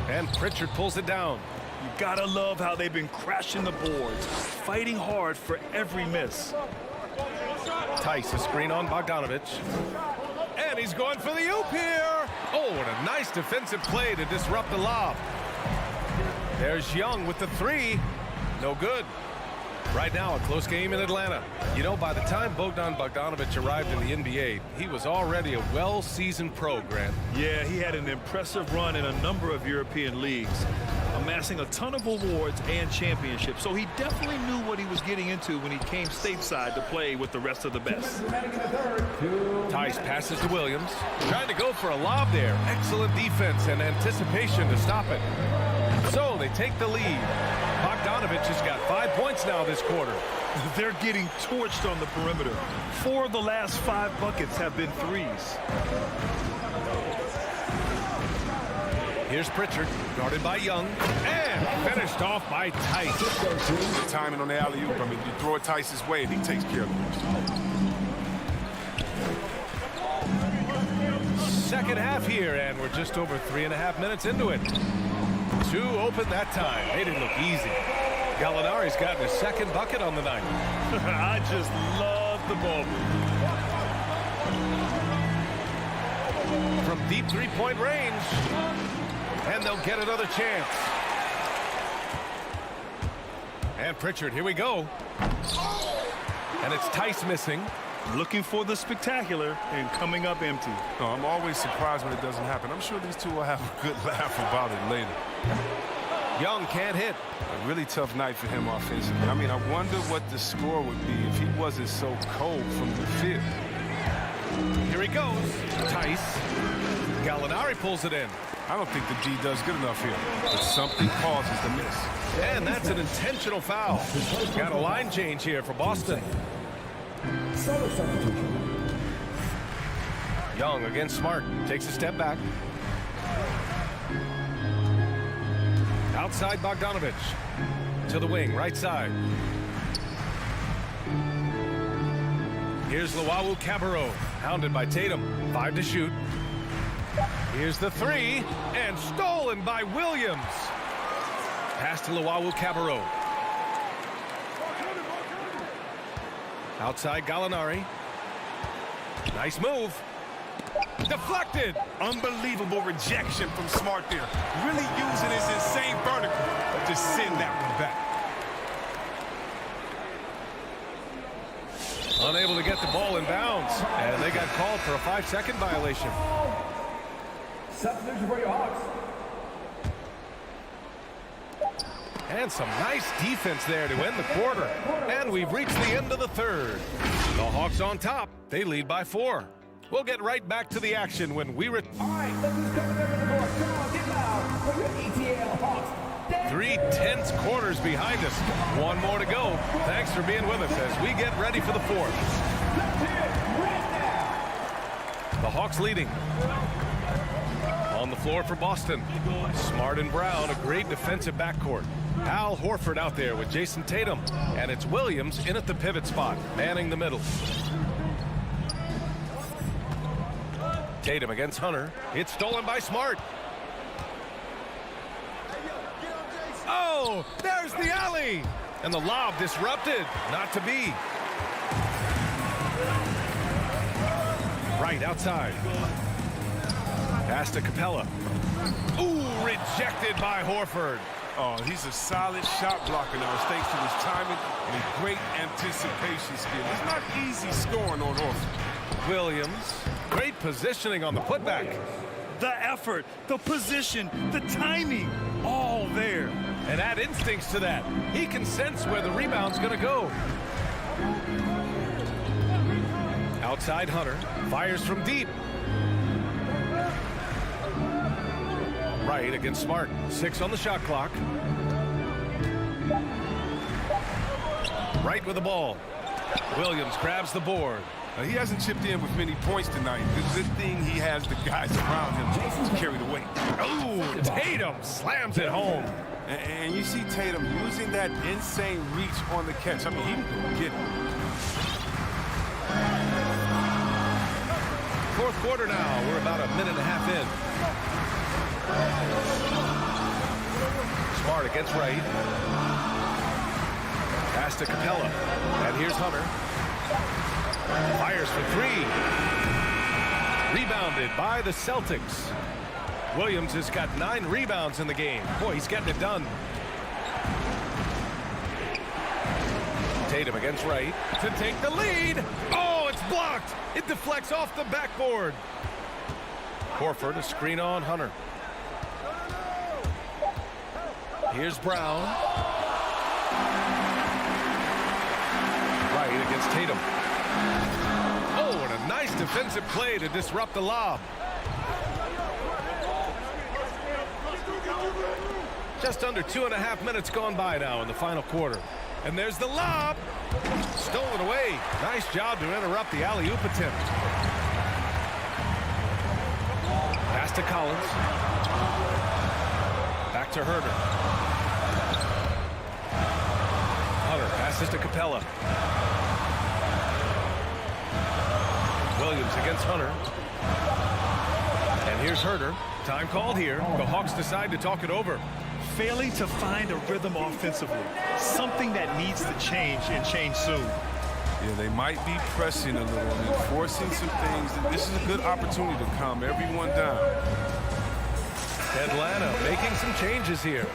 And Pritchard pulls it down. You gotta love how they've been crashing the boards, fighting hard for every miss. Tice, a screen on Bogdanovic. And he's going for the oop here. Oh, what a nice defensive play to disrupt the lob. There's Young with the three. No good. Right now, a close game in Atlanta. You know, by the time Bogdan Bogdanovic arrived in the NBA, he was already a well-seasoned pro, Grant. Yeah, he had an impressive run in a number of European leagues, amassing a ton of awards and championships. So he definitely knew what he was getting into when he came stateside to play with the rest of the best. Tice passes to Williams. Trying to go for a lob there. Excellent defense and anticipation to stop it. So they take the lead. Bogdanovic has got 5 points now this quarter. They're getting torched on the perimeter. 4 of the last 5 buckets have been threes. Here's Pritchard, guarded by Young, and finished off by Tice. The timing on the alley-oop. I mean, you throw it Tice's way, and he takes care of it. Second half here, and we're just over 3.5 minutes into it. 2 open that time. They didn't look easy. Gallinari's gotten his second bucket on the night. I just love the ball. From deep three-point range. And they'll get another chance. And Pritchard, here we go. And it's Tice missing. Looking for the spectacular and coming up empty. No, I'm always surprised when it doesn't happen. I'm sure these two will have a good laugh about it later. Young can't hit. A really tough night for him offensively. I mean, I wonder what the score would be if he wasn't so cold from the field. Here he goes. Tice. Gallinari pulls it in. I don't think the D does good enough here. But something causes the miss. And that's an intentional foul. Got a line change here for Boston. Young against Smart. Takes a step back. Outside Bogdanovic. To the wing, right side. Here's Luwawu-Cabarrot. Hounded by Tatum. 5 to shoot. Here's the three. And stolen by Williams. Pass to Luwawu-Cabarrot. Outside Gallinari. Nice move. Deflected. Unbelievable rejection from Smart there. Really using his insane vertical. But just send that one back. Unable to get the ball in bounds. And they got called for a 5-second violation. Substitution for your Hawks. And some nice defense there to end the quarter. And we've reached the end of the third. The Hawks on top. They lead by 4. We'll get right back to the action when we return. All right, look who's coming over the court. Come on, get loud for your ETL Hawks. 3 tense quarters behind us. 1 more to go. Thanks for being with us as we get ready for the 4th. The Hawks leading. On the floor for Boston. Smart and Brown, a great defensive backcourt. Al Horford out there with Jason Tatum. And it's Williams in at the pivot spot, manning the middle. Tatum against Hunter. It's stolen by Smart. Oh, there's the alley. And the lob disrupted. Not to be. Right outside. Pass to Capella. Ooh, rejected by Horford. Oh, he's a solid shot blocker now, thanks to his timing and great anticipation skill. It's not easy scoring on Horford. Williams, great positioning on the putback. The effort, the position, the timing, all there. And add instincts to that. He can sense where the rebound's going to go. Outside Hunter, fires from deep. Right against Smart. 6 on the shot clock. Right with the ball. Williams grabs the board. He hasn't chipped in with many points tonight. The good thing he has the guys around him to carry the weight. Oh, Tatum slams it home. And you see Tatum using that insane reach on the catch. I mean, he can get it. Fourth quarter now. We're about a minute and a half in. Smart against Wright. Pass to Capella. And here's Hunter. Fires for three. Rebounded by the Celtics. Williams has got 9 rebounds in the game. Boy, he's getting it done. Tatum against Wright to take the lead. Oh, it's blocked. It deflects off the backboard. Horford a screen on Hunter. Here's Brown. Wright against Tatum. Oh, and a nice defensive play to disrupt the lob. Just under 2.5 minutes gone by now in the final quarter. And there's the lob. Stolen away. Nice job to interrupt the alley-oop attempt. Pass to Collins. Back to Herder. Hunter passes to Capella. Williams against Hunter. And here's Herder. Time called here. The Hawks decide to talk it over. Failing to find a rhythm offensively. Something that needs to change and change soon. Yeah, they might be pressing a little and forcing some things. This is a good opportunity to calm everyone down. Atlanta making some changes here.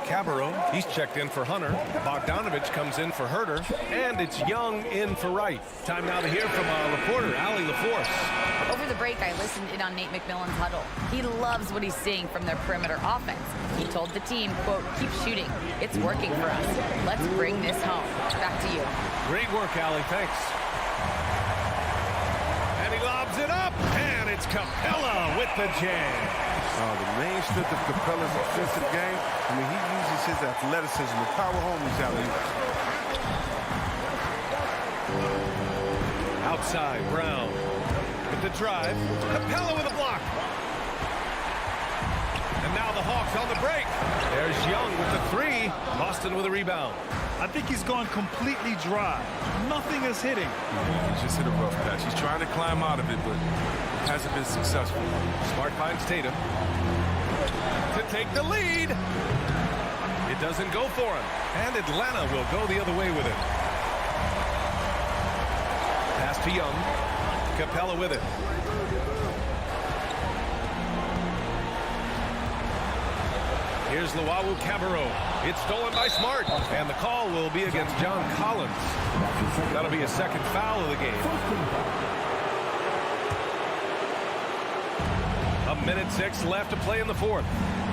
Cabarro, he's checked in for Hunter. Bogdanovich comes in for Herder. And it's Young in for Wright. Time now to hear from our reporter, Allie LaForce. Over the break, I listened in on Nate McMillan's huddle. He loves what he's seeing from their perimeter offense. He told the team, quote, keep shooting. It's working for us. Let's bring this home. Back to you. Great work, Allie. Thanks. And he lobs it up. And it's Capella with the jam. The main strength of Capella's offensive game, I mean, he uses his athleticism to power home these alley-oops. Outside, Brown with the drive. Capella with a block. And now the Hawks on the break. There's Young with the 3. Boston with a rebound. I think he's gone completely dry. Nothing is hitting. He just hit a rough patch. He's trying to climb out of it, but hasn't been successful. Smart finds Tatum to take the lead. It doesn't go for him. And Atlanta will go the other way with it. Pass to Young. Capella with it. Here's Cabarro. It's stolen by Smart. And the call will be against John Collins. That'll be his second foul of the game. 1:06 left to play in the fourth.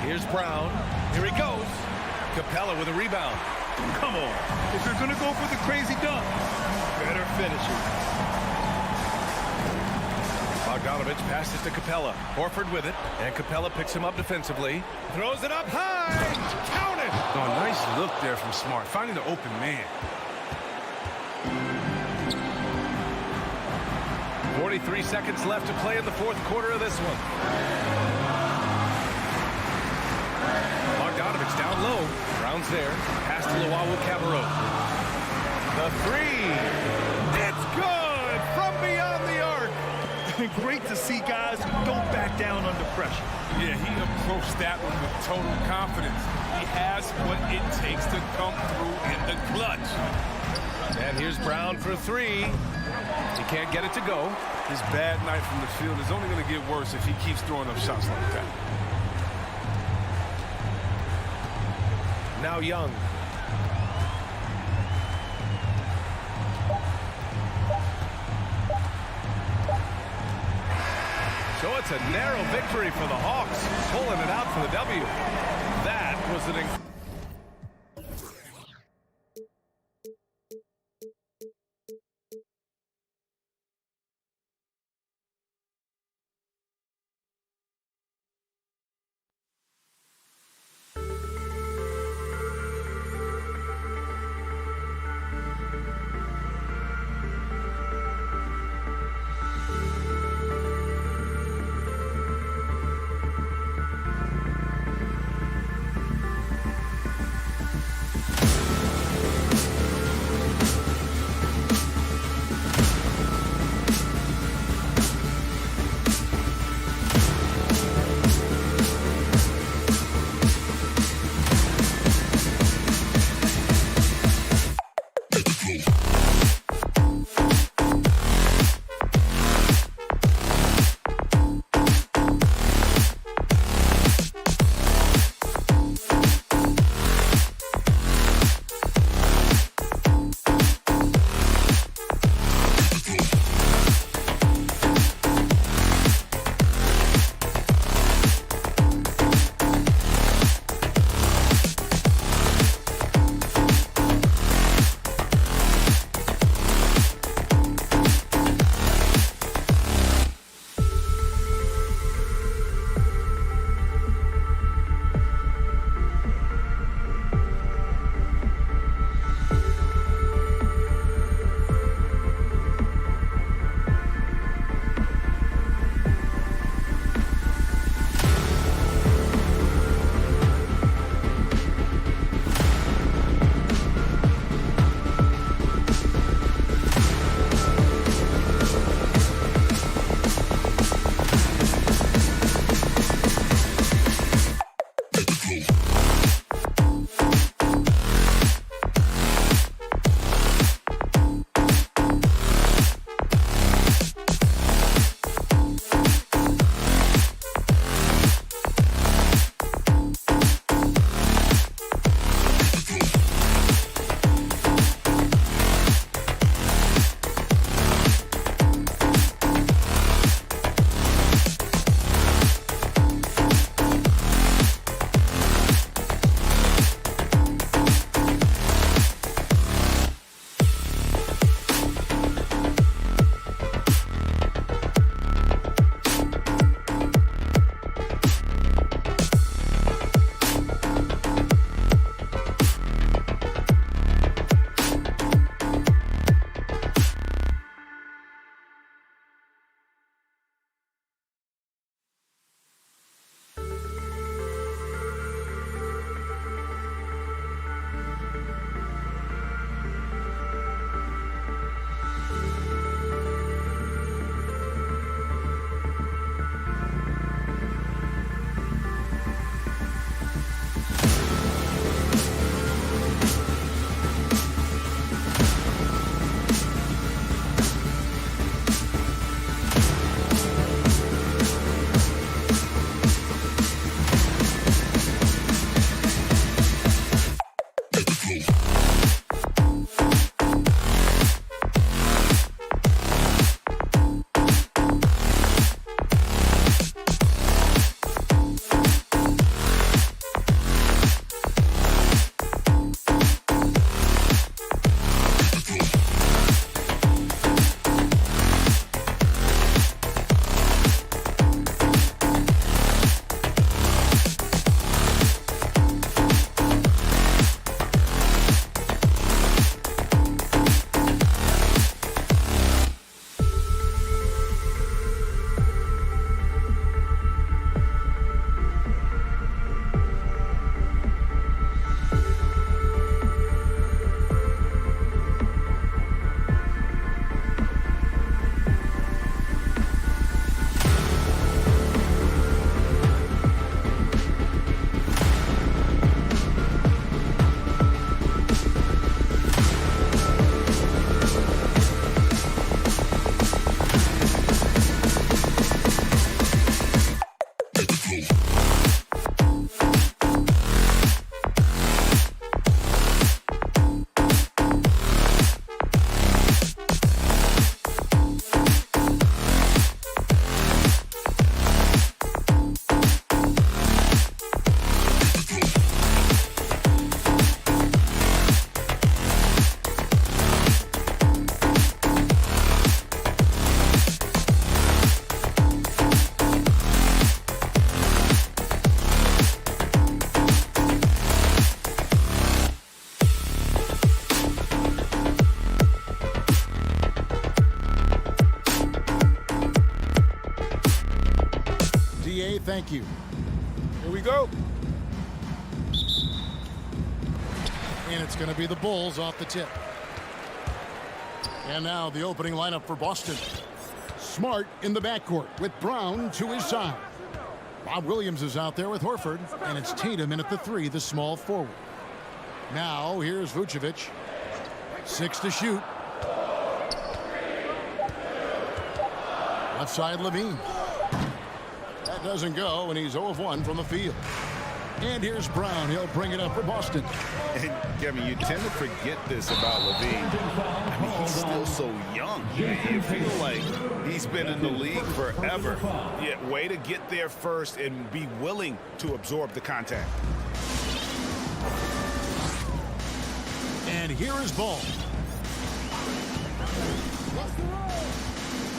Here's Brown. Here he goes. Capella with a rebound. Come on. If you're going to go for the crazy dunk, better finish it. Bogdanovich passes to Capella. Horford with it. And Capella picks him up defensively. Throws it up high. Count it. Oh, nice look there from Smart. Finding the open man. 43 seconds left to play in the fourth quarter of this one. Bogdanovich down low. Brown's there. Pass to Cabarro. The 3. It's good from beyond the arc. Great to see guys who don't back down under pressure. Yeah, he approached that one with total confidence. He has what it takes to come through in the clutch. And here's Brown for 3. He can't get it to go. His bad night from the field is only going to get worse if he keeps throwing up shots like that. Now Young. So it's a narrow victory for the Hawks, pulling it out for the W. That was an thank you. Here we go. And it's going to be the Bulls off the tip. And now the opening lineup for Boston. Smart in the backcourt with Brown to his side. Bob Williams is out there with Horford, and it's Tatum in at the 3, the small forward. Now here's Vucevic. 6 to shoot. Left side Levine. That doesn't go, and he's 0 of 1 from the field. And here's Brown. He'll bring it up for Boston. And Kevin, you tend to forget this about Levine. I mean, he's still so young. You feel like he's been in the league forever. Yet, way to get there first and be willing to absorb the contact. And here is Ball.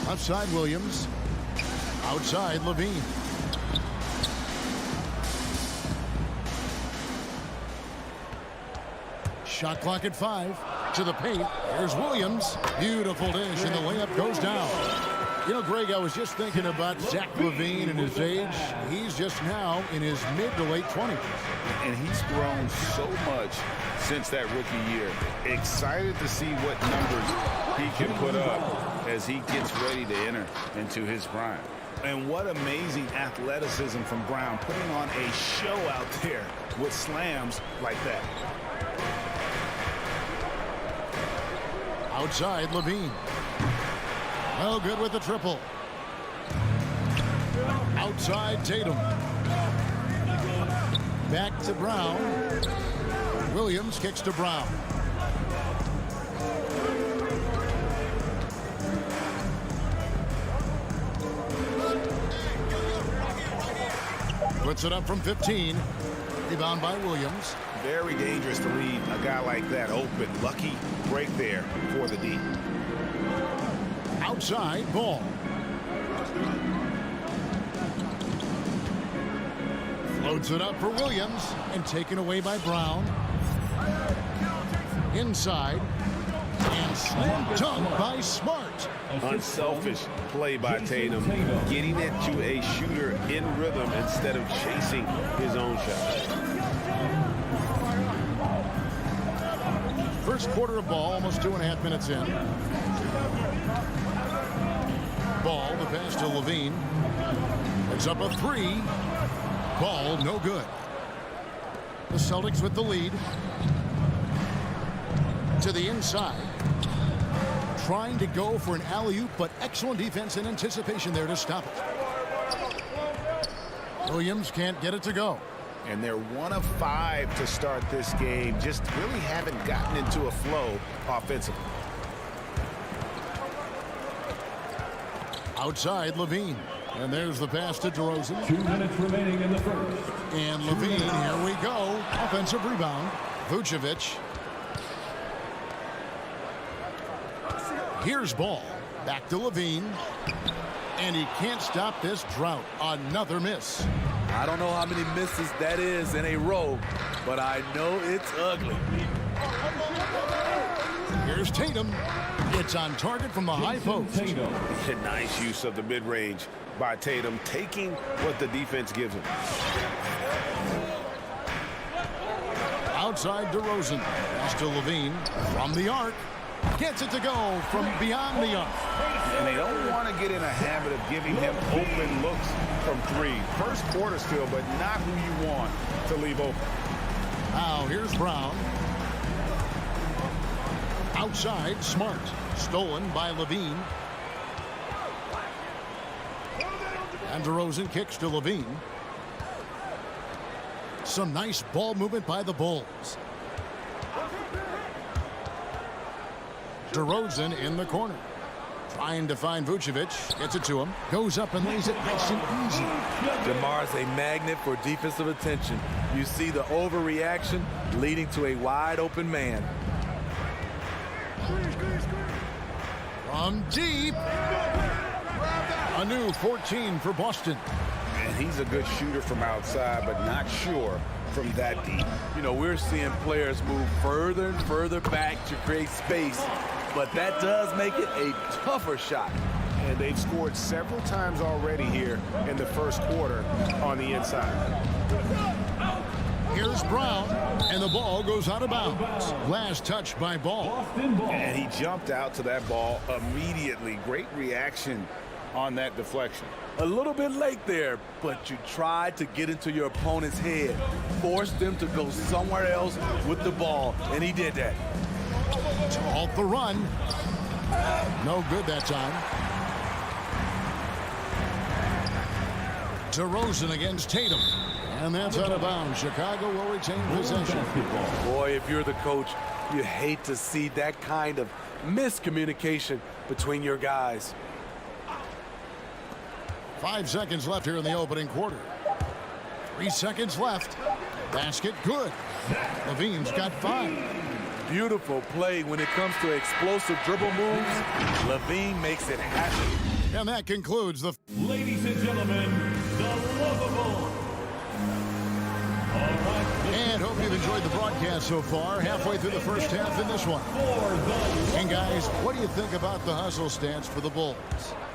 Outside Williams. Outside Levine. Shot clock at 5. To the paint. Here's Williams. Beautiful dish, and the layup goes down. You know, Greg, I was just thinking about Zach LaVine and his age. He's just now in his mid to late 20s. And he's grown so much since that rookie year. Excited to see what numbers he can put up as he gets ready to enter into his prime. And what amazing athleticism from Brown, putting on a show out there with slams like that. Outside Levine. Well, good with the triple. Outside Tatum. Back to Brown. Williams kicks to Brown. Puts it up from 15. Rebound by Williams. Very dangerous to leave a guy like that open. Lucky break there for the D. Outside Ball. Floats it up for Williams and taken away by Brown. Inside. And slam dunk by Smart. Unselfish play by Tatum, getting it to a shooter in rhythm instead of chasing his own shot. First quarter of ball, almost 2.5 minutes in. Ball, the pass to Levine. It's up a 3. Ball, no good. The Celtics with the lead. To the inside. Trying to go for an alley-oop, but excellent defense and anticipation there to stop it. Williams can't get it to go. And they're 1 of 5 to start this game. Just really haven't gotten into a flow offensively. Outside Levine. And there's the pass to DeRozan. 2 minutes remaining in the first. And Levine, here we go. Offensive rebound. Vucevic. Here's Ball. Back to Levine. And he can't stop this drought. Another miss. I don't know how many misses that is in a row, but I know it's ugly. Here's Tatum. It's on target from the high post. Nice use of the mid-range by Tatum, taking what the defense gives him. Outside DeRozan. Pass to Levine. From the arc. Gets it to go from beyond the arc. And they don't want to get in a habit of giving him open looks from 3. First quarter still, but not who you want to leave open. Now here's Brown. Outside, Smart. Stolen by Levine. And DeRozan kicks to Levine. Some nice ball movement by the Bulls. DeRozan in the corner. Trying to find Vucevic. Gets it to him. Goes up and lays it nice and easy. DeMar's a magnet for defensive attention. You see the overreaction leading to a wide open man. From deep. A new 14 for Boston. And he's a good shooter from outside, but not sure from that deep. You know, we're seeing players move further and further back to create space, but that does make it a tougher shot. and they've scored several times already here in the first quarter on the inside. Here's Brown, and the ball goes out of bounds. Last touch by Ball. And he jumped out to that ball immediately. Great reaction on that deflection. A little bit late there, but you tried to get into your opponent's head. Forced them to go somewhere else with the ball, and he did that. To halt the run. No good that time. DeRozan against Tatum. And that's out of bounds. Chicago will retain possession. Boy, if you're the coach, you hate to see that kind of miscommunication between your guys. 5 seconds left here in the opening quarter. 3 seconds left. Basket good. Levine's got 5. Beautiful play when it comes to explosive dribble moves. Levine makes it happen. And that concludes the... Ladies and gentlemen, the lovable. And hope you've enjoyed the broadcast so far. Halfway through the first half in this one. And guys, what do you think about the hustle stance for the Bulls?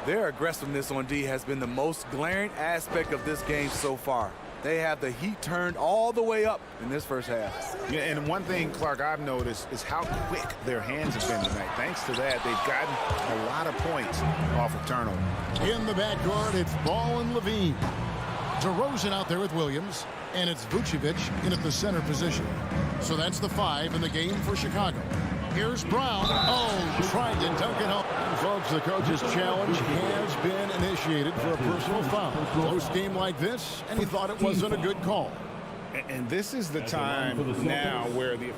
Their aggressiveness on D has been the most glaring aspect of this game so far. They have the heat turned all the way up in this first half. Yeah, and one thing, Clark, I've noticed is how quick their hands have been tonight. Thanks to that, they've gotten a lot of points off of turnover. In the backcourt, it's Ball and Levine. DeRozan out there with Williams, and it's Vucevic in at the center position. So that's the 5 in the game for Chicago. Here's Brown. Oh, tried to dunk it home. And folks, the coach's challenge has been initiated for a personal foul. Close game like this, and he thought it wasn't a good call. And this is the time now where the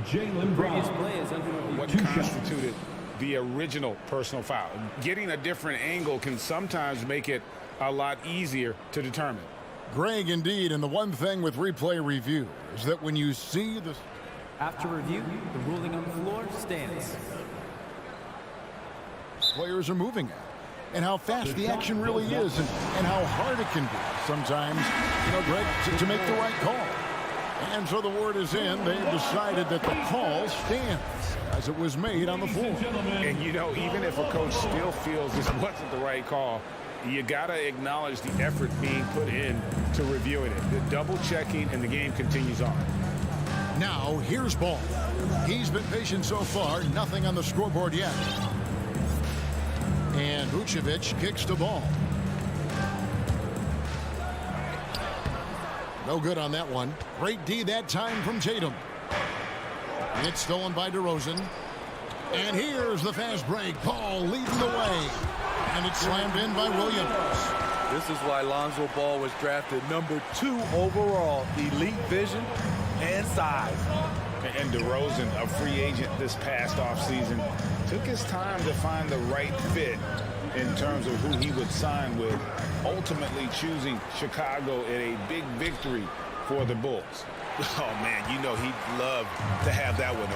Previous play is under what constituted the original personal foul. Getting a different angle can sometimes make it a lot easier to determine. Greg, indeed, and the one thing with replay review is that when you see the... After review, the ruling on the floor stands. Players are moving at, and how fast the action really is, and how hard it can be sometimes, Greg, to make the right call. And so the word is in. They've decided that the call stands as it was made on the floor. And, even if a coach still feels this wasn't the right call, you got to acknowledge the effort being put in to reviewing it. The double checking, and the game continues on. Now, here's Ball. He's been patient so far. Nothing on the scoreboard yet. And Vucevic kicks the ball. No good on that one. Great D that time from Tatum. It's stolen by DeRozan. And here's the fast break. Ball leading the way. And it's slammed in by Williams. This is why Lonzo Ball was drafted number 2 overall. Elite vision and size. And DeRozan, a free agent this past offseason, took his time to find the right fit in terms of who he would sign with, ultimately choosing Chicago in a big victory for the Bulls. Oh, man, he'd love to have that one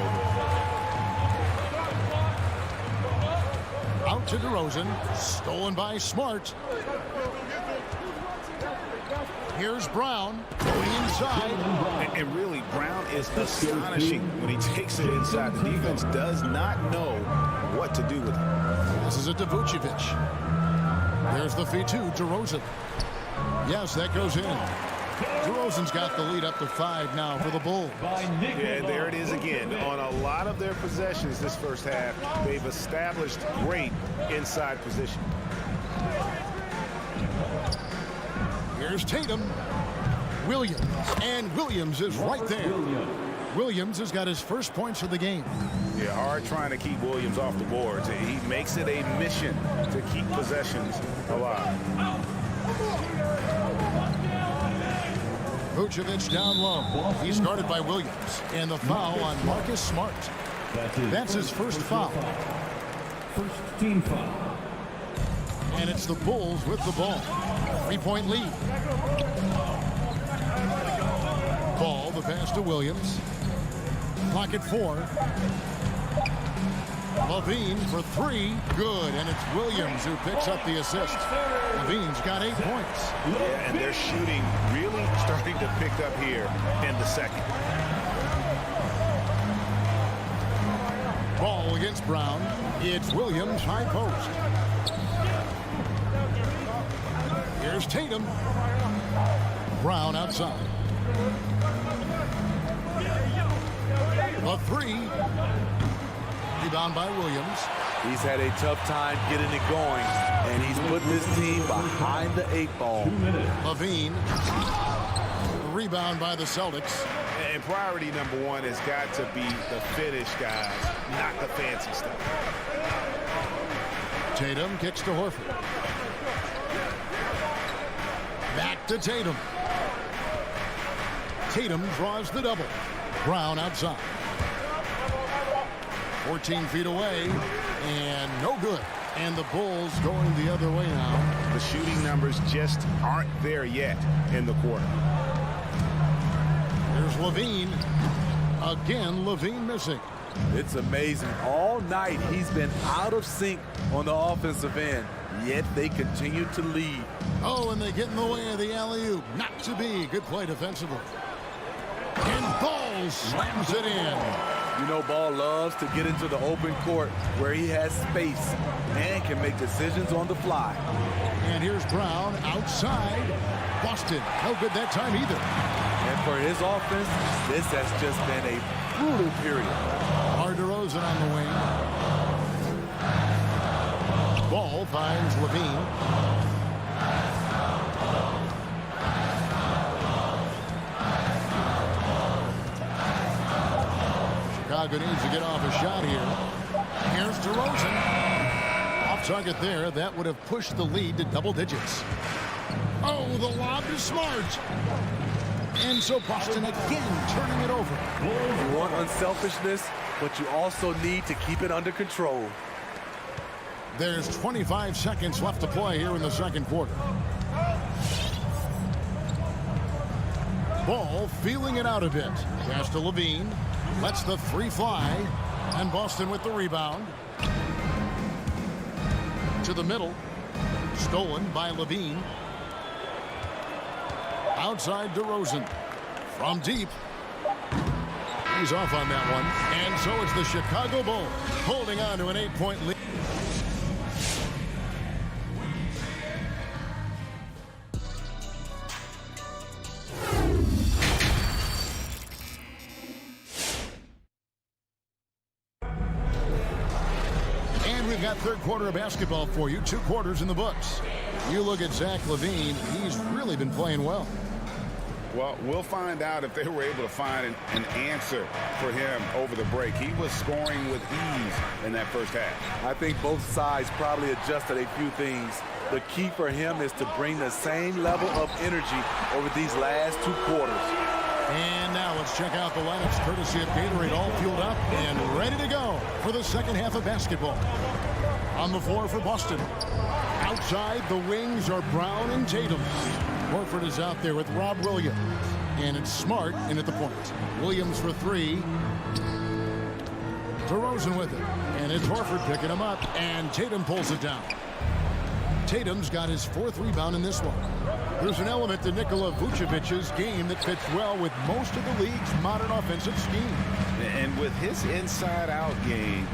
over. Out to DeRozan. Stolen by Smart. Here's Brown going inside. And really, Brown is astonishing when he takes it inside. The defense does not know what to do with it. Passes it to Vucevic. There's the feed to DeRozan. Yes, that goes in. DeRozan's got the lead up to 5 now for the Bulls. Yeah, there it is again. On a lot of their possessions this first half, they've established great inside position. Here's Tatum. Williams. And Williams is right there. Williams has got his first points of the game. Yeah, hard trying to keep Williams off the boards. He makes it a mission to keep possessions alive. Vucevic down low. He's guarded by Williams. And the foul on Marcus Smart. That's his first foul. First team foul. And it's the Bulls with the ball. 3-point lead. Ball, the pass to Williams. Clock at 4. Levine for 3. Good. And it's Williams who picks up the assist. Levine's got 8 points. Yeah, and their shooting really starting to pick up here in the second. Ball against Brown. It's Williams high post. Here's Tatum. Brown outside. The three. Rebound by Williams. He's had a tough time getting it going, and he's put this team behind the 8 ball. Levine. Rebound by the Celtics. And priority number one has got to be the finish, guys, not the fancy stuff. Tatum kicks to Horford. Back to Tatum. Tatum draws the double. Brown outside. 14 feet away, and no good. And the Bulls going the other way now. The shooting numbers just aren't there yet in the quarter. There's Levine. Again, Levine missing. It's amazing. All night he's been out of sync on the offensive end, yet they continue to lead. Oh, and they get in the way of the alley-oop. Not to be. Good play defensively. And Ball slams it in. You know, Ball loves to get into the open court where he has space and can make decisions on the fly. And here's Brown outside. Boston, no good that time either. And for his offense, this has just been a brutal period. DeRozan on the wing. Ball finds Levine. Chicago needs to get off a shot here. Here's DeRozan. Off target there. That would have pushed the lead to double digits. Oh, the lob is smart. And so Boston again turning it over. You want unselfishness, but you also need to keep it under control. There's 25 seconds left to play here in the second quarter. Ball feeling it out a bit. Pass to Levine. Lets the three fly. And Boston with the rebound. To the middle. Stolen by Levine. Outside DeRozan. From deep. He's off on that one. And so it's the Chicago Bulls holding on to an 8-point lead. And we've got third quarter of basketball for you. 2 quarters in the books. You look at Zach LaVine. He's really been playing well. Well, we'll find out if they were able to find an answer for him over the break. He was scoring with ease in that first half. I think both sides probably adjusted a few things. The key for him is to bring the same level of energy over these last 2 quarters. And now let's check out the lineups courtesy of Gatorade, all fueled up and ready to go for the second half of basketball. On the floor for Boston. Outside, the wings are Brown and Tatum. Horford is out there with Rob Williams. And it's Smart in at the point. Williams for 3. DeRozan with it. And it's Horford picking him up. And Tatum pulls it down. Tatum's got his 4th rebound in this one. There's an element to Nikola Vucevic's game that fits well with most of the league's modern offensive scheme. And with his inside-out game,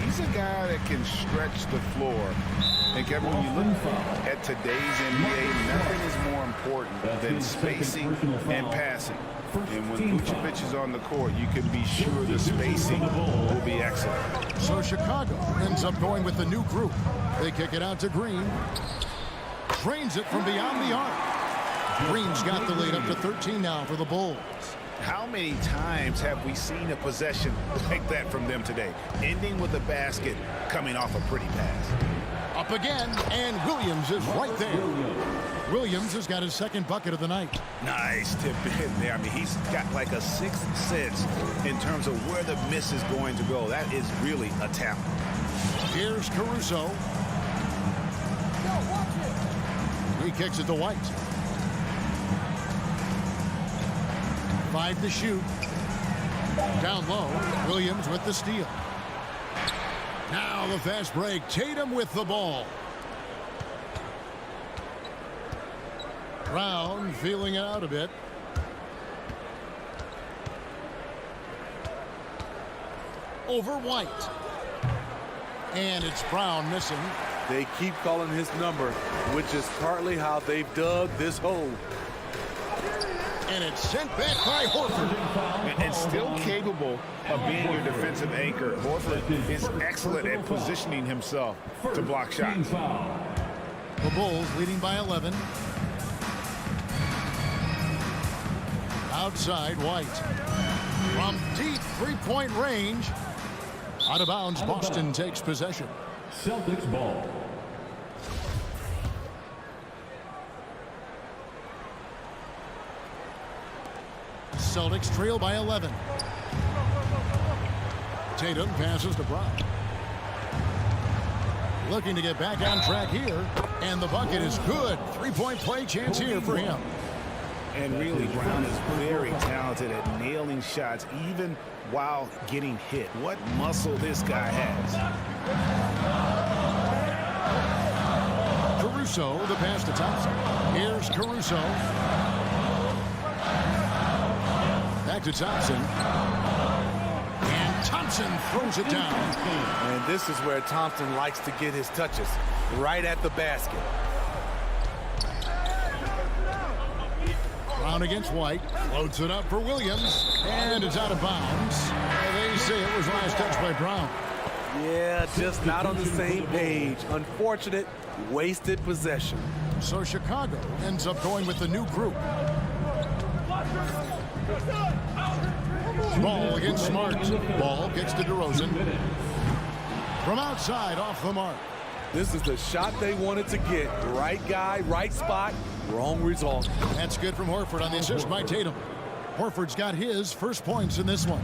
he's a guy that can stretch the floor. And Kevin, when you look at today's NBA, nothing is more important than spacing and passing. And when Vucevic is on the court, you can be sure the spacing will be excellent. So Chicago ends up going with the new group. They kick it out to Green. Drains it from beyond the arc. Green's got the lead up to 13 now for the Bulls. How many times have we seen a possession like that from them today? Ending with a basket, coming off a pretty pass. Up again, and Williams is right there. Williams has got his 2nd bucket of the night. Nice tip in there. I mean, he's got like a 6th sense in terms of where the miss is going to go. That is really a talent. Here's Caruso. He kicks it to White. 5 to shoot. Down low, Williams with the steal. Now the fast break. Tatum with the ball. Brown feeling it out a bit. Over White. And it's Brown missing. They keep calling his number, which is partly how they've dug this hole. And it's sent back by Horford. And still capable of being your defensive anchor. Horford is excellent at positioning himself to block shots. The Bulls leading by 11. Outside, White. From deep three-point range. Out of bounds, Boston takes possession. Celtics ball. Celtics trail by 11. Tatum passes to Brown. Looking to get back on track here. And the bucket is good. Three-point play chance here for him. And really, Brown is very talented at nailing shots, even while getting hit. What muscle this guy has. Caruso, the pass to Thompson. Here's Caruso. Back to Thompson. And Thompson throws it down. And this is where Thompson likes to get his touches, right at the basket. Brown against White. Loads it up for Williams. And it's out of bounds. They say it was last touched by Brown. Yeah, just not on the same page. Unfortunate, wasted possession. So Chicago ends up going with the new group. Ball against Smart. Ball gets to DeRozan. From outside, off the mark. This is the shot they wanted to get. Right guy, right spot, wrong result. That's good from Horford on the assist by Tatum. Horford's got his first points in this one.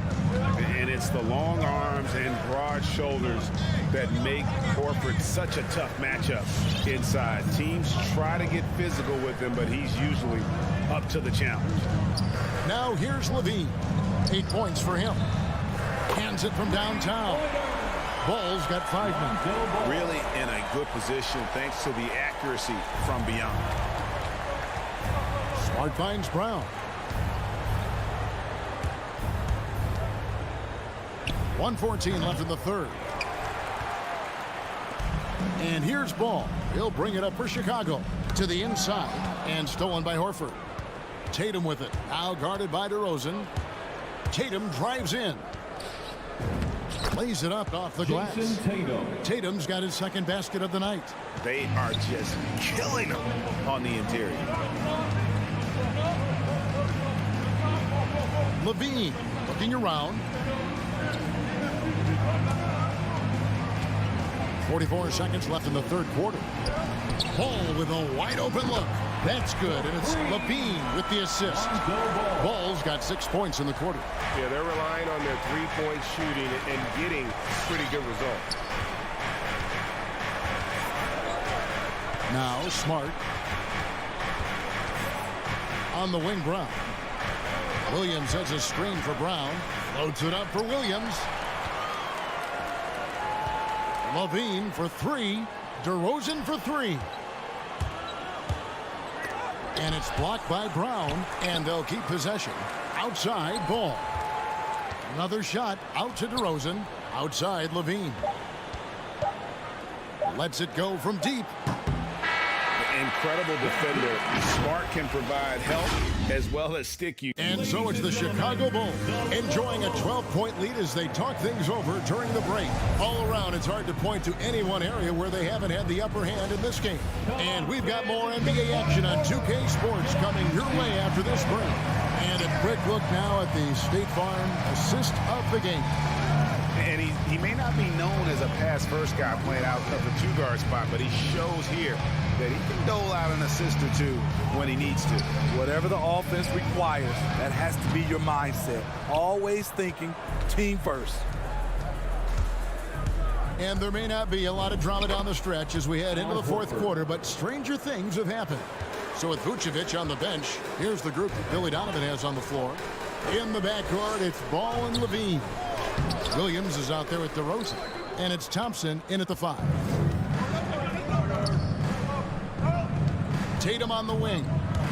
And it's the long arms and broad shoulders that make Horford such a tough matchup inside. Teams try to get physical with him, but he's usually up to the challenge. Now here's Levine. 8 points for him. Hands it from downtown. Ball's got 5 men. Really in a good position thanks to the accuracy from beyond. Smart finds Brown. 1:14 left in the third. And here's Ball. He'll bring it up for Chicago. To the inside. And stolen by Horford. Tatum with it. Now guarded by DeRozan. Tatum drives in. Lays it up off the glass. Tatum's got his second basket of the night. They are just killing him on the interior. Levine looking around. 44 seconds left in the third quarter. Ball with a wide open look. That's good, and it's Levine with the assist. Ball's got 6 points in the quarter. Yeah, they're relying on their three-point shooting and getting pretty good results. Now Smart. On the wing, Brown. Williams has a screen for Brown. Loads it up for Williams. Levine for 3. DeRozan for 3. And it's blocked by Brown, and they'll keep possession. Outside, Ball. Another shot out to DeRozan. Outside, Levine. Lets it go from deep. Incredible defender. Smart can provide help as well as stick you. And so it's the Chicago Bulls enjoying a 12-point lead as they talk things over during the break. All around, it's hard to point to any one area where they haven't had the upper hand in this game. And we've got more NBA action on 2K Sports coming your way after this break. And a quick look now at the State Farm assist of the game. And he may not be known as a pass-first guy playing out of the two-guard spot, but he shows here that he can dole out an assist or two when he needs to. Whatever the offense requires, that has to be your mindset. Always thinking team first. And there may not be a lot of drama down the stretch as we head into the fourth quarter, but stranger things have happened. So with Vucevic on the bench, here's the group that Billy Donovan has on the floor. In the backcourt, it's Ball and Levine. Williams is out there with DeRozan, and it's Thompson in at the 5. Tatum on the wing.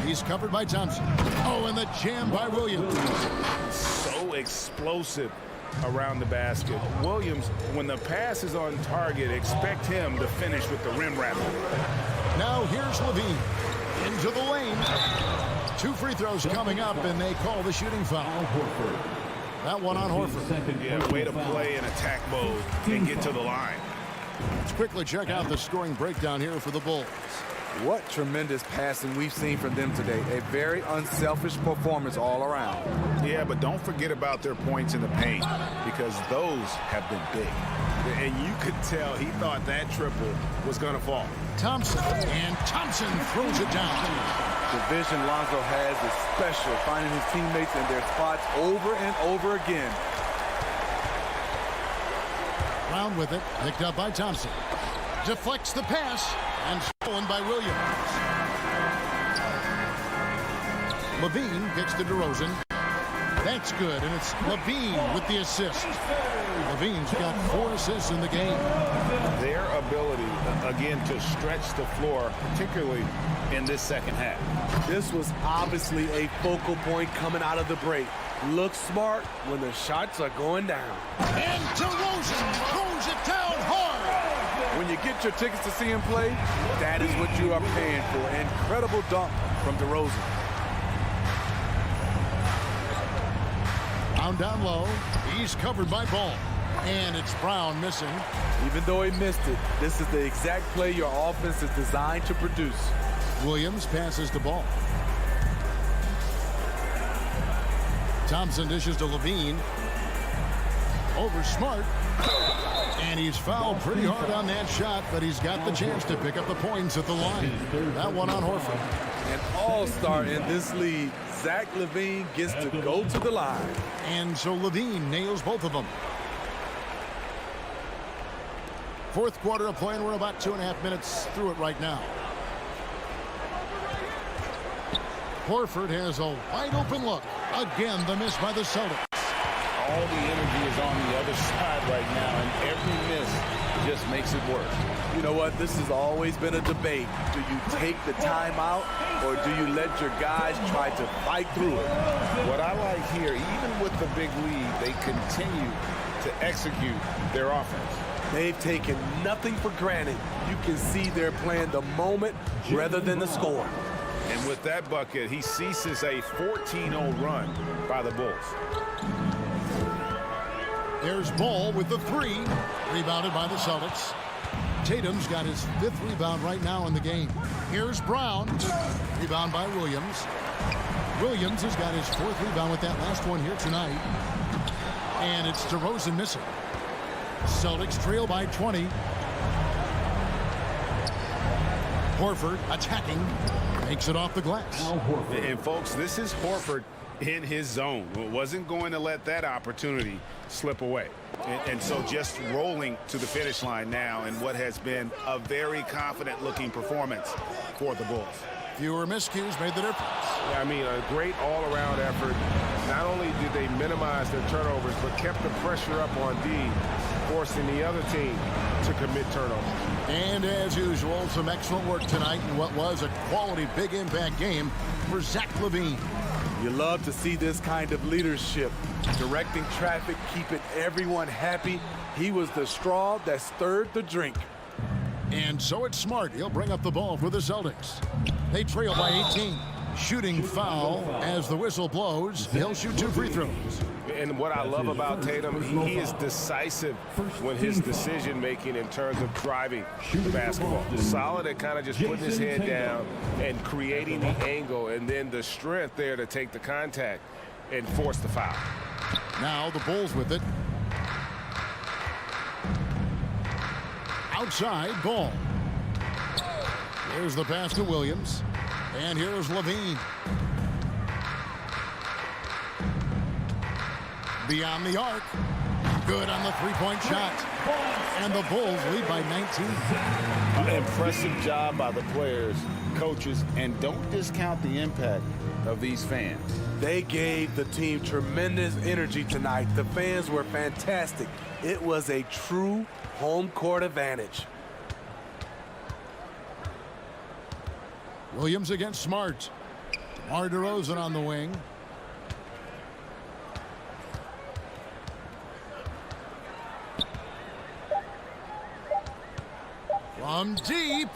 He's covered by Thompson. Oh, and the jam by Williams. So explosive around the basket. Williams, when the pass is on target, expect him to finish with the rim wrapper. Now here's Levine into the lane. 2 free throws coming up, and they call the shooting foul. That one on Horford. Yeah, way to play in attack mode and get to the line. Let's quickly check out the scoring breakdown here for the Bulls. What tremendous passing we've seen from them today. A very unselfish performance all around. Yeah, but don't forget about their points in the paint, because those have been big. And you could tell he thought that triple was going to fall. Thompson, and Thompson throws it down. The vision Lonzo has is special, finding his teammates in their spots over and over again. Brown with it, picked up by Thompson. Deflects the pass, and stolen by Williams. Levine gets to DeRozan. That's good, and it's Levine with the assist. Levine's got 4 assists in the game. Their ability, again, to stretch the floor, particularly in this second half. This was obviously a focal point coming out of the break. Look smart when the shots are going down. And DeRozan throws it down hard. When you get your tickets to see him play, that is what you are paying for. Incredible dunk from DeRozan. Down low, he's covered by Ball, and it's Brown missing. Even though he missed it, this is the exact play your offense is designed to produce. Williams passes the ball. Thompson dishes to Levine. Over Smart. And he's fouled pretty hard on that shot, but he's got the chance to pick up the points at the line. That one on Horford. An all-star in this league. Zach LaVine gets to go to the line. And so Levine nails both of them. Fourth quarter of play, and we're about 2.5 minutes through it right now. Horford has a wide open look. Again, the miss by the Celtics. All the energy is on the other side right now, and every miss just makes it worse. You know what? This has always been a debate. Do you take the timeout, or do you let your guys try to fight through it? What I like here, even with the big lead, they continue to execute their offense. They've taken nothing for granted. You can see they're playing the moment rather than the score. And with that bucket, he ceases a 14-0 run by the Bulls. There's Ball with the 3. Rebounded by the Celtics. Tatum's got his 5th rebound right now in the game. Here's Brown. Rebound by Williams. Williams has got his 4th rebound with that last one here tonight. And it's DeRozan missing. Celtics trail by 20. Horford attacking. Makes it off the glass. And folks, this is Horford in his zone. Wasn't going to let that opportunity slip away. And so just rolling to the finish line now in what has been a very confident looking performance for the Bulls. Fewer miscues made the difference. Yeah, I mean, a great all-around effort. Not only did they minimize their turnovers, but kept the pressure up on D, forcing the other team to commit turnovers. And as usual, some excellent work tonight in what was a quality big impact game for Zach LaVine. You love to see this kind of leadership. Directing traffic, keeping everyone happy. He was the straw that stirred the drink. And so it's Smart. He'll bring up the ball for the Celtics. They trail by 18. Shooting foul as the whistle blows. He'll shoot 2 free throws. And what I love about Tatum, he is decisive when his decision-making in terms of driving the basketball. Solid at kind of just putting his head down and creating the angle, and then the strength there to take the contact and force the foul. Now the Bulls with it. Outside, Ball. Here's the pass to Williams. And here's Levine. Beyond the arc. Good on the 3-point shot. And the Bulls lead by 19. An impressive job by the players, coaches, and don't discount the impact of these fans. They gave the team tremendous energy tonight. The fans were fantastic. It was a true home court advantage. Williams against Smart. DeMar DeRozan on the wing. From deep.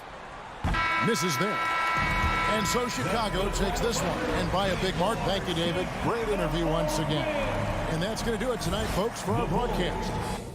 Misses there. And so Chicago takes this one. And by a big mark. Thank you, David. Great interview once again. And that's going to do it tonight, folks, for our broadcast.